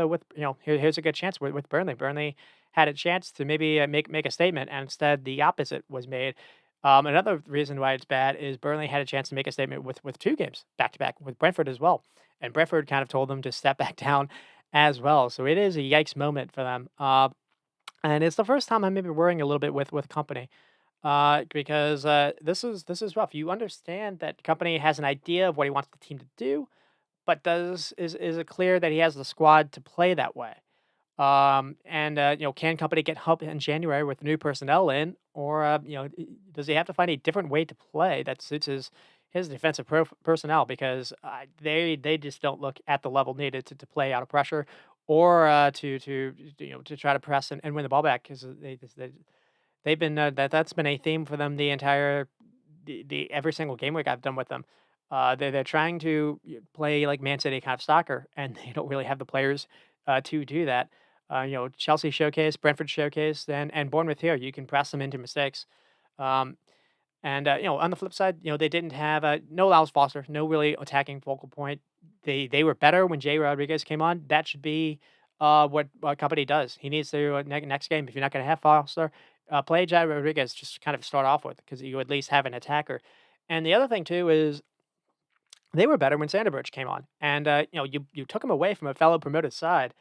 here's a good chance with Burnley. Burnley had a chance to maybe make a statement, and instead the opposite was made. Another reason why it's bad is Burnley had a chance to make a statement with 2 games back to back with Brentford as well, and Brentford kind of told them to step back down as well. So it is a yikes moment for them. And it's the first time I'm maybe worrying a little bit with company. Because this is rough. You understand that company has an idea of what he wants the team to do, but is it clear that he has the squad to play that way? And can company get help in January with new personnel in, or does he have to find a different way to play that suits his defensive personnel? Because they just don't look at the level needed to play out of pressure, or to try to press and win the ball back because they've been that's been a theme for them the entire the every single game week I've done with them. They're trying to play like Man City kind of soccer, and they don't really have the players to do that. Chelsea showcase, Brentford showcase, and Bournemouth here. You can press them into mistakes. Um, and on the flip side, they didn't have no Lyles Foster, no really attacking focal point. They were better when Jay Rodriguez came on. That should be what company does. He needs to next game if you're not going to have Foster, play Jay Rodriguez. Just kind of start off with because you at least have an attacker. And the other thing too is they were better when Sanderbridge came on, and you took him away from a fellow promoted side.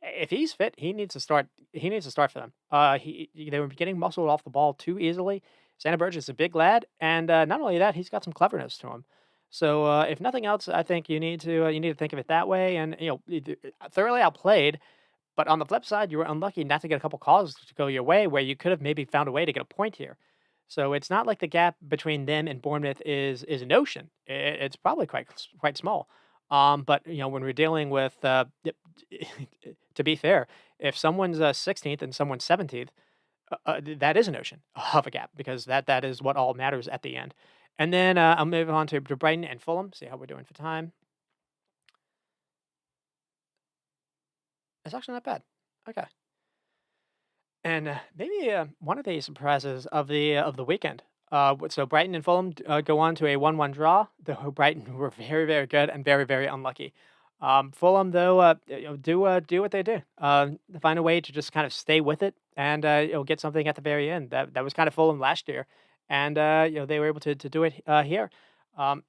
If he's fit, he needs to start. He needs to start for them. They were getting muscled off the ball too easily. Santa Burge is a big lad, and not only that, he's got some cleverness to him. So if nothing else, I think you need to think of it that way. And thoroughly outplayed. But on the flip side, you were unlucky not to get a couple calls to go your way, where you could have maybe found a way to get a point here. So it's not like the gap between them and Bournemouth is an ocean. It's probably quite small. But when we're dealing with, to be fair, if someone's 16th and someone's 17th, that is an ocean of a gap because that is what all matters at the end. And then I'll move on to Brighton and Fulham. See how we're doing for time. It's actually not bad. Okay. And maybe one of the surprises of the weekend. So Brighton and Fulham go on to a 1-1 draw. Though Brighton were very very good and very very unlucky. Fulham though do what they do. Find a way to just kind of stay with it and get something at the very end. That was kind of Fulham last year, and they were able to do it here.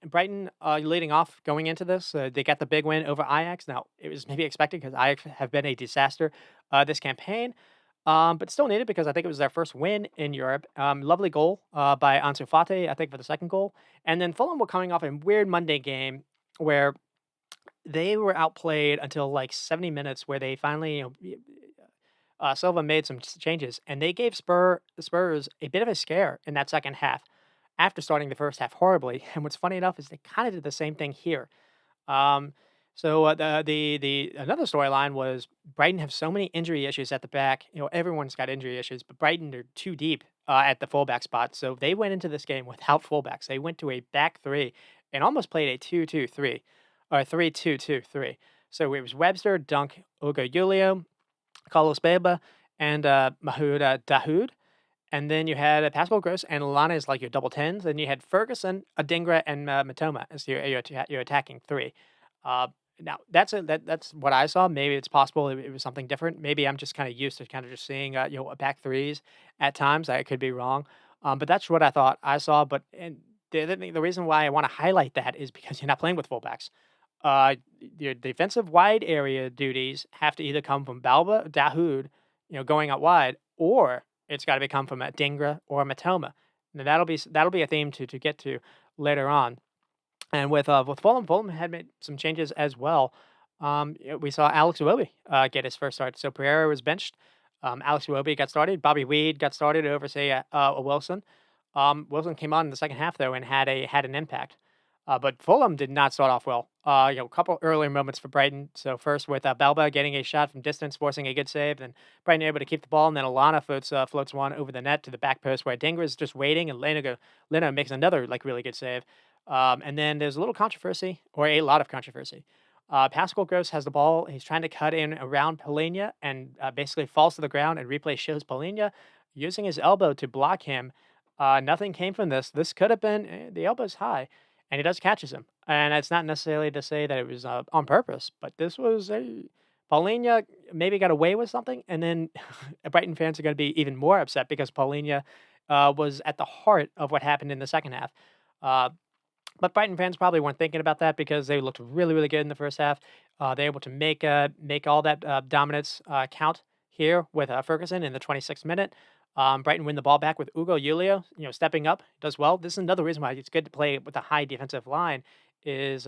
Brighton leading off going into this, they got the big win over Ajax. Now it was maybe expected because Ajax have been a disaster this campaign. But still needed because I think it was their first win in Europe. Lovely goal by Ansu Fati, I think, for the second goal. And then Fulham were coming off a weird Monday game where they were outplayed until like 70 minutes, where they finally, Silva made some changes, and they gave Spurs a bit of a scare in that second half after starting the first half horribly. And what's funny enough is they kind of did the same thing here. Um, so the another storyline was Brighton have so many injury issues at the back. Everyone's got injury issues, but Brighton are too deep at the fullback spot. So they went into this game without fullbacks. They went to a back three and almost played a 2-2-3 or 3-2-2-3. So it was Webster, Dunk, Ugo Julio, Carlos Beba, and Mahoud Dahoud. And then you had Pascal Gross and Lana as like your double tens. Then you had Ferguson, Adingra, and Matoma as your attacking three. Uh, Now that's what I saw. Maybe it's possible it was something different. Maybe I'm just kind of used to kind of just seeing a back threes at times. I could be wrong, but that's what I thought I saw. But and the reason why I want to highlight that is because you're not playing with fullbacks. Your defensive wide area duties have to either come from Balba, Dahoud, going out wide, or it's got to come from a Dingra or a Matoma. Now that'll be a theme to get to later on. And with Fulham had made some changes as well. We saw Alex Iwobi get his first start. So Pereira was benched. Alex Iwobi got started. Bobby Weed got started over, say, Wilson. Wilson came on in the second half though and had an impact. But Fulham did not start off well. A couple earlier moments for Brighton. So first with Belba getting a shot from distance, forcing a good save, then Brighton able to keep the ball, and then Alana floats one over the net to the back post where Dinger is just waiting, and Leno makes another like really good save. And then there's a little controversy, or a lot of controversy. Pascal Gross has the ball. He's trying to cut in around Polina and basically falls to the ground. And replay shows Polina using his elbow to block him. Nothing came from this. This could have been the elbow's high, and he does catches him. And it's not necessarily to say that it was on purpose, but this was a Paulinho maybe got away with something, and then Brighton fans are going to be even more upset because Paulinho was at the heart of what happened in the second half. Uh, but Brighton fans probably weren't thinking about that because they looked really, really good in the first half. They're able to make all that dominance count here with Ferguson in the 26th minute. Brighton win the ball back with Ugo Julio, stepping up, does well. This is another reason why it's good to play with a high defensive line. Is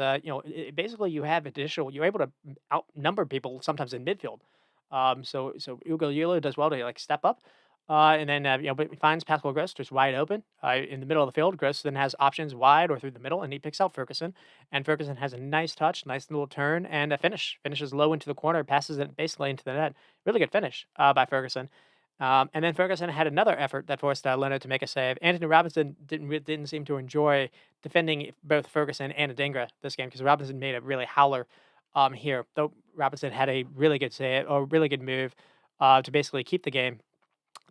basically you have additional, you're able to outnumber people sometimes in midfield. So Ugo Julio does well to like step up. And then, but he finds Pascal Gross just wide open in the middle of the field. Gross then has options wide or through the middle, and he picks out Ferguson. And Ferguson has a nice touch, nice little turn, and a finish. Finishes low into the corner, passes it basically into the net. Really good finish by Ferguson. And then Ferguson had another effort that forced Leonard to make a save. Anthony Robinson didn't seem to enjoy defending both Ferguson and Adingra this game because Robinson made a really howler here. Though Robinson had a really good save or really good move to basically keep the game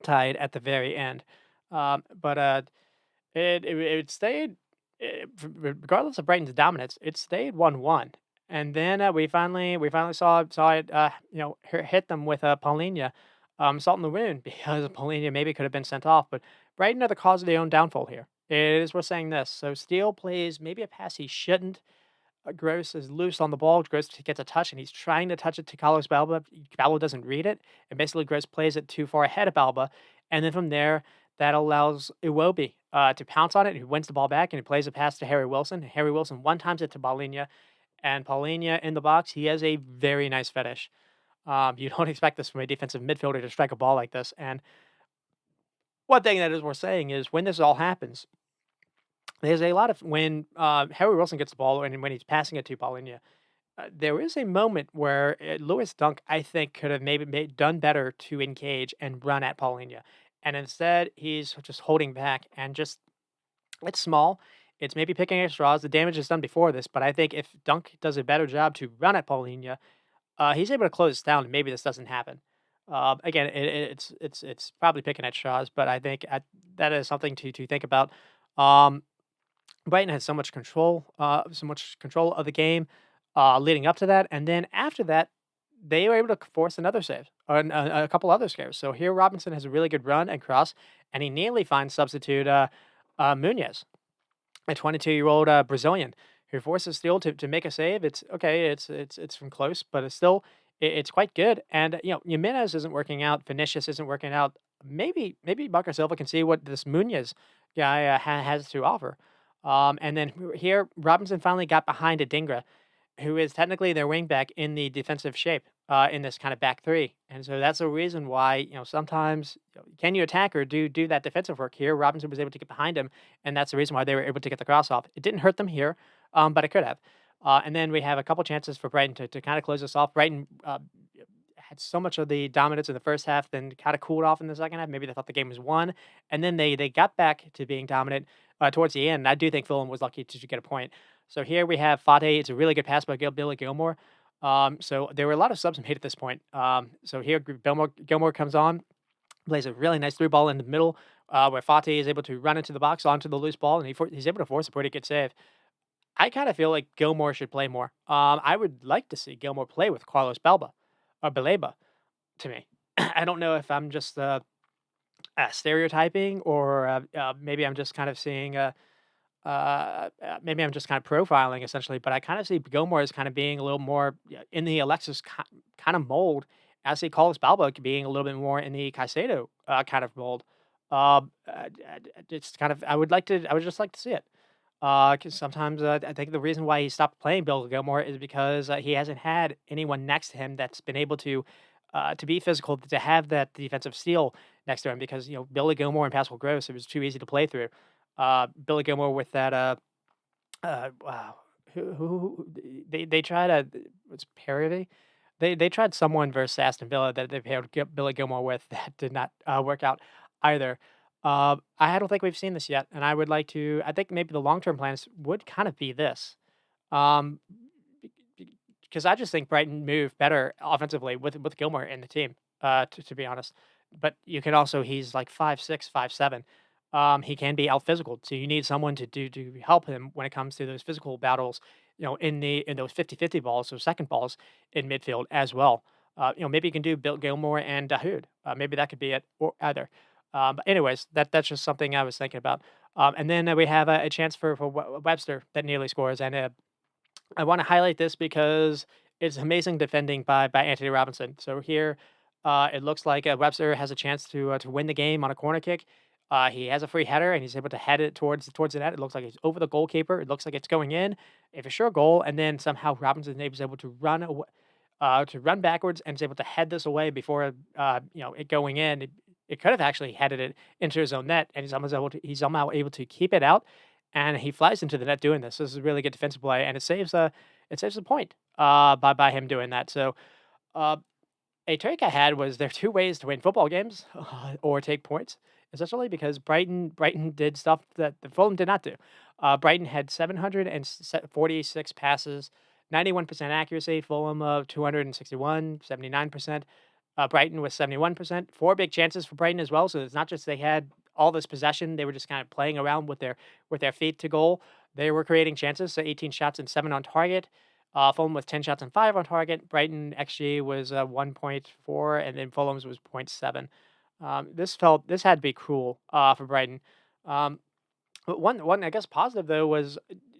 tied at the very end. But it stayed, regardless of Brighton's dominance, it stayed 1-1. And then we finally saw it hit them with Paulinho, salt in the wound because Paulinho maybe could have been sent off. But Brighton are the cause of their own downfall here. It is worth saying this. So Steele plays maybe a pass he shouldn't. Gross is loose on the ball. Gross gets a touch, and he's trying to touch it to Carlos Balba. Balba doesn't read it, and basically Gross plays it too far ahead of Balba. And then from there, that allows Iwobi to pounce on it. He wins the ball back, and he plays a pass to Harry Wilson. Harry Wilson one times it to Paulinho, and Paulinho in the box. He has a very nice finish. You don't expect this from a defensive midfielder to strike a ball like this. And one thing that is worth saying is when this all happens, there's a lot of when Harry Wilson gets the ball and when he's passing it to Paulinho, there is a moment where Lewis Dunk, I think, could have maybe done better to engage and run at Paulinho. And instead, he's just holding back and just, it's small. It's maybe picking at straws. The damage is done before this, but I think if Dunk does a better job to run at Paulinho, he's able to close this down, and maybe this doesn't happen. Again, it's probably picking at straws, but I think that is something to think about. Um, Brighton had so much control of the game leading up to that, and then after that, they were able to force another save, or a couple other scares. So here, Robinson has a really good run and cross, and he nearly finds substitute Munoz, a 22-year-old Brazilian who forces Steele to make a save. It's okay. It's from close, but it's still it's quite good. And Jimenez isn't working out. Vinicius isn't working out. Maybe Marco Silva can see what this Munoz guy has to offer. And then here, Robinson finally got behind Adingra, who is technically their wingback in the defensive shape in this kind of back three. And so that's the reason why, sometimes can you attack or do that defensive work here? Robinson was able to get behind him, and that's the reason why they were able to get the cross off. It didn't hurt them here, but it could have. And then we have a couple chances for Brighton to kind of close this off. Brighton had so much of the dominance in the first half, then kind of cooled off in the second half. Maybe they thought the game was won, and then they got back to being dominant towards the end. I do think Fulham was lucky to get a point. So here we have Fate. It's a really good pass by Billy Gilmore. So there were a lot of subs made at this point. So here Gilmore comes on, plays a really nice through ball in the middle, where Fate is able to run into the box onto the loose ball, and he's able to force a pretty good save. I kind of feel like Gilmore should play more. I would like to see Gilmore play with Carlos Balba or Baleba. To me, I don't know if I'm just stereotyping or maybe I'm just kind of seeing. Maybe I'm just kind of profiling essentially, but I kind of see Gilmore as kind of being a little more in the Alexis kind of mold. I see Carlos Balba being a little bit more in the Caicedo kind of mold. It's kind of I would just like to see it. Because sometimes I think the reason why he stopped playing Bill Gilmore is because he hasn't had anyone next to him that's been able to to be physical, to have that defensive steal next to him because Billy Gilmore and Pascal Gross, it was too easy to play through. Billy Gilmore with that wow, they tried what's Parody? They tried someone versus Aston Villa that they paired Billy Gilmore with that did not work out either. I don't think we've seen this yet, and I would like to. I think maybe the long term plans would kind of be this. Um, because I just think Brighton move better offensively with Gilmore in the team. To be honest, but you can also he's like 5'6", 5'7". He can be out physical, so you need someone to help him when it comes to those physical battles. In those 50-50 balls, those second balls in midfield as well. Maybe you can do Bill Gilmore and Dahoud. Maybe that could be it or either. But anyways, that's just something I was thinking about. And then we have a chance for Webster that nearly scores, and I want to highlight this because it's amazing defending by Anthony Robinson. So here, it looks like Webster has a chance to win the game on a corner kick. He has a free header and he's able to head it towards the net. It looks like he's over the goalkeeper. It looks like it's going in, if it's sure goal, and then somehow Robinson is able to run away, to run backwards and is able to head this away before it going in. It could have actually headed it into his own net, and he's somehow able to keep it out, and he flies into the net doing this. This is a really good defensive play, and it saves a point by him doing that. So uh, a take I had was there are two ways to win football games or take points, essentially because Brighton did stuff that the Fulham did not do. Brighton had 746 passes, 91% accuracy. Fulham 261, 79%. Brighton was 71%. Four big chances for Brighton as well. So it's not just they had all this possession; they were just kind of playing around with their feet to goal. They were creating chances. So 18 shots and 7 on target. Fulham with 10 shots and 5 on target. Brighton XG was 1.4, and then Fulham's was zero point 0.7. This had to be cruel for Brighton. Um, but one I guess positive though was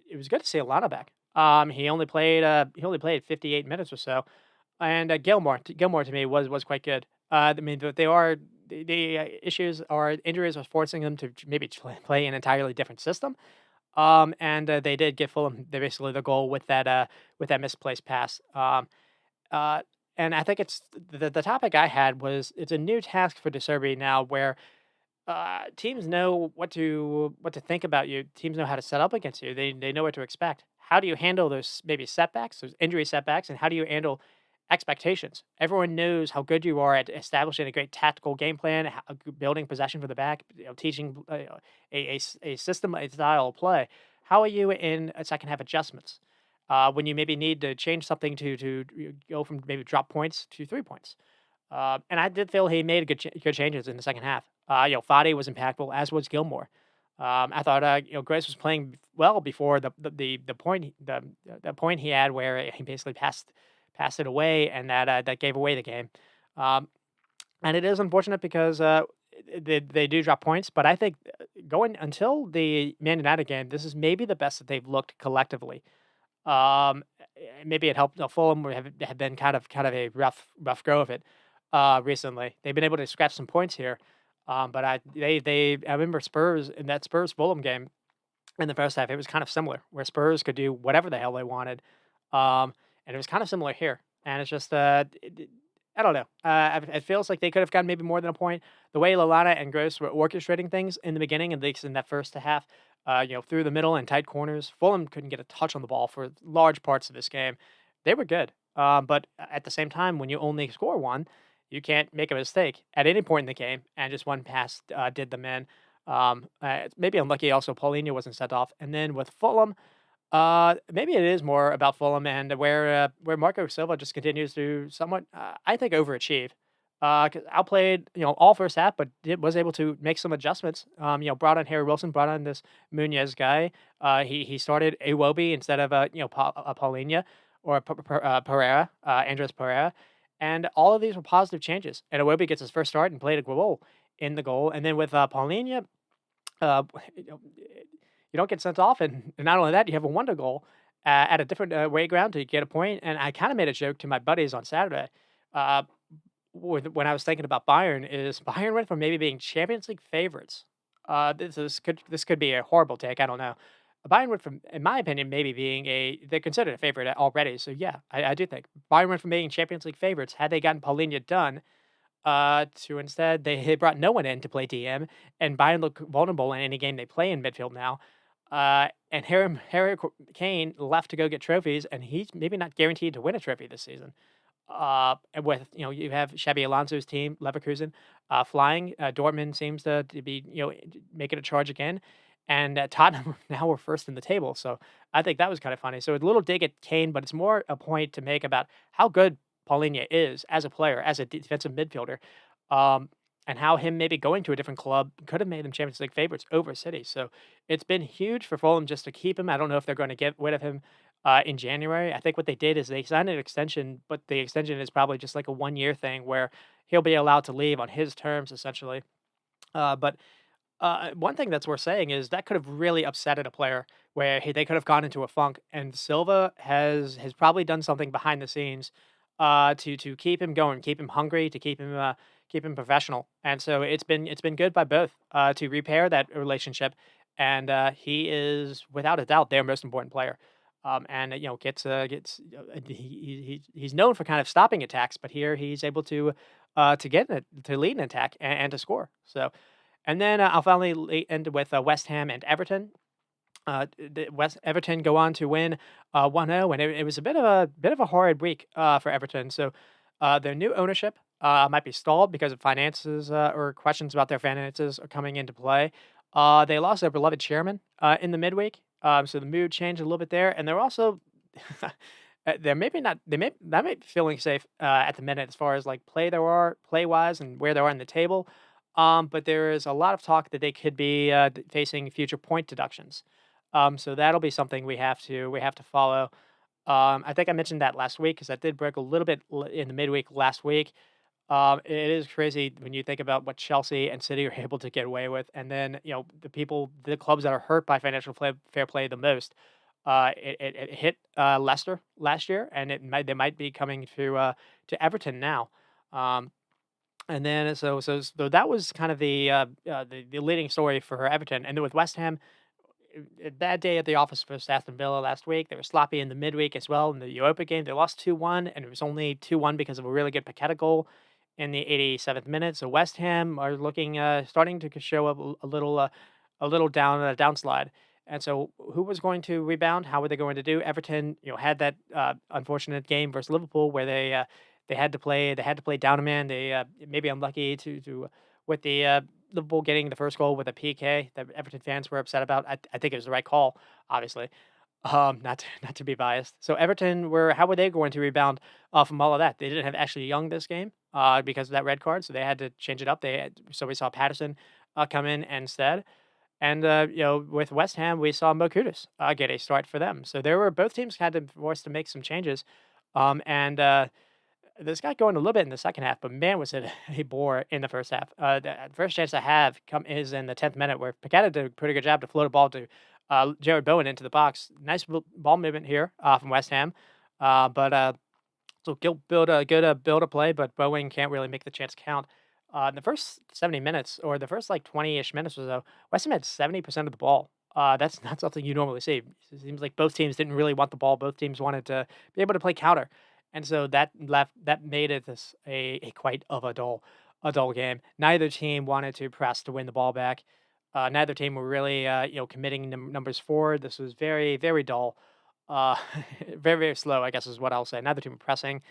it was good to see Alana back. He only played 58 minutes or so, and Gilmore to me was quite good. I mean, they are the issues or injuries was forcing them to maybe play an entirely different system. And they did get Fulham basically the goal with that misplaced pass. Uh, and I think it's the topic I had was it's a new task for De Serbi now where teams know what to think about you. Teams know how to set up against you. They know what to expect. How do you handle those maybe setbacks, those injury setbacks, and how do you handle expectations? Everyone knows how good you are at establishing a great tactical game plan, building possession for the back, teaching a system, a style of play. How are you in a second half adjustments? When you maybe need to change something to go from maybe drop points to 3 points. And I did feel he made good changes in the second half. Fadi was impactful, as was Gilmore. I thought Grace was playing well before the point he had where he basically passed it away, and that gave away the game. Um, and it is unfortunate because they do drop points, but I think going until the Man United game, this is maybe the best that they've looked collectively. Maybe it helped. Fulham have been kind of a rough go of it recently. They've been able to scratch some points here, but I remember Spurs in that Spurs Fulham game in the first half. It was kind of similar where Spurs could do whatever the hell they wanted, and it was kind of similar here. And it's just I don't know. It feels like they could have gotten maybe more than a point. The way Lalana and Gross were orchestrating things in the beginning, at least in that first half, through the middle and tight corners. Fulham couldn't get a touch on the ball for large parts of this game. They were good, but at the same time, when you only score one, you can't make a mistake at any point in the game, and just one pass did them in. Maybe unlucky. Also, Paulinho wasn't sent off, and then with Fulham, maybe it is more about Fulham and where Marco Silva just continues to somewhat, I think, overachieve. 'Cause outplayed, all first half, but was able to make some adjustments. Brought on Harry Wilson, brought on this Munoz guy. He started Iwobi instead of Paulinho or Pereira, Andres Pereira, and all of these were positive changes. And Iwobi gets his first start and played a goal in the goal, and then with Paulinho, uh, you know, you don't get sent off, and not only that, you have a wonder goal at a different way ground to get a point. And I kind of made a joke to my buddies on Saturday. Uh, when I was thinking about Bayern, is Bayern went from maybe being Champions League favorites. This could be a horrible take. I don't know. Bayern went from, in my opinion, maybe being they're considered a favorite already. So yeah, I do think Bayern went from being Champions League favorites. Had they gotten Paulinho done, to instead they brought no one in to play DM, and Bayern look vulnerable in any game they play in midfield now. And Harry Kane left to go get trophies, and he's maybe not guaranteed to win a trophy this season. And with you have Xabi Alonso's team, Leverkusen, flying. Dortmund seems to be making a charge again, and Tottenham now we're first in the table. So I think that was kind of funny. So a little dig at Kane, but it's more a point to make about how good Paulinho is as a player, as a defensive midfielder, um, and how him maybe going to a different club could have made them Champions League favorites over City. So it's been huge for Fulham just to keep him. I don't know if they're going to get rid of him in January. I think what they did is they signed an extension, but the extension is probably just like a 1 year thing where he'll be allowed to leave on his terms, essentially. But one thing that's worth saying is that could have really upsetted a player where they could have gone into a funk, and Silva has probably done something behind the scenes to keep him going, keep him hungry, to keep him professional, and so it's been good by both to repair that relationship, and he is without a doubt their most important player. And gets he's known for kind of stopping attacks, but here he's able to get it to lead an attack and to score. So and then I'll finally end with West Ham and Everton. The West Everton go on to win 1-0, and it was a bit of a horrid week for Everton. So their new ownership might be stalled because of finances or questions about their finances are coming into play. They lost their beloved chairman in the midweek, so the mood changed a little bit there, and they're also they're maybe not they may be feeling safe at the minute as far as like play wise and where they are in the table. But there is a lot of talk that they could be facing future point deductions. So that'll be something we have to follow. I think I mentioned that last week because that did break a little bit in the midweek last week. It is crazy when you think about what Chelsea and City are able to get away with, and then the clubs that are hurt by fair play the most. It hit Leicester last year, and they might be coming to Everton now. Um, and then so that was kind of the leading story for Everton, and then with West Ham, a bad day at the office for Aston Villa last week. They were sloppy in the midweek as well in the Europa game. They lost 2-1, and it was only 2-1 because of a really good Paqueta goal in the 87th minute. So West Ham are looking starting to show up a little downslide. And so who was going to rebound? How were they going to do? Everton, had that unfortunate game versus Liverpool where they had to play down a man. They maybe unlucky to with the Liverpool getting the first goal with a PK that Everton fans were upset about. I think it was the right call, obviously. Not to be biased. So Everton how were they going to rebound from all of that? They didn't have Ashley Young this game because of that red card, so they had to change it up. So we saw Patterson come in instead, and with West Ham we saw Mo Kudus get a start for them. So there were both teams had to forced to make some changes, and this got going a little bit in the second half, but man, was it a bore in the first half. The first chance I have come is in the 10th minute where Paqueta did a pretty good job to float a ball to Jared Bowen into the box. Nice ball movement here from West Ham, but so Gil build a good build a play, but Bowen can't really make the chance count. In the first 70 minutes, or the first like 20-ish minutes or so, West Ham had 70% of the ball. That's not something you normally see. It seems like both teams didn't really want the ball. Both teams wanted to be able to play counter, and so that made it a quite of a dull game. Neither team wanted to press to win the ball back. Neither team were really committing numbers forward. This was very very dull, uh, very very slow. I guess is what I'll say. Neither team were pressing.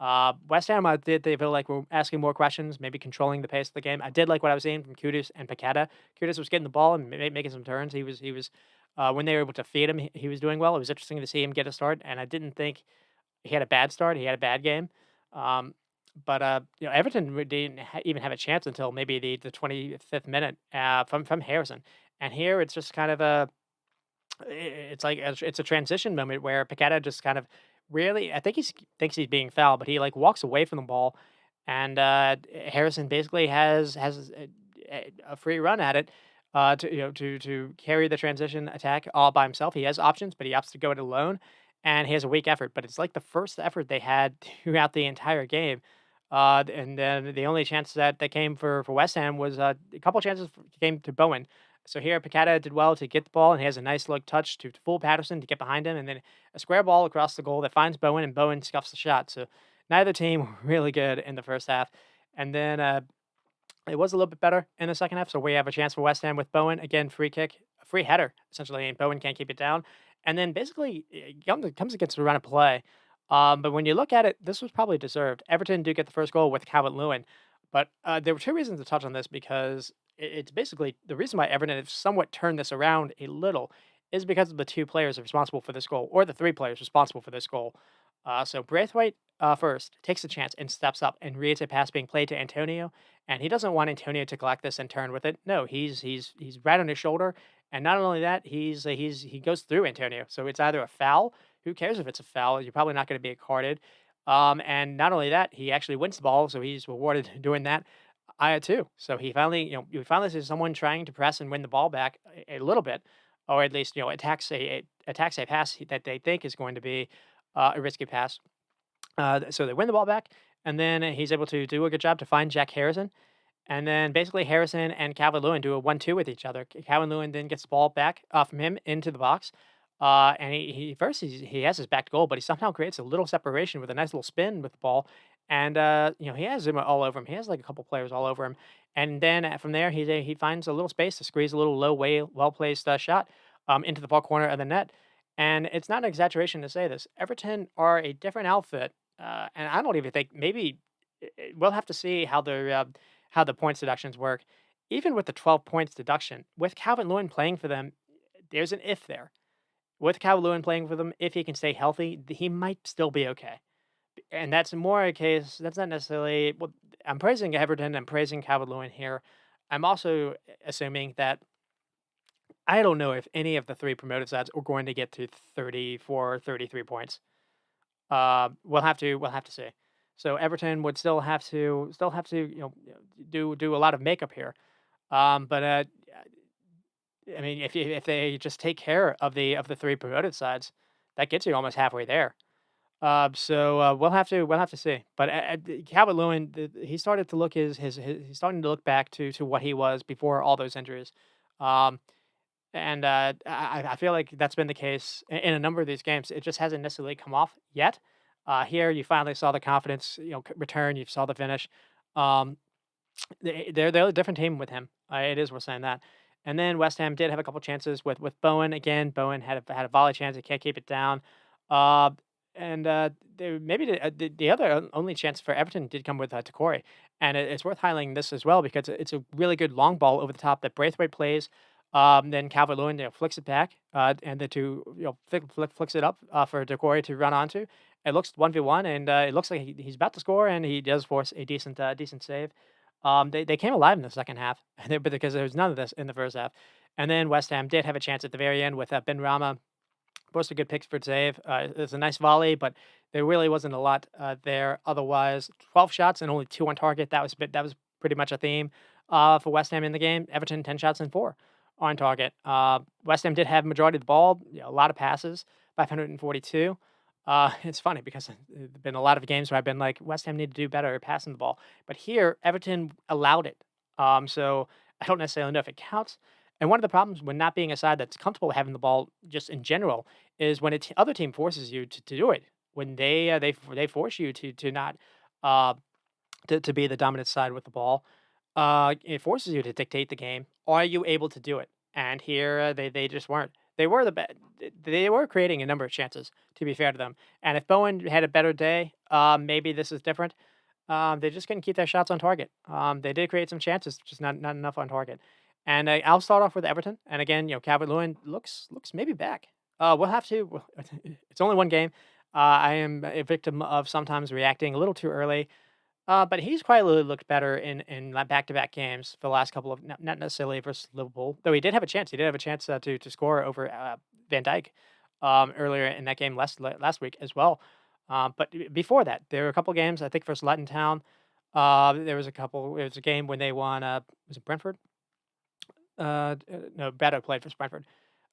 West Ham, did they feel like we're asking more questions, maybe controlling the pace of the game. I did like what I was seeing from Kudus and Paqueta. Kudus was getting the ball and making some turns. He was when they were able to feed him, he was doing well. It was interesting to see him get a start, and I didn't think he had a bad start. He had a bad game. Um, but Everton didn't even have a chance until maybe the 25th minute from Harrison. And here it's just kind of it's like it's a transition moment where Paqueta just kind of really, I think thinks he's being fouled, but he like walks away from the ball, and Harrison basically has a free run at it to carry the transition attack all by himself. He has options, but he opts to go it alone, and he has a weak effort. But it's like the first effort they had throughout the entire game. And then the only chance that came for West Ham was a couple chances came to Bowen. So here, Picata did well to get the ball, and he has a nice look touch to fool Patterson to get behind him, and then a square ball across the goal that finds Bowen, and Bowen scuffs the shot. So neither team were really good in the first half. And then it was a little bit better in the second half, so we have a chance for West Ham with Bowen. Again, free kick, a free header, essentially, and Bowen can't keep it down. And then basically, it comes against the run of play. But when you look at it, this was probably deserved. Everton do get the first goal with Calvert-Lewin, but there were two reasons to touch on this because it's basically the reason why Everton have somewhat turned this around a little is because of the two players responsible for this goal, or the three players responsible for this goal. So Braithwaite first takes a chance and steps up and reads a pass being played to Antonio, and he doesn't want Antonio to collect this and turn with it. No, he's right on his shoulder, and not only that, he goes through Antonio. So it's either a foul. Who cares if it's a foul? You're probably not going to be carded. And not only that, he actually wins the ball, so he's rewarded doing that. I had too. So he finally, you finally see someone trying to press and win the ball back a little bit, or at least attacks a pass that they think is going to be a risky pass. So they win the ball back, and then he's able to do a good job to find Jack Harrison. And then basically Harrison and Calvert-Lewin do a 1-2 with each other. Calvert-Lewin then gets the ball back from him into the box. And he first he has his back to goal, but he somehow creates a little separation with a nice little spin with the ball. And he has him all over him. He has like a couple players all over him. And then from there, he finds a little space to squeeze a little low, way well placed shot into the far corner of the net. And it's not an exaggeration to say this. Everton are a different outfit, and I don't even think maybe we'll have to see how the points deductions work. Even with the 12 points deduction, with Calvin Lewin playing for them, there's an if there. With Calvin Lewin playing for them, if he can stay healthy, he might still be okay. And that's more a case. That's not necessarily. Well, I'm praising Everton. I'm praising Calvin Lewin here. I'm also assuming that I don't know if any of the three promoted sides are going to get to 34, 33 points. We'll have to see. So Everton would still have to do a lot of makeup here. But I mean, if they just take care of the three promoted sides, that gets you almost halfway there. So we'll have to see. But Calvert Lewin, he started to look he's starting to look back to what he was before all those injuries. Um, and I feel like that's been the case in a number of these games. It just hasn't necessarily come off yet. Here, you finally saw the confidence, return. You saw the finish. Um, they're a different team with him. It is worth saying that. And then West Ham did have a couple chances with Bowen. Again, Bowen had a volley chance. He can't keep it down. Uh, and maybe the other only chance for Everton did come with Takori. And it's worth highlighting this as well because it's a really good long ball over the top that Braithwaite plays. Then Calvert Lewin flicks it back, and the two flicks it up for Decore to run onto. It looks 1v1, and it looks like he's about to score, and he does force a decent save. They came alive in the second half, but because there was none of this in the first half. And then West Ham did have a chance at the very end with Ben Rama. Forced a good Pickford save. It was a nice volley, but there really wasn't a lot there otherwise. 12 shots and only 2 on target. That was pretty much a theme for West Ham in the game. Everton 10 shots and 4 on target. West Ham did have majority of the ball, a lot of passes, 542. It's funny because there's been a lot of games where I've been like, West Ham need to do better at passing the ball. But here, Everton allowed it. So I don't necessarily know if it counts. And one of the problems when not being a side that's comfortable having the ball just in general is when other team forces you to do it. When they force you to not uh, to be the dominant side with the ball, it forces you to dictate the game. Are you able to do it? And here they just weren't. They were creating a number of chances. To be fair to them, and if Bowen had a better day, maybe this is different. They just couldn't keep their shots on target. They did create some chances, just not enough on target. And I'll start off with Everton. And again, Calvert Lewin looks maybe back. We'll have to. It's only one game. I am a victim of sometimes reacting a little too early. But he's quietly looked better in like back-to-back games for the last couple of not necessarily versus Liverpool, though he did have a chance. He did have a chance to score over Van Dijk earlier in that game last week as well. But before that, there were a couple games. I think versus Luton Town, there was a couple. It was a game when they won. Was it Brentford? No, Beto played for Brentford.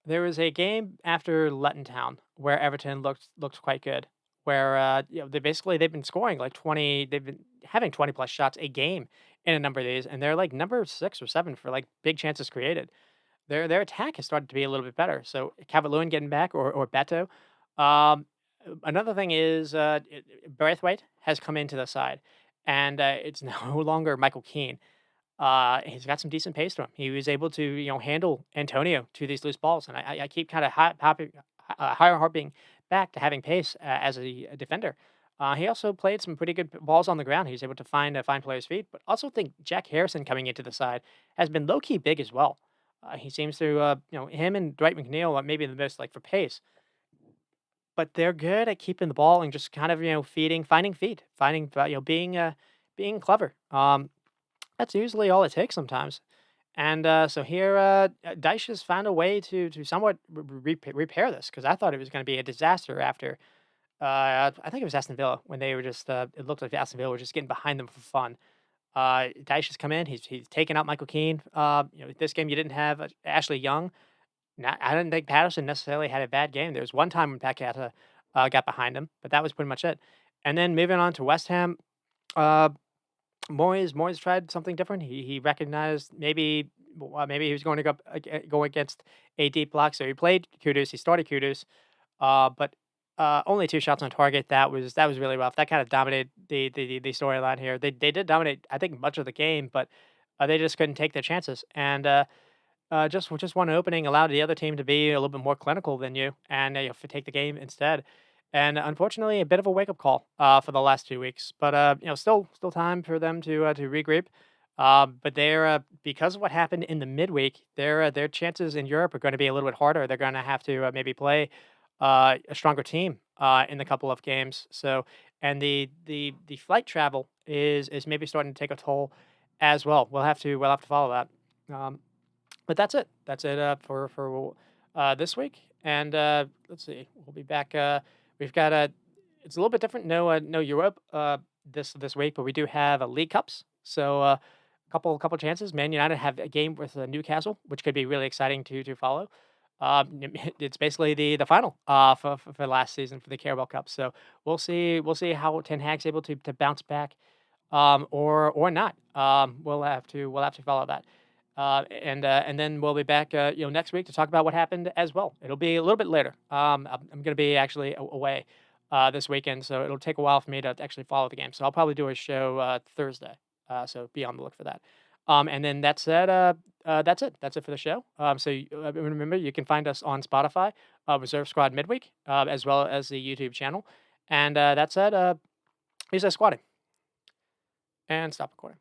There was a game after Luton Town where Everton looked quite good. Where they've been scoring like 20. They've been having 20 plus shots a game in a number of these, and they're like number 6 or 7 for like big chances created. their attack has started to be a little bit better. So Calvert-Lewin getting back or Beto. Um, Another thing is Braithwaite has come into the side, and it's no longer Michael Keane. He's got some decent pace to him. He was able to, handle Antonio to these loose balls, and I keep kind of higher harping back to having pace as a defender. He also played some pretty good balls on the ground. He was able to find players' feet, but also think Jack Harrison coming into the side has been low key big as well. He seems to, him and Dwight McNeil are maybe the most like for pace, but they're good at keeping the ball and just kind of finding feet, being clever. That's usually all it takes sometimes. And, so here, Dyche has found a way to somewhat repair this because I thought it was gonna be a disaster after, I think it was Aston Villa when they were just, it looked like Aston Villa were just getting behind them for fun. Dyche has come in, he's taken out Michael Keane. This game you didn't have, Ashley Young. I didn't think Patterson necessarily had a bad game. There was one time when Paqueta, got behind him, but that was pretty much it. And then moving on to West Ham, uh Moyes tried something different. He recognized maybe he was going to go against a deep block, so he played Kudus. He started Kudus, but only 2 shots on target. That was really rough. That kind of dominated the storyline here. They did dominate, I think, much of the game, but they just couldn't take their chances. And just one opening allowed the other team to be a little bit more clinical than you and take the game instead. And unfortunately, a bit of a wake up call for the last 2 weeks, but still time for them to regroup. But they're because of what happened in the midweek, their chances in Europe are going to be a little bit harder. They're going to have to maybe play a stronger team in a couple of games. So, and the flight travel is maybe starting to take a toll as well. We'll have to follow that. But that's it. That's it for this week. And let's see, we'll be back. We've got a. It's a little bit different. No Europe this week, but we do have a League Cups. So couple chances. Man United have a game with Newcastle, which could be really exciting to follow. It's basically the final for last season for the Carabao Cup. So we'll see how Ten Hag's able to bounce back or not. We'll have to follow that. And then we'll be back, next week to talk about what happened as well. It'll be a little bit later. I'm going to be actually away this weekend, so it'll take a while for me to actually follow the game. So I'll probably do a show Thursday. So be on the look for that. And then that's it. That's it for the show. Remember, you can find us on Spotify, Reserve Squad Midweek, as well as the YouTube channel. And that's it. He's squatting and stop recording.